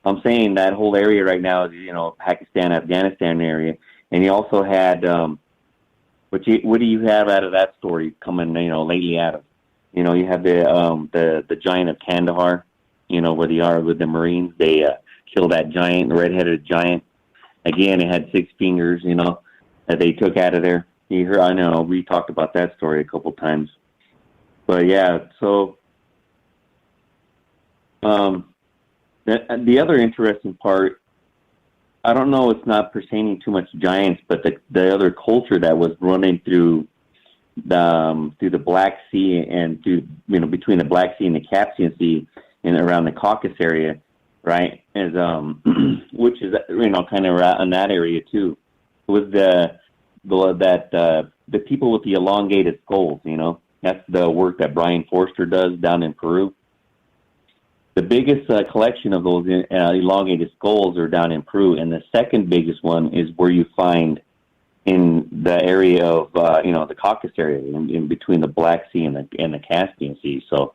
I'm saying that whole area right now is Pakistan, Afghanistan area, and you also had what do you have out of that story coming lately out of you have the giant of Kandahar, where they are with the Marines. They killed that giant, the red-headed giant. Again, it had 6 fingers, that they took out of there. You heard, I know we talked about that story a couple times, but yeah. So the other interesting part, I don't know, it's not pertaining too much giants, but the other culture that was running through the Black Sea and through between the Black Sea and the Caspian Sea and around the Caucasus area, right? Is which is kind of in that area too. Was the people with the elongated skulls? That's the work that Brian Forster does down in Peru. The biggest collection of those elongated skulls are down in Peru, and the second biggest one is where you find in the area of the Caucasus area, in between the Black Sea and the Caspian Sea. So,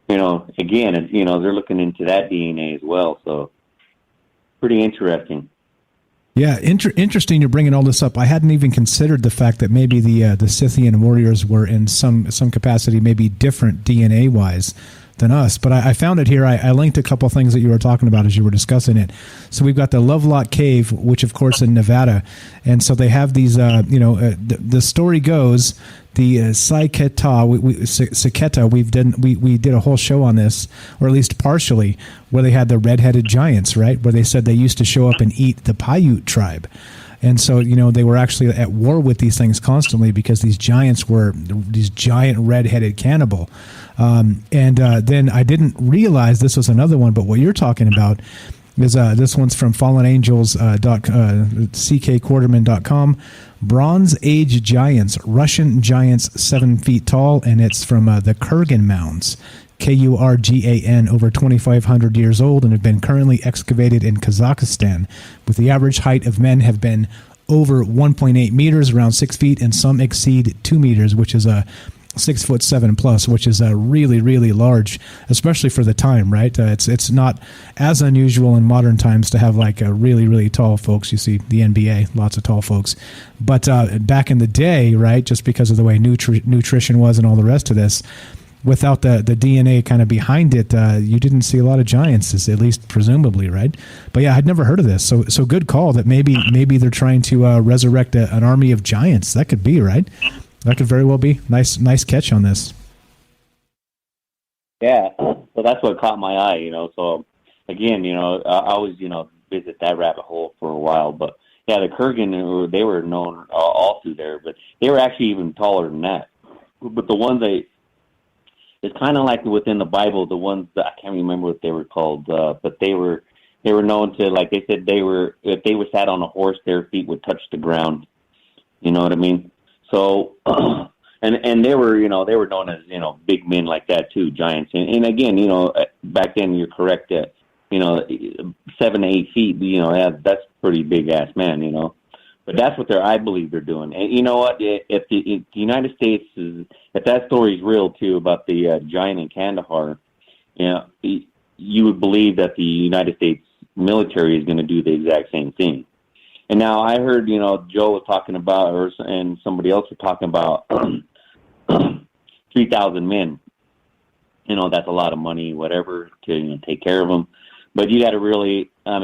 again, they're looking into that DNA as well. So, pretty interesting. Yeah, interesting you're bringing all this up. I hadn't even considered the fact that maybe the Scythian warriors were in some capacity maybe different DNA-wise than us. But I found it here. I linked a couple things that you were talking about as you were discussing it. So we've got the Lovelock Cave, which of course in Nevada. And so they have these, the story goes, the Syketa, we did a whole show on this, or at least partially, where they had the red-headed giants, right? Where they said they used to show up and eat the Paiute tribe. And so, they were actually at war with these things constantly because these giants were these giant red-headed cannibal. Then I didn't realize this was another one, but what you're talking about is this one's from fallenangels.ckquarterman.com. Bronze Age Giants, Russian Giants 7 feet tall, and it's from the Kurgan Mounds. Kurgan, over 2,500 years old, and have been currently excavated in Kazakhstan, with the average height of men have been over 1.8 meters, around 6 feet, and some exceed 2 meters, which is a 6'7" plus, which is really, really large, especially for the time, right? It's not as unusual in modern times to have like really, really tall folks. You see the NBA, lots of tall folks. But back in the day, right, just because of the way nutrition was and all the rest of this, without the DNA kind of behind it, you didn't see a lot of giants, at least presumably, right? But yeah, I'd never heard of this. So good call that maybe they're trying to resurrect an army of giants. That could be, right? That could very well be. Nice catch on this. Yeah, so that's what caught my eye, So again, I always, visit that rabbit hole for a while. But yeah, the Kurgan, they were known all through there, but they were actually even taller than that. But the ones it's kind of like within the Bible, the ones that I can't remember what they were called, but they were known to, like they said, if they were sat on a horse, their feet would touch the ground. You know what I mean? So, and they were known as, big men like that too, giants. And again, back then you're correct that, 7 to 8 feet, that's pretty big ass man, But that's what I believe they're doing. And you know what? If the United States if that story is real too about the giant in Kandahar, you would believe that the United States military is going to do the exact same thing. And now I heard, Joe was talking about, and somebody else was talking about 3,000 men. That's a lot of money, whatever, to take care of them. But you got to really, our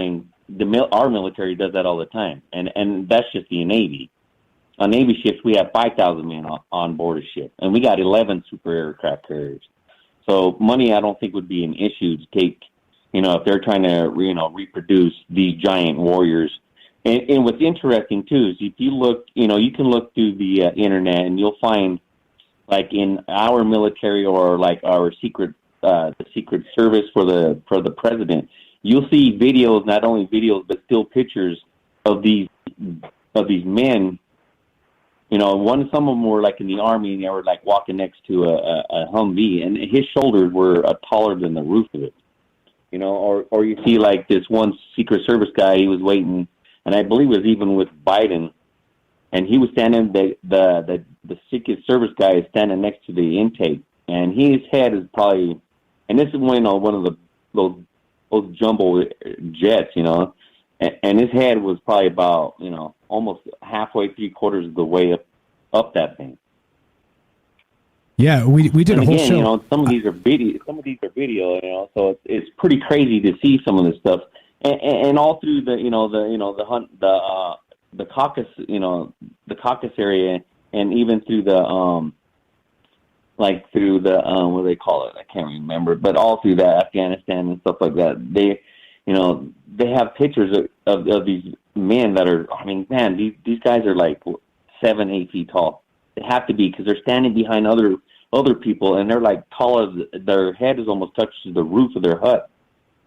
military does that all the time, and that's just the Navy. On Navy ships, we have 5,000 men on board a ship, and we got 11 super aircraft carriers. So money, I don't think would be an issue to take. If they're trying to, reproduce these giant warriors. And what's interesting too is if you look, you can look through the internet and you'll find, like in our military or like our the Secret Service for the president, you'll see videos, not only videos but still pictures of these men. Some of them were like in the army and they were like walking next to a Humvee, and his shoulders were taller than the roof of it. Or you see like this one Secret Service guy, he was waiting. And I believe it was even with Biden, and he was standing. The Secret Service guy is standing next to the intake, and his head is probably, and this is one of those jumbo jets, and his head was probably about almost halfway, 3/4 of the way up that thing. Yeah, we did a whole show. Some of these are video, so it's pretty crazy to see some of this stuff. And all through the Caucasus, the Caucasus area, and even through the what do they call it? I can't remember, but all through that Afghanistan and stuff like that, they have pictures of these men that are. These guys are like 7, 8 feet tall. They have to be because they're standing behind other people, and they're like taller. Their head is almost touches the roof of their hut.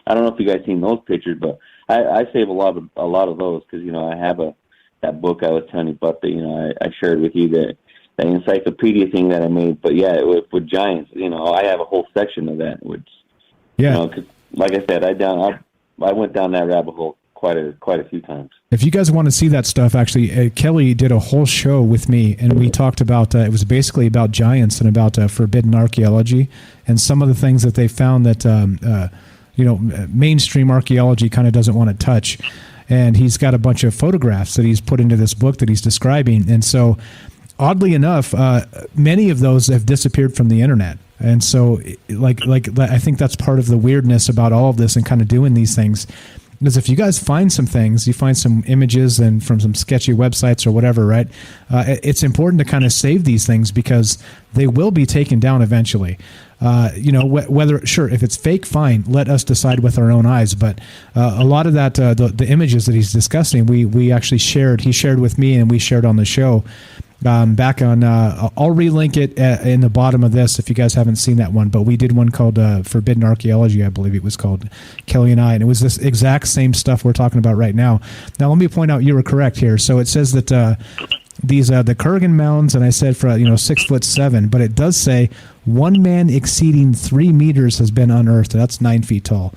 I don't know if you guys seen those pictures, but I save a lot of those because I have that book I was telling you about that I shared with you that encyclopedia thing that I made. But yeah, with giants, I have a whole section of that, which 'cause like I said, I went down that rabbit hole quite a few times. If you guys want to see that stuff, actually, Kelly did a whole show with me, and we talked about it was basically about giants and about forbidden archaeology and some of the things that they found that mainstream archaeology kind of doesn't want to touch. And he's got a bunch of photographs that he's put into this book that he's describing. And so, oddly enough, many of those have disappeared from the internet. And so, like I think that's part of the weirdness about all of this and kind of doing these things. Because if you guys find some things, you find some images and from some sketchy websites or whatever, right? It's important to kind of save these things because they will be taken down eventually. If it's fake, fine. Let us decide with our own eyes. But a lot of that, the images that he's discussing, we actually shared. He shared with me, and we shared on the show. Back on, I'll relink it in the bottom of this if you guys haven't seen that one. But we did one called Forbidden Archaeology, I believe it was called, Kelly and I, and it was this exact same stuff we're talking about right now. Now, let me point out you were correct here. So it says that these the Kurgan mounds, and I said for 6'7", but it does say one man exceeding 3 meters has been unearthed. That's 9 feet tall.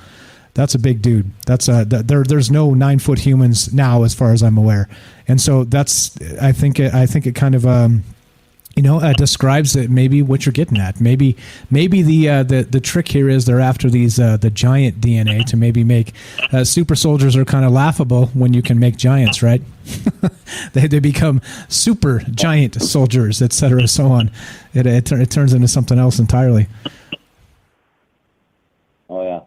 That's a big dude. That's there's no 9-foot humans now, as far as I'm aware. And so that's I think it kind of describes that maybe what you're getting at. Maybe the trick here is they're after these the giant DNA to maybe make super soldiers are kind of laughable when you can make giants, right? they become super giant soldiers, etc. So on. It turns into something else entirely. Oh yeah.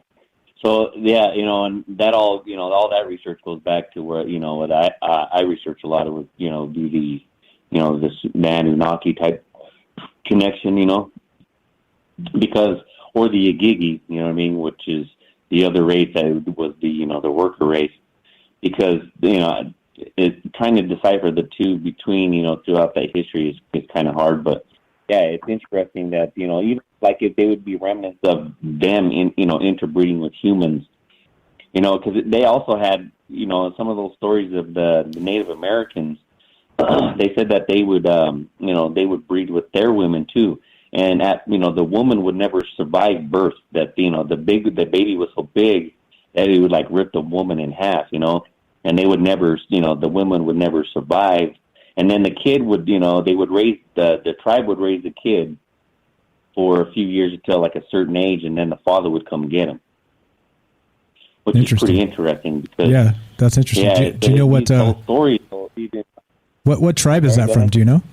So yeah, and that all all that research goes back to where what I research a lot of do the this Anunnaki type connection, because, or the Igigi, which is the other race that was the worker race, because, it trying to decipher the two between, throughout that history is kind of hard, but yeah, it's interesting that, even like if they would be remnants of them interbreeding with humans, because they also had, some of those stories of the Native Americans. They said that they would, they would breed with their women too, and the woman would never survive birth. That the baby was so big that it would like rip the woman in half, and they would never, the women would never survive, and then the kid would, they would raise the tribe would raise the kid for a few years until like a certain age, and then the father would come get him, which is pretty interesting. Because, yeah, that's interesting. Yeah, do you know what stories? What tribe is that from? Do you know?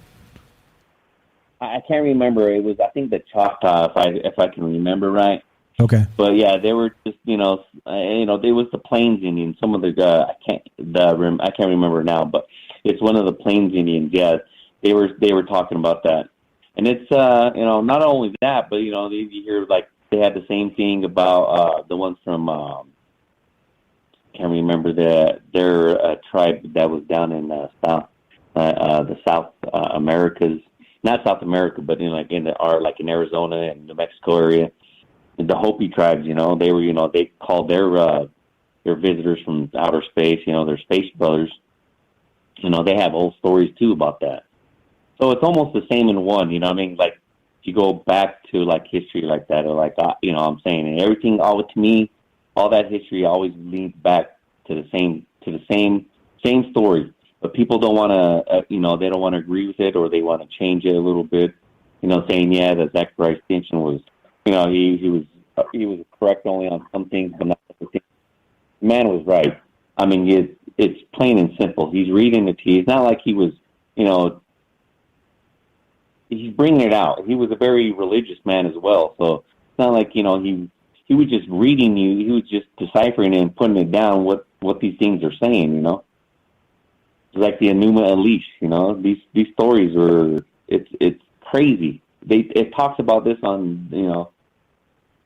I can't remember. It was, I think, the Choctaw, if I can remember right. Okay. But yeah, they were just, they was the Plains Indians. Some of the I can't remember now, but it's one of the Plains Indians. Yeah, they were talking about that, and it's not only that, but you hear like they had the same thing about the ones from can't remember their tribe that was down in South. The South Americas, not South America, but in Arizona and New Mexico area, the Hopi tribes, they were, they called their visitors from outer space, their space brothers. They have old stories too about that. So it's almost the same in one, like if you go back to like history like that, or like I'm saying, and everything, to me, all that history always leads back to the same story. But people don't want to, they don't want to agree with it, or they want to change it a little bit, saying, yeah, that Zachariah Stinson was, he was correct only on some things, but not other things. The man was right. I mean, it's plain and simple. He's reading the tea. It's not like he was, he's bringing it out. He was a very religious man as well. So it's not like, he was just reading he was just deciphering it and putting it down what these things are saying, like the Enuma Elish, these stories it's crazy. It talks about this on,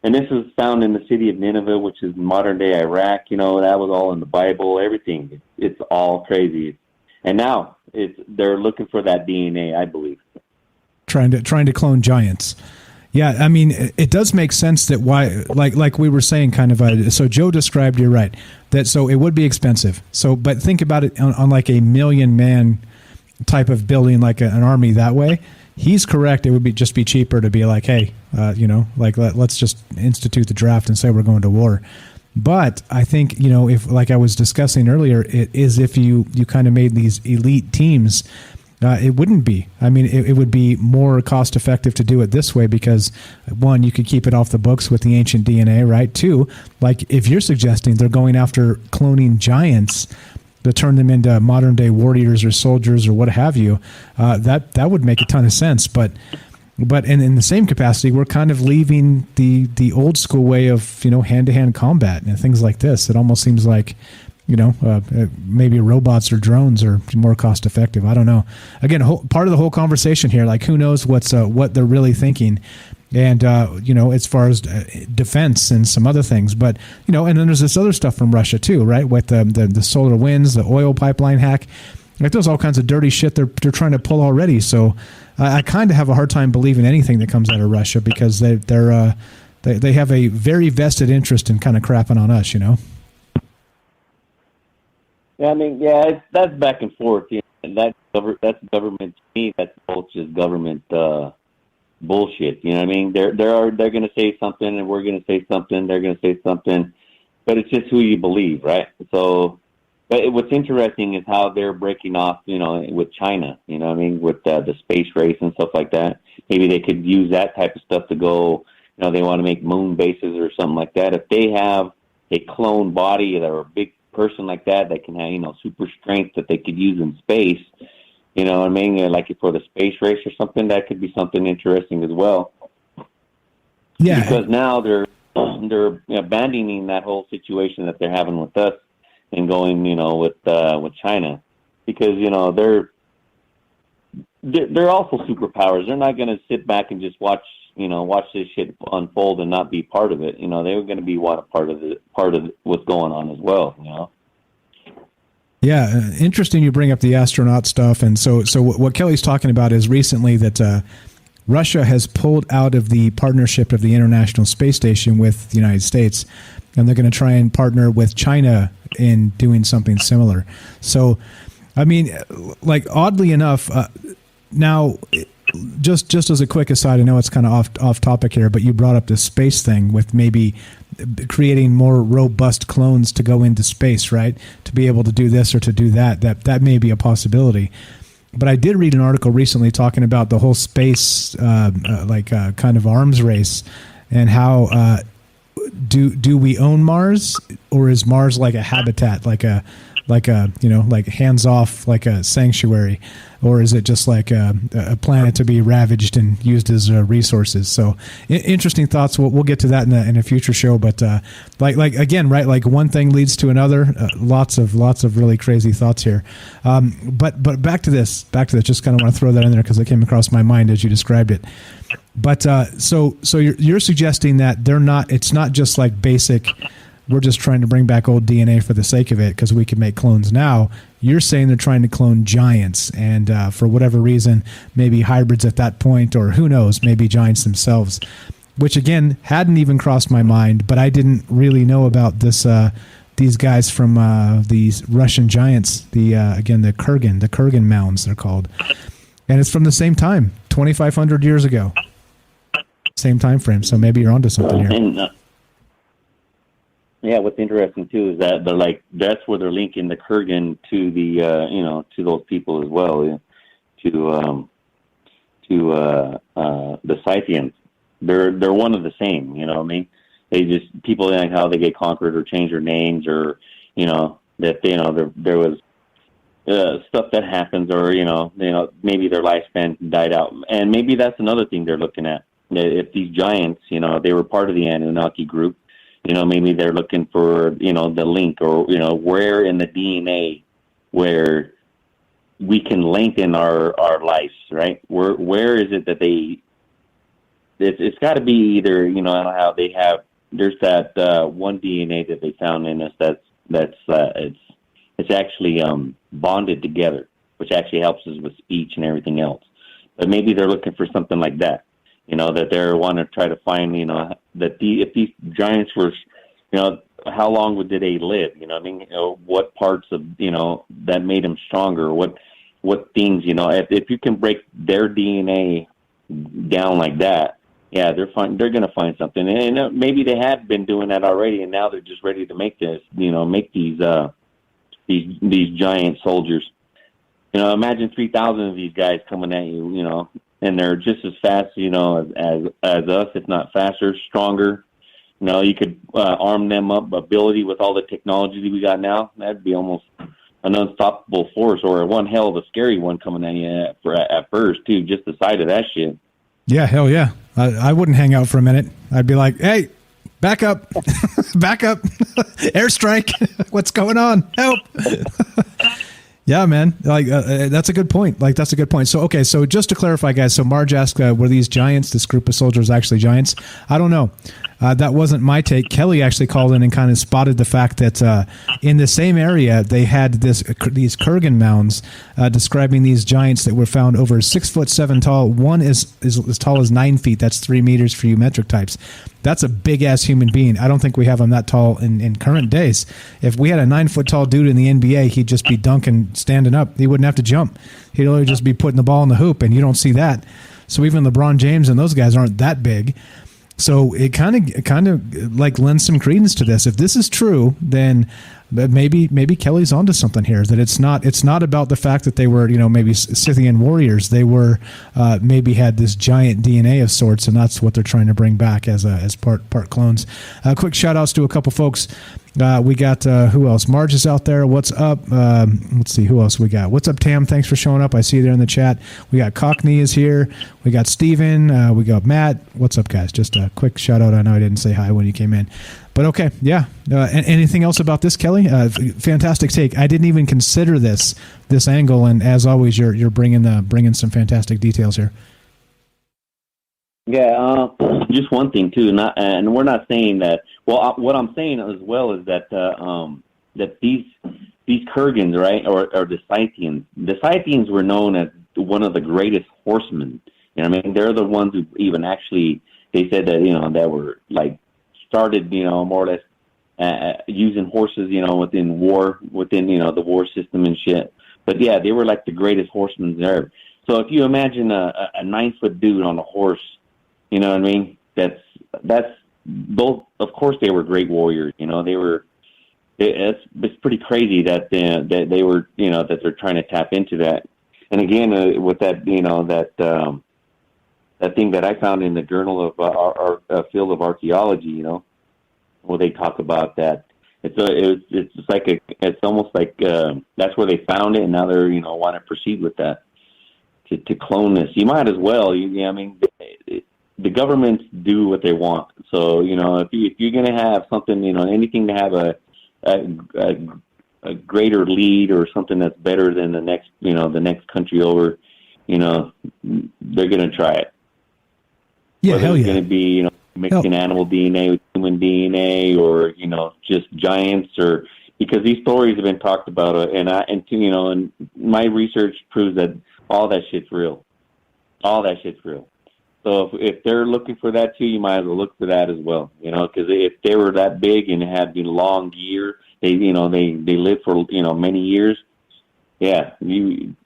and this is found in the city of Nineveh, which is modern day Iraq. That was all in the Bible. Everything. It's all crazy. And now they're looking for that DNA, I believe. Trying to clone giants. Yeah, I mean, it does make sense that why, like we were saying, kind of. So Joe described, you're right, that so it would be expensive. So, but think about it on like a 1,000,000-man type of building, like an army that way. He's correct. It would just be cheaper to be like, hey, let's just institute the draft and say we're going to war. But I think, if, like I was discussing earlier, it is if you kind of made these elite teams. It wouldn't be. I mean, it would be more cost effective to do it this way because, one, you could keep it off the books with the ancient DNA, right? Two, like if you're suggesting they're going after cloning giants to turn them into modern day warriors or soldiers or what have you, that would make a ton of sense. But in the same capacity, we're kind of leaving the old school way of hand to hand combat and things like this. It almost seems like. Maybe robots or drones are more cost effective. I don't know. Again, part of the whole conversation here, like who knows what they're really thinking, and as far as defense and some other things. But and then there's this other stuff from Russia too, right? With the solar winds, the oil pipeline hack. Like there's all kinds of dirty shit they're trying to pull already. So I kind of have a hard time believing anything that comes out of Russia because they have a very vested interest in kind of crapping on us, Yeah, I mean, that's back and forth. That's government to me. That's both just government bullshit. You know what I mean? They're going to say something, and we're going to say something. They're going to say something, but it's just who you believe, right? So, But what's interesting is how they're breaking off, with China, with the space race and stuff like that. Maybe they could use that type of stuff to go, they want to make moon bases or something like that. If they have a clone body or a big person like that can have, super strength that they could use in space, like for the space race or something, that could be something interesting as well. Yeah. Because now they're abandoning that whole situation that they're having with us and going, with China, because they're also superpowers. They're not going to sit back and just watch this shit unfold and not be part of it. They're going to be part of what's going on as well. Yeah, interesting. You bring up the astronaut stuff, and so what Kelly's talking about is recently that Russia has pulled out of the partnership of the International Space Station with the United States, and they're going to try and partner with China in doing something similar. So, I mean, like, oddly enough, now, just as a quick aside, I know it's kind of off topic here, but you brought up the space thing with maybe creating more robust clones to go into space, right? To be able to do this or to do that. That may be a possibility. But I did read an article recently talking about the whole space, kind of arms race, and how do we own Mars, or is Mars like a habitat, like hands off, like a sanctuary, or is it just like a planet to be ravaged and used as resources? So interesting thoughts. We'll get to that in a future show. But again, right? Like one thing leads to another. Lots of really crazy thoughts here. But back to this. Just kind of want to throw that in there because it came across my mind as you described it. But so you're suggesting that it's not just like basic, we're just trying to bring back old DNA for the sake of it because we can make clones now. You're saying they're trying to clone giants, and for whatever reason, maybe hybrids at that point, or who knows, maybe giants themselves, which again hadn't even crossed my mind. But I didn't really know about this. These guys from these Russian giants, the Kurgan mounds, they're called, and it's from the same time, 2,500 years ago, same time frame. So maybe you're onto something here. Yeah, what's interesting too is that that's where they're linking the Kurgan to the to those people as well, to the Scythians. They're one of the same. You know what I mean? They just, people like how they get conquered or change their names, or that there was stuff that happens, or maybe their lifespan died out, and maybe that's another thing they're looking at. If these giants, they were part of the Anunnaki group. Maybe they're looking for, the link, or, where in the DNA where we can lengthen our lives, right? Where is it that it's got to be either, how they have, there's that one DNA that they found in us it's actually bonded together, which actually helps us with speech and everything else. But maybe they're looking for something like that. That they want to try to find, that if these giants were, how long did they live? What parts of, that made them stronger? What things, if you can break their DNA down like that, yeah, they're going to find something. And maybe they have been doing that already, and now they're just ready to make this, make these giant soldiers. Imagine 3,000 of these guys coming at you, and they're just as fast, as us, if not faster, stronger. You could arm them up, ability with all the technology that we got now. That'd be almost an unstoppable force, or one hell of a scary one coming at you at first, too, just the sight of that shit. Yeah, hell yeah. I wouldn't hang out for a minute. I'd be like, hey, back up, back up, airstrike. What's going on? Help. Yeah, man. That's a good point. That's a good point. So, okay. So just to clarify, guys. So Marge asked, were these giants, this group of soldiers, actually giants? I don't know. That wasn't my take. Kelly actually called in and kind of spotted the fact that in the same area they had these Kurgan mounds describing these giants that were found over 6'7" tall. One is as tall as 9 feet. That's 3 meters for you metric types. That's a big ass human being. I don't think we have them that tall in current days. If we had a 9 foot tall dude in the NBA, he'd just be dunking, standing up. He wouldn't have to jump. He'd only just be putting the ball in the hoop, and you don't see that. So even LeBron James and those guys aren't that big. So it kind of lends some credence to this. If this is true, then But maybe Kelly's onto something here, that it's not about the fact that they were, maybe Scythian warriors. They were maybe had this giant DNA of sorts, and that's what they're trying to bring back as part clones. Quick shout outs to a couple folks. We got who else? Marge is out there. What's up? Let's see who else we got. What's up, Tam? Thanks for showing up. I see you there in the chat. We got Cockney is here. We got Steven. We got Matt. What's up, guys? Just a quick shout out. I know I didn't say hi when you came in. But okay, yeah. Anything else about this, Kelly? Fantastic take. I didn't even consider this angle, and as always, you're bringing some fantastic details here. Yeah, just one thing too. And we're not saying that. Well, what I'm saying as well is that that these Kurgans, right, or the Scythians. The Scythians were known as one of the greatest horsemen. I mean, they're the ones who even actually, they said that that were like started, more or less using horses, within the war system and shit. But yeah, they were like the greatest horsemen there. So if you imagine a 9-foot dude on a horse, you know what I mean? That's both. Of course, they were great warriors. They were. It's pretty crazy that they were, that they're trying to tap into that. And again, with that, that thing that I found in the Journal of our Field of Archaeology, where they talk about that. It's almost like that's where they found it, and now they're want to proceed with that to clone this. You might as well. The governments do what they want. So if you're going to have something, anything to have a greater lead or something that's better than the next country over, they're going to try it. Yeah, whether hell it's yeah. going to be mixing animal DNA with human DNA, or just giants, or because these stories have been talked about, and my research proves that all that shit's real. All that shit's real. So if they're looking for that too, you might as well look for that as well. Because if they were that big and had long years, they lived for many years. Yeah, you'd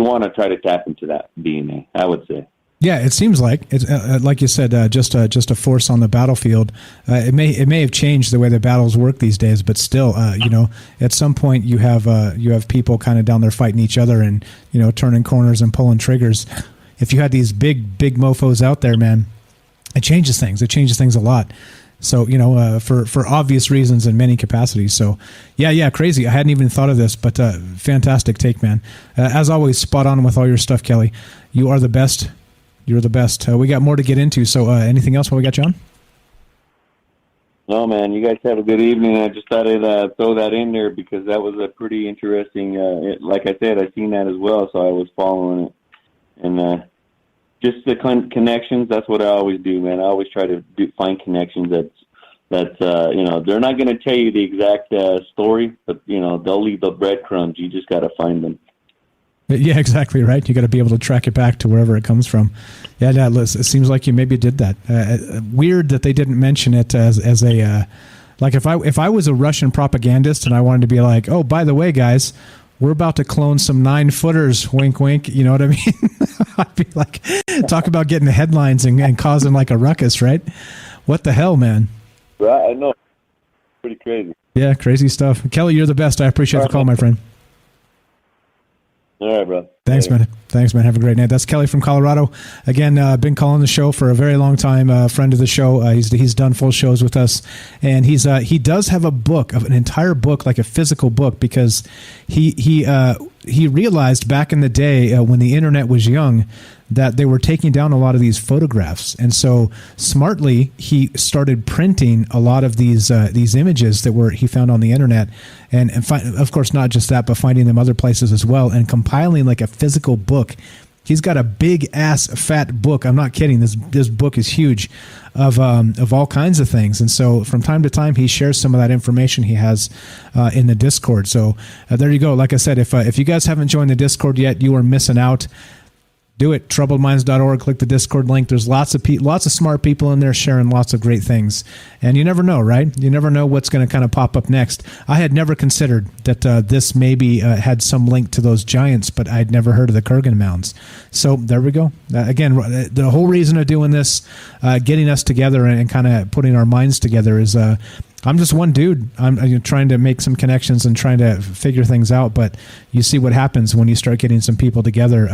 want to try to tap into that DNA, I would say. Yeah, it seems like it's like you said, just a force on the battlefield. It may have changed the way the battles work these days, but still, at some point you have people kind of down there fighting each other and turning corners and pulling triggers. If you had these big mofos out there, man, it changes things. It changes things a lot. So for obvious reasons in many capacities. So yeah, crazy. I hadn't even thought of this, but fantastic take, man. As always, spot on with all your stuff, Kelly. You are the best. You're the best. We got more to get into, so anything else while we got you on? No, man, you guys have a good evening. I just thought I'd throw that in there because that was a pretty interesting, like I said, I seen that as well, so I was following it. And just the connections, that's what I always do, man. I always try to find connections that's they're not going to tell you the exact story, but, they'll leave the breadcrumbs. You just got to find them. Yeah, exactly right. You got to be able to track it back to wherever it comes from. Yeah, it seems like you maybe did that. Weird that they didn't mention it as a like if I was a Russian propagandist and I wanted to be like, oh, by the way, guys, we're about to clone some 9-footers. Wink, wink. You know what I mean? I'd be like, talk about getting the headlines and causing like a ruckus, right? What the hell, man? Right, I know. Pretty crazy. Yeah, crazy stuff. Kelly, you're the best. I appreciate the call, my friend. All right, bro. Thanks, man. Thanks, man. Have a great night. That's Kelly from Colorado. Again, been calling the show for a very long time. Friend of the show. He's done full shows with us, and he does have a book, an entire book, like a physical book, because he realized back in the day when the internet was young that they were taking down a lot of these photographs, and so smartly he started printing a lot of these images that he found on the internet, and of course not just that, but finding them other places as well, and compiling like a physical book. He's got a big ass fat book. I'm not kidding. This book is huge, of all kinds of things. And so from time to time he shares some of that information he has in the Discord. So there you go. Like I said, if you guys haven't joined the Discord yet, you are missing out. Do it. Troubledminds.org. Click the Discord link. There's lots of smart people in there sharing lots of great things. And you never know, right? You never know what's going to kind of pop up next. I had never considered that this maybe had some link to those giants, but I'd never heard of the Kurgan mounds. So there we go. Again, the whole reason of doing this, getting us together and kind of putting our minds together is I'm just one dude. I'm trying to make some connections and trying to figure things out. But you see what happens when you start getting some people together.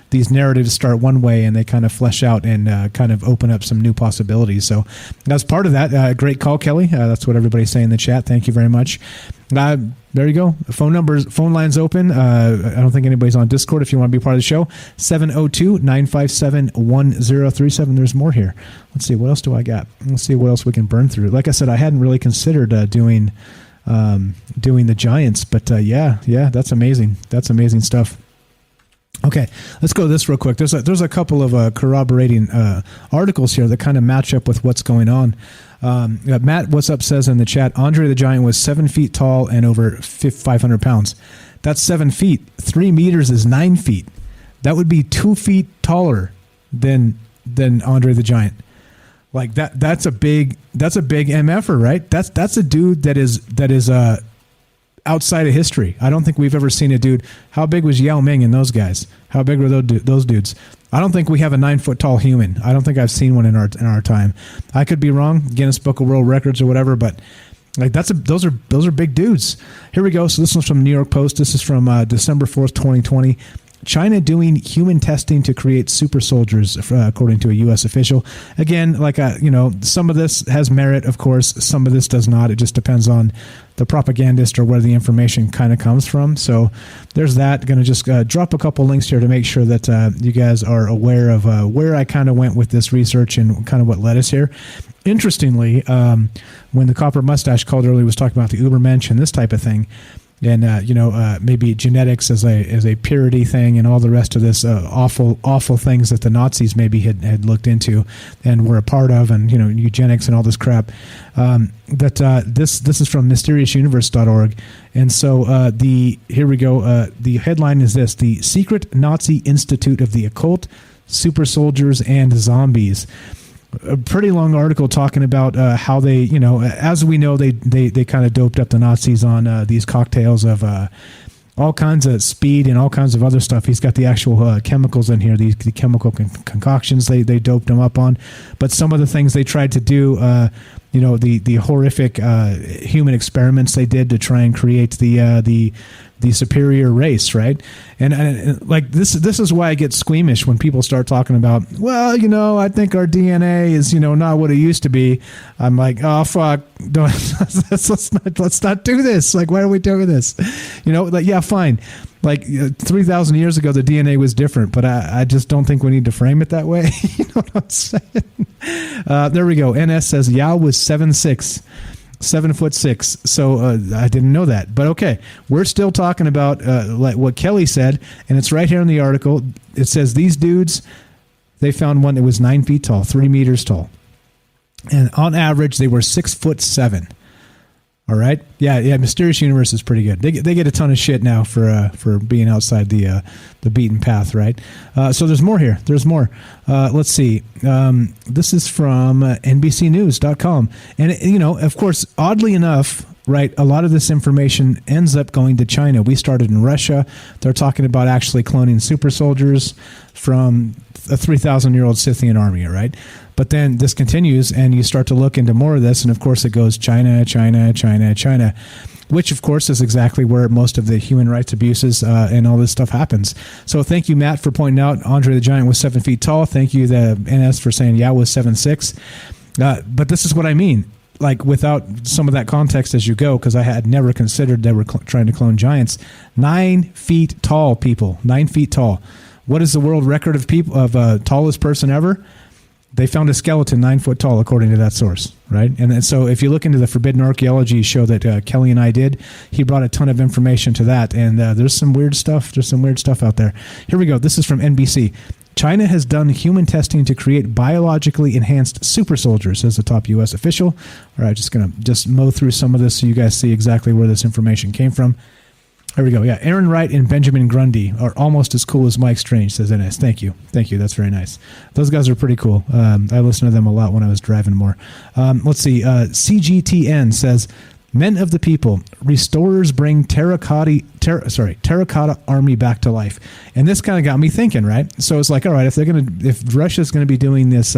These narratives start one way and they kind of flesh out and kind of open up some new possibilities. So that's part of that. Great call, Kelly. That's what everybody's saying in the chat. Thank you very much. There you go. Phone lines open. I don't think anybody's on Discord if you want to be part of the show. 702-957-1037. There's more here. Let's see. What else do I got? Let's see what else we can burn through. Like I said, I hadn't really considered doing the Giants, but yeah, that's amazing. That's amazing stuff. Okay, let's go to this real quick. There's a couple of corroborating articles here that kind of match up with what's going on. Matt, what's up, says in the chat, Andre the Giant was 7 feet tall and over 500 pounds. That's 7 feet. 3 meters is 9 feet. That would be 2 feet taller than Andre the Giant. Like that's a big MFer, right? That's a dude that is outside of history. I don't think we've ever seen a dude. How big was Yao Ming and those guys? How big were those dudes? I don't think we have a 9 foot tall human. I don't think I've seen one in our time. I could be wrong. Guinness Book of World Records or whatever, but like those are big dudes. Here we go. So this one's from New York Post. This is from December 4th, 2020. China doing human testing to create super soldiers, according to a U.S. official. Again, like some of this has merit, of course. Some of this does not. It just depends on the propagandist or where the information kind of comes from. So there's that. Going to just drop a couple links here to make sure that you guys are aware of where I kind of went with this research and kind of what led us here. Interestingly, when the Copper Mustache called earlier was talking about the Ubermensch and this type of thing, and maybe genetics as a purity thing and all the rest of this awful things that the Nazis maybe had looked into and were a part of, and eugenics and all this crap. This is from mysteriousuniverse.org, and so here we go. The headline is this: the Secret Nazi Institute of the Occult, Super Soldiers and Zombies. A pretty long article talking about how they, as we know, they kind of doped up the Nazis on these cocktails of all kinds of speed and all kinds of other stuff. He's got the actual chemicals in here, the chemical concoctions they doped them up on. But some of the things they tried to do, the horrific human experiments they did to try and create the superior race, right? And like this is why I get squeamish when people start talking about, well, I think our DNA is not what it used to be. I'm like, oh fuck, let's not do this. Like, why are we doing this? Yeah, fine. Like 3,000 years ago, the DNA was different, but I just don't think we need to frame it that way. You know what I'm saying? There we go. NS says Yao was 7'6". 7'6". So I didn't know that, but okay, we're still talking about like what Kelly said, and it's right here in the article. It says these dudes, they found one that was 9 feet tall, 3 meters tall, and on average they were 6'7". All right, yeah. Mysterious Universe is pretty good. They get a ton of shit now for being outside the beaten path, right? So there's more here. There's more. Let's see. This is from NBCNews.com, and of course, oddly enough, right, a lot of this information ends up going to China. We started in Russia. They're talking about actually cloning super soldiers from a 3,000-year-old Scythian army, right? But then this continues, and you start to look into more of this, and of course it goes China, which of course is exactly where most of the human rights abuses and all this stuff happens. So thank you, Matt, for pointing out Andre the Giant was 7 feet tall. Thank you, the NS, for saying Yao was 7'6". But this is what I mean. Like, without some of that context as you go, because I had never considered they were trying to clone giants. 9 feet tall, people. 9 feet tall. What is the world record of tallest person ever? They found a skeleton 9 foot tall, according to that source, right? And so if you look into the Forbidden Archaeology show that Kelly and I did, he brought a ton of information to that, and there's some weird stuff. There's some weird stuff out there. Here we go. This is from NBC. China has done human testing to create biologically enhanced super soldiers, says the top U.S. official. All right, just going to mow through some of this so you guys see exactly where this information came from. There we go. Yeah, Aaron Wright and Benjamin Grundy are almost as cool as Mike Strange, says NS. Thank you. That's very nice. Those guys are pretty cool. I listened to them a lot when I was driving more. Let's see. CGTN says, men of the people, restorers bring terracotta army back to life. And this kind of got me thinking, right? So it's like, all right, if Russia's going to be doing this,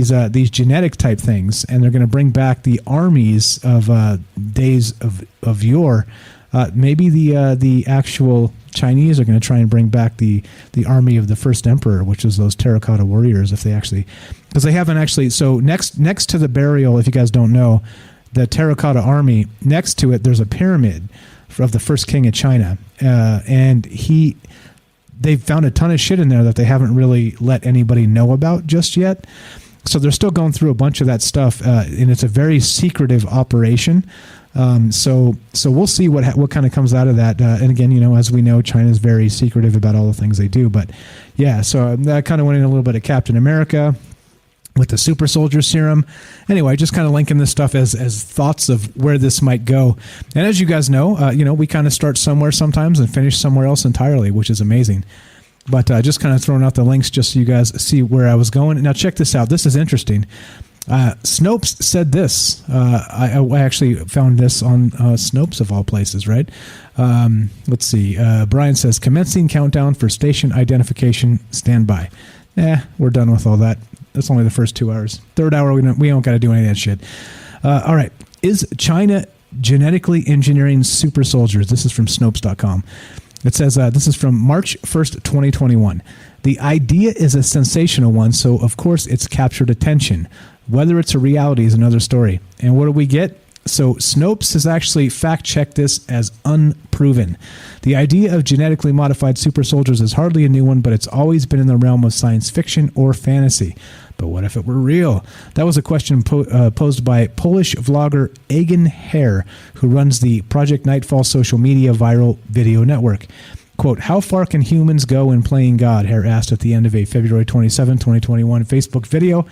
these genetic type things, and they're going to bring back the armies of days of yore. Maybe the actual Chinese are going to try and bring back the army of the first emperor, which is those terracotta warriors. If they actually, because they haven't actually. So next to the burial, if you guys don't know, the terracotta army, next to it, there's a pyramid of the first king of China, and they've found a ton of shit in there that they haven't really let anybody know about just yet. So they're still going through a bunch of that stuff, and it's a very secretive operation. So we'll see what kind of comes out of that. And again, as we know, China's very secretive about all the things they do. But yeah, so that kind of went in a little bit of Captain America with the super soldier serum. Anyway, just kind of linking this stuff as thoughts of where this might go. And as you guys know, we kind of start somewhere sometimes and finish somewhere else entirely, which is amazing. But just kind of throwing out the links just so you guys see where I was going. Now check this out. This is interesting. Snopes said this. I actually found this on Snopes of all places, right? Let's see. Brian says, commencing countdown for station identification. Stand by. We're done with all that. That's only the first 2 hours. Third hour, we don't got to do any of that shit. All right. Is China genetically engineering super soldiers? This is from Snopes.com. It says, this is from March 1st, 2021. The idea is a sensational one, so of course it's captured attention. Whether it's a reality is another story. And what do we get? So Snopes has actually fact-checked this as unproven. The idea of genetically modified super soldiers is hardly a new one, but it's always been in the realm of science fiction or fantasy. But what if it were real? That was a question posed by Polish vlogger Egan Hare, who runs the Project Nightfall social media viral video network. Quote, how far can humans go in playing God? Hare asked at the end of a February 27, 2021 Facebook video.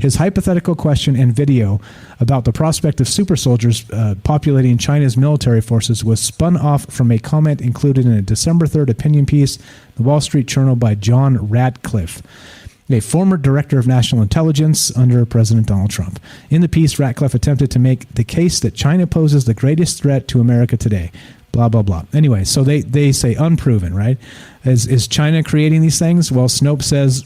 His hypothetical question and video about the prospect of super soldiers populating China's military forces was spun off from a comment included in a December 3rd opinion piece, the Wall Street Journal, by John Ratcliffe, a former director of national intelligence under President Donald Trump. In the piece, Ratcliffe attempted to make the case that China poses the greatest threat to America today. Blah, blah, blah. Anyway, so they say unproven, right? Is China creating these things? Well, Snopes says,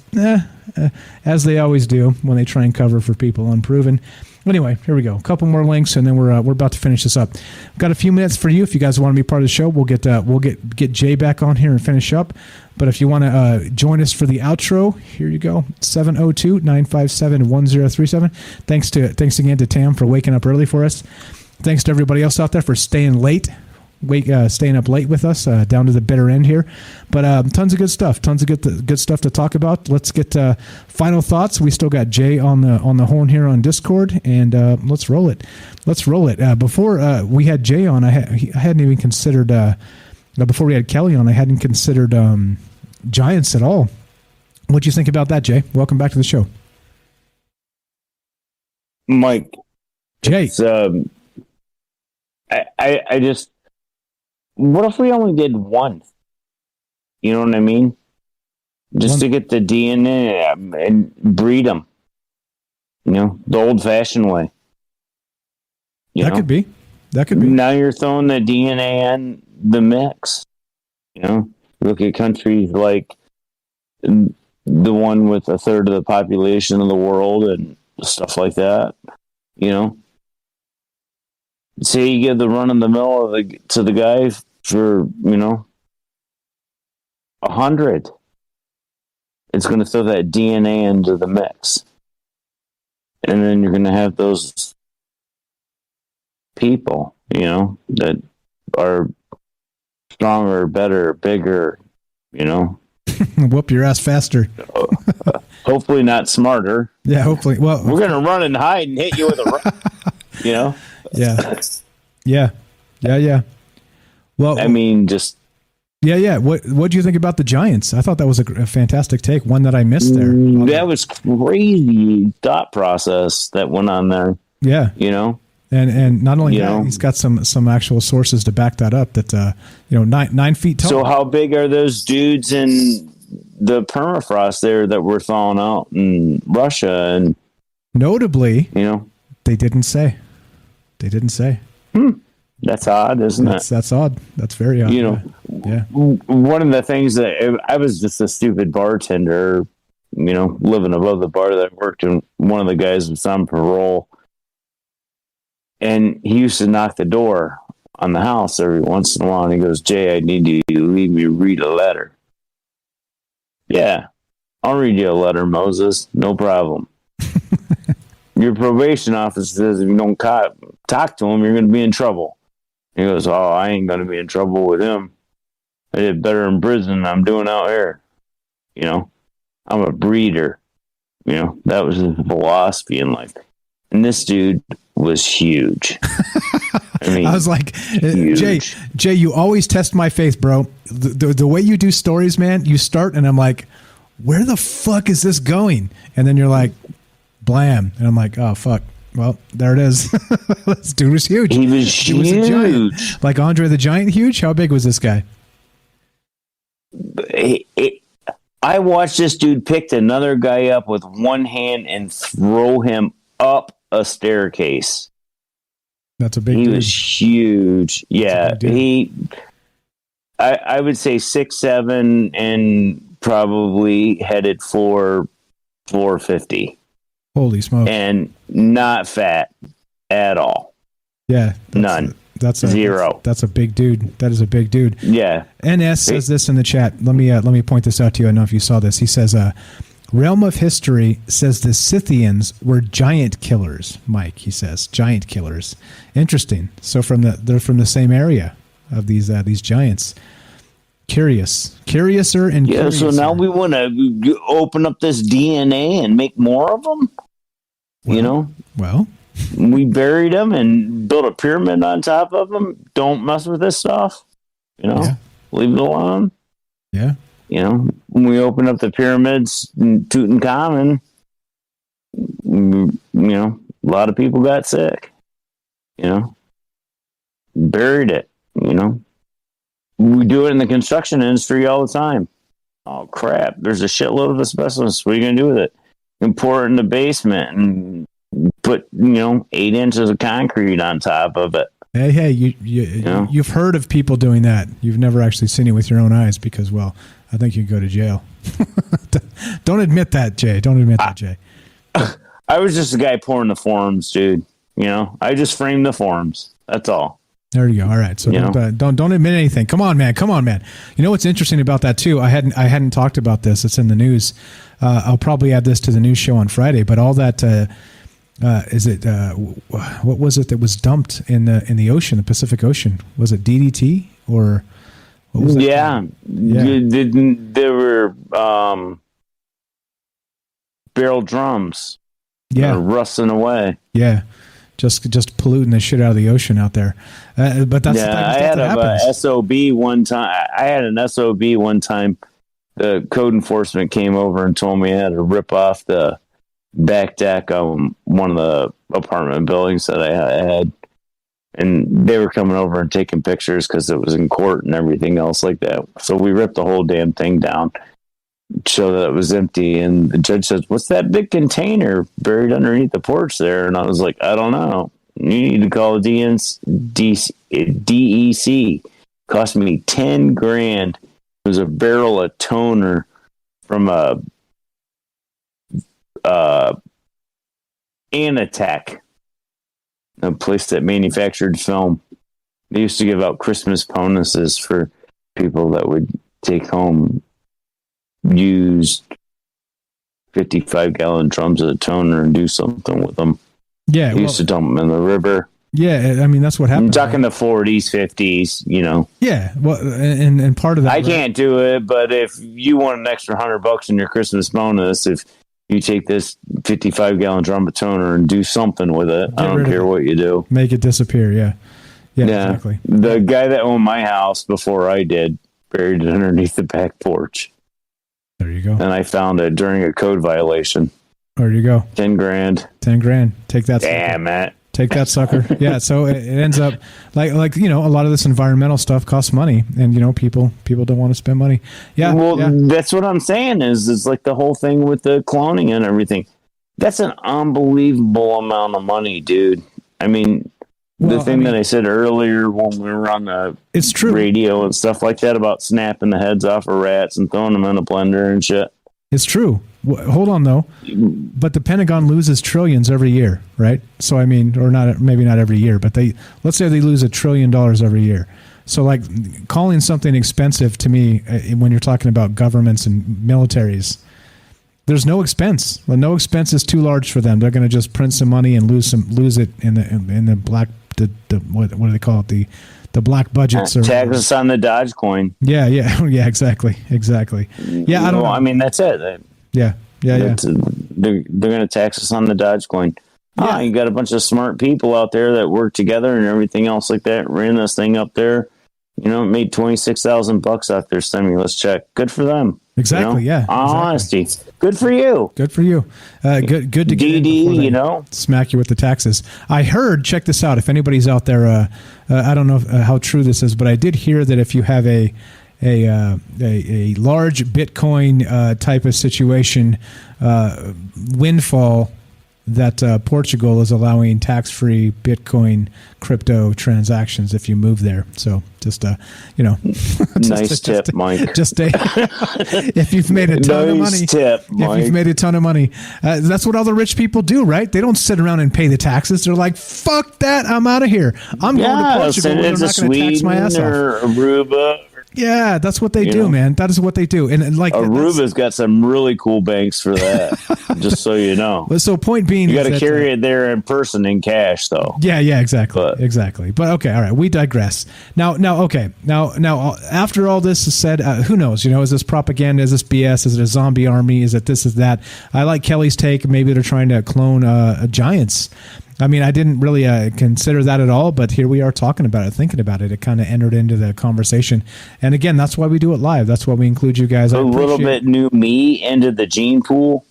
as they always do when they try and cover for people unproven. Anyway, here we go. A couple more links, and then we're about to finish this up. We've got a few minutes for you. If you guys want to be part of the show, we'll get Jay back on here and finish up. But if you want to join us for the outro, here you go. 702-957-1037. Thanks again to Tam for waking up early for us. Thanks to everybody else out there for staying up late with us down to the bitter end here. But tons of good stuff. Tons of good stuff to talk about. Let's get final thoughts. We still got Jay on the horn here on Discord, and let's roll it. Before we had Jay on, I hadn't even considered. Before we had Kelly on, I hadn't considered Giants at all. What'd you think about that, Jay? Welcome back to the show, Mike. Jay. I just. What if we only did one? You know what I mean? Just to get the DNA and breed them. The old-fashioned way. That could be. Now you're throwing the DNA in the mix. Look at countries like the one with a third of the population of the world and stuff like that. Say you give the run in the mill to the guy for 100. It's going to throw that DNA into the mix, and then you're going to have those people, that are stronger, better, bigger. Whoop your ass faster. Hopefully not smarter. Yeah, hopefully. Well, we're going to run and hide and hit you with a Yeah. Well, I mean, just yeah. What do you think about the Giants? I thought that was a fantastic take, one that I missed there. That was crazy thought process that went on there. Yeah, and not only that, he's got some actual sources to back that up. That 9 feet tall. So how big are those dudes in the permafrost there that were thawing out in Russia? And notably, they didn't say. That's odd, isn't it? That's odd. That's very odd. One of the things that I was just a stupid bartender, living above the bar that I worked in. One of the guys was on parole, and he used to knock the door on the house every once in a while. And he goes, "Jay, I need you to leave me read a letter." Yeah, I'll read you a letter, Moses. No problem. Your probation officer says if you don't talk to him, you're going to be in trouble. He goes, "Oh, I ain't going to be in trouble with him. I did better in prison than I'm doing out here. I'm a breeder." That was his philosophy in life. And this dude was huge. I was like, Jay, you always test my faith, bro. The way you do stories, man, you start and I'm like, where the fuck is this going? And then you're like, blam. And I'm like, oh, fuck. Well, there it is. This dude was huge. He was huge. Was a giant. Like Andre the Giant huge? How big was this guy? I watched this dude pick another guy up with one hand and throw him up a staircase. That's a big dude. He was huge. Yeah. I would say 6'7" and probably headed for 450. Holy smoke. And not fat at all. Yeah. None. That's zero. That's a big dude. That is a big dude. Yeah. NS says this in the chat. Let me point this out to you. I don't know if you saw this. He says, Realm of History says the Scythians were giant killers. Mike, he says, giant killers. Interesting. So they're from the same area of these giants. Curiouser and curiouser. So now we want to open up this DNA and make more of them. Well. We buried them and built a pyramid on top of them. Don't mess with this stuff. Leave it alone. Yeah. When we opened up the pyramids in Tutankhamun, a lot of people got sick. Buried it. We do it in the construction industry all the time. Oh crap! There's a shitload of asbestos. What are you gonna do with it? And pour it in the basement and put 8 inches of concrete on top of it. Hey, you've heard of people doing that. You've never actually seen it with your own eyes because, well, I think you can go to jail. Don't admit that, Jay. Don't admit that, Jay. I was just a guy pouring the forms, dude. I just framed the forms. That's all. There you go. All right. So don't admit anything. Come on, man. You know what's interesting about that too? I hadn't talked about this. It's in the news. I'll probably add this to the news show on Friday. But all that what was it that was dumped in the ocean, the Pacific Ocean? Was it DDT or what was that? Yeah. There were barrel drums. Yeah, rusting away. Yeah. Just polluting the shit out of the ocean out there. But that's the type of stuff that happens. SOB one time. I had an SOB one time. The code enforcement came over and told me I had to rip off the back deck of one of the apartment buildings that I had. And they were coming over and taking pictures because it was in court and everything else like that. So we ripped the whole damn thing down, show that it was empty. And the judge says, "What's that big container buried underneath the porch there?" And I was like, "I don't know. You need to call DEC. Cost me 10 grand. It was a barrel of toner from Anatech, a place that manufactured film. They used to give out Christmas bonuses for people that would take home used 55-gallon drums of toner and do something with them. Yeah, they used to dump them in the river. Yeah, I mean, that's what happened. I'm talking the 40s, 50s, Yeah, well, and part of that... I can't do it, but if you want an extra $100 in your Christmas bonus, if you take this 55-gallon drum of toner and do something with it, I don't care what you do. Make it disappear, yeah. Yeah, exactly. The guy that owned my house before I did buried it underneath the back porch. There you go. And I found it during a code violation. There you go. 10 grand. 10 grand. Take that. Damn it. Take that, sucker. Yeah, so it ends up like a lot of this environmental stuff costs money, and people don't want to spend money. Yeah, well, that's what I'm saying is like the whole thing with the cloning and everything. That's an unbelievable amount of money, dude. I mean, that I said earlier when we were on the radio and stuff like that about snapping the heads off of rats and throwing them in a blender and shit. It's true. Hold on, though. But the Pentagon loses trillions every year, right? So, I mean, or not, maybe not every year, but let's say they lose $1 trillion every year. So, like, calling something expensive to me when you're talking about governments and militaries, there's no expense. Well, no expense is too large for them. They're going to just print some money and lose it in the black, what do they call it? The black budgets. Taxes on the Dogecoin. Yeah, exactly. Yeah, I don't know. I mean, that's it. Yeah. They're going to tax us on the Dogecoin. Yeah. You got a bunch of smart people out there that work together and everything else like that. Ran this thing up there. Made $26,000 off their stimulus check. Good for them. Exactly. Yeah. Honesty. Good for you. Good for you. Good to get DD. Smack you with the taxes. I heard. Check this out. If anybody's out there, I don't know how true this is, but I did hear that if you have a large Bitcoin type of situation, windfall, that Portugal is allowing tax-free Bitcoin crypto transactions if you move there. So just nice tip, Mike. If you've made a ton of money, Mike. If you've made a ton of money, that's what all the rich people do, right? They don't sit around and pay the taxes. They're like, "Fuck that! I'm out of here. I'm going to Portugal. They're not going to tax my ass off." Or Aruba. Yeah, that's what they do, man. That is what they do. And like Aruba's got some really cool banks for that, just so you know. So point being, you got to carry it there in person in cash, though. Yeah, exactly. Exactly. But okay, all right, we digress. Now, after all this is said, who knows? Is this propaganda? Is this BS? Is it a zombie army? Is it this? Is that? I like Kelly's take. Maybe they're trying to clone giants. I mean, I didn't really consider that at all, but here we are talking about it, thinking about it. It kind of entered into the conversation. And again, that's why we do it live. That's why we include you guys. A little bit new meat into the gene pool,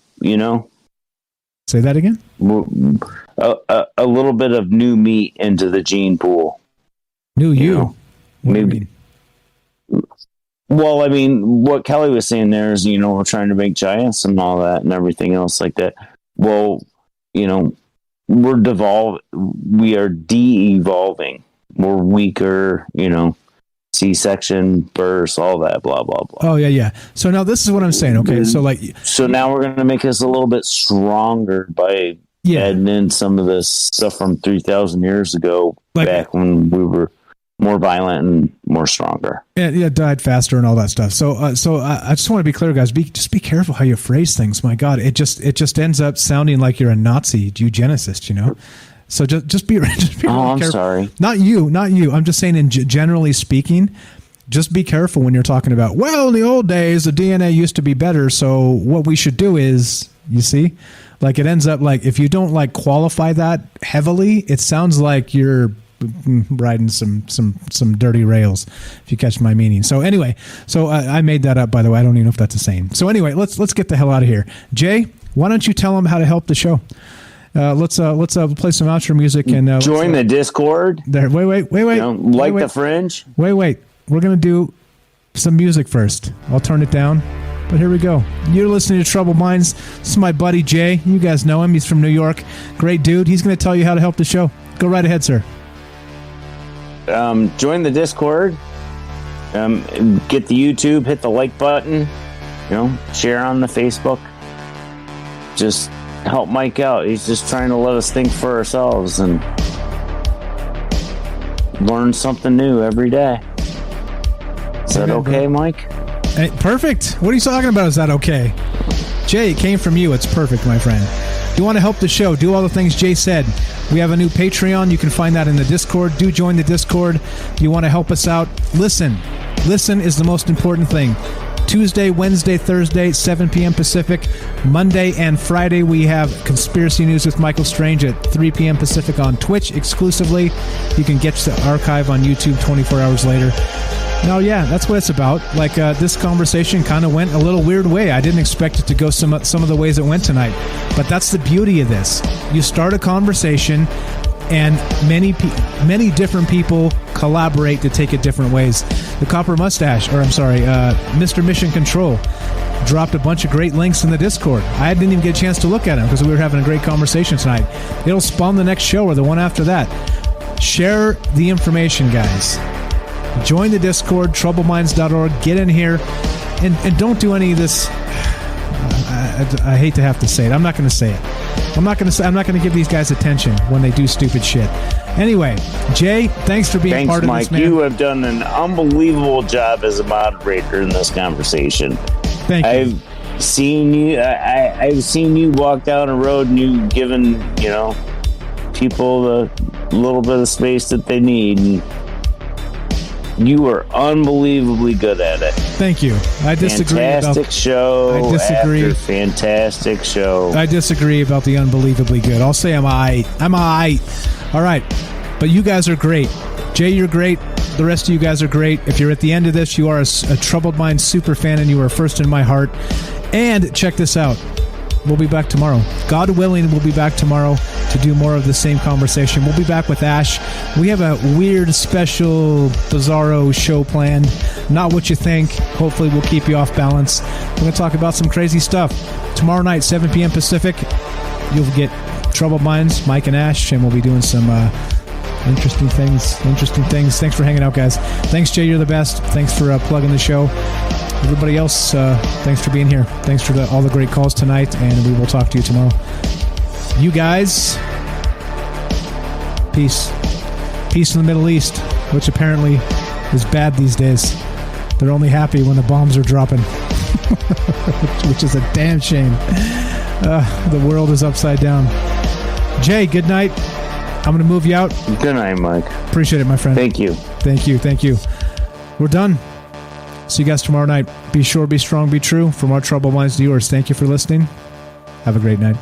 Say that again? A little bit of new meat into the gene pool. New you? What maybe. do you mean? Well, I mean, what Kelly was saying there is, we're trying to make giants and all that and everything else like that. Well, we are de-evolving. We're weaker, C-section, births, all that, blah, blah, blah. Oh, yeah. So now this is what I'm saying, okay? So now we're going to make us a little bit stronger by adding in some of this stuff from 3,000 years ago, back when we were more violent and more stronger. Yeah, died faster and all that stuff. So I just want to be clear, guys. Just be careful how you phrase things. My God, it just ends up sounding like you're a Nazi eugenicist. So just be careful. I'm sorry. Not you. I'm just saying, generally speaking, just be careful when you're talking about. Well, in the old days, the DNA used to be better. So what we should do is, you see, like it ends up like if you don't qualify that heavily, it sounds like you're riding some dirty rails, if you catch my meaning. So anyway, I made that up, by the way. I don't even know if that's the same. So anyway, let's get the hell out of here. Jay, why don't you tell them how to help the show? Let's play some outro music and join the Discord. There, wait. The Fringe. Wait. We're gonna do some music first. I'll turn it down. But here we go. You're listening to Troubled Minds. This is my buddy Jay. You guys know him. He's from New York. Great dude. He's going to tell you how to help the show. Go right ahead, sir. Join the Discord. Get the YouTube. Hit the like button. Share on the Facebook. Just help Mike out. He's just trying to let us think for ourselves and learn something new every day. Is that okay, Mike? Hey, perfect. What are you talking about? Is that okay? Jay, it came from you. It's perfect, my friend. If you want to help the show, do all the things Jay said. We have a new Patreon. You can find that in the Discord. Do join the Discord. If you want to help us out, listen. Listen is the most important thing. Tuesday, Wednesday, Thursday, 7 p.m. Pacific. Monday and Friday, we have Conspiracy News with Michael Strange at 3 p.m. Pacific on Twitch exclusively. You can get the archive on YouTube 24 hours later. No, yeah, that's what it's about. This conversation kind of went a little weird way. I didn't expect it to go some of the ways it went tonight. But that's the beauty of this. You start a conversation, and many different people collaborate to take it different ways. The Copper Mustache, Mr. Mission Control, dropped a bunch of great links in the Discord. I didn't even get a chance to look at them because we were having a great conversation tonight. It'll spawn the next show or the one after that. Share the information, guys. Join the Discord, troubleminds.org. Get in here and don't do any of this I hate to have to say it. I'm not going to say it. I'm not going to give these guys attention when they do stupid shit. Anyway, Jay, thanks for being part of Mike. this, man. You have done an unbelievable job as a moderator in this conversation. Thank you. I've seen you. I've seen you walk down a road and you've given, people the little bit of space that they need. And you are unbelievably good at it. Thank you. I disagree. Fantastic show. I disagree. After fantastic show. I disagree about the unbelievably good. I'll say I'm aight. I'm aight. All right. But you guys are great. Jay, you're great. The rest of you guys are great. If you're at the end of this, you are a Troubled Mind super fan and you are first in my heart. And check this out. We'll be back tomorrow. God willing, we'll be back tomorrow to do more of the same conversation. We'll be back with Ash. We have a weird, special, bizarro show planned. Not what you think. Hopefully, we'll keep you off balance. We're going to talk about some crazy stuff. Tomorrow night, 7 p.m. Pacific, you'll get Troubled Minds, Mike and Ash, and we'll be doing some interesting things. Thanks for hanging out, guys. Thanks, Jay. You're the best. Thanks for plugging the show. Everybody else, thanks for being here. Thanks for all the great calls tonight, and we will talk to you tomorrow. You guys, peace. Peace in the Middle East, which apparently is bad these days. They're only happy when the bombs are dropping, which is a damn shame. The world is upside down. Jay, good night. I'm going to move you out. Good night, Mike. Appreciate it, my friend. Thank you. Thank you. We're done. See you guys tomorrow night. Be sure, be strong, be true. From our Troubled Minds to yours, thank you for listening. Have a great night.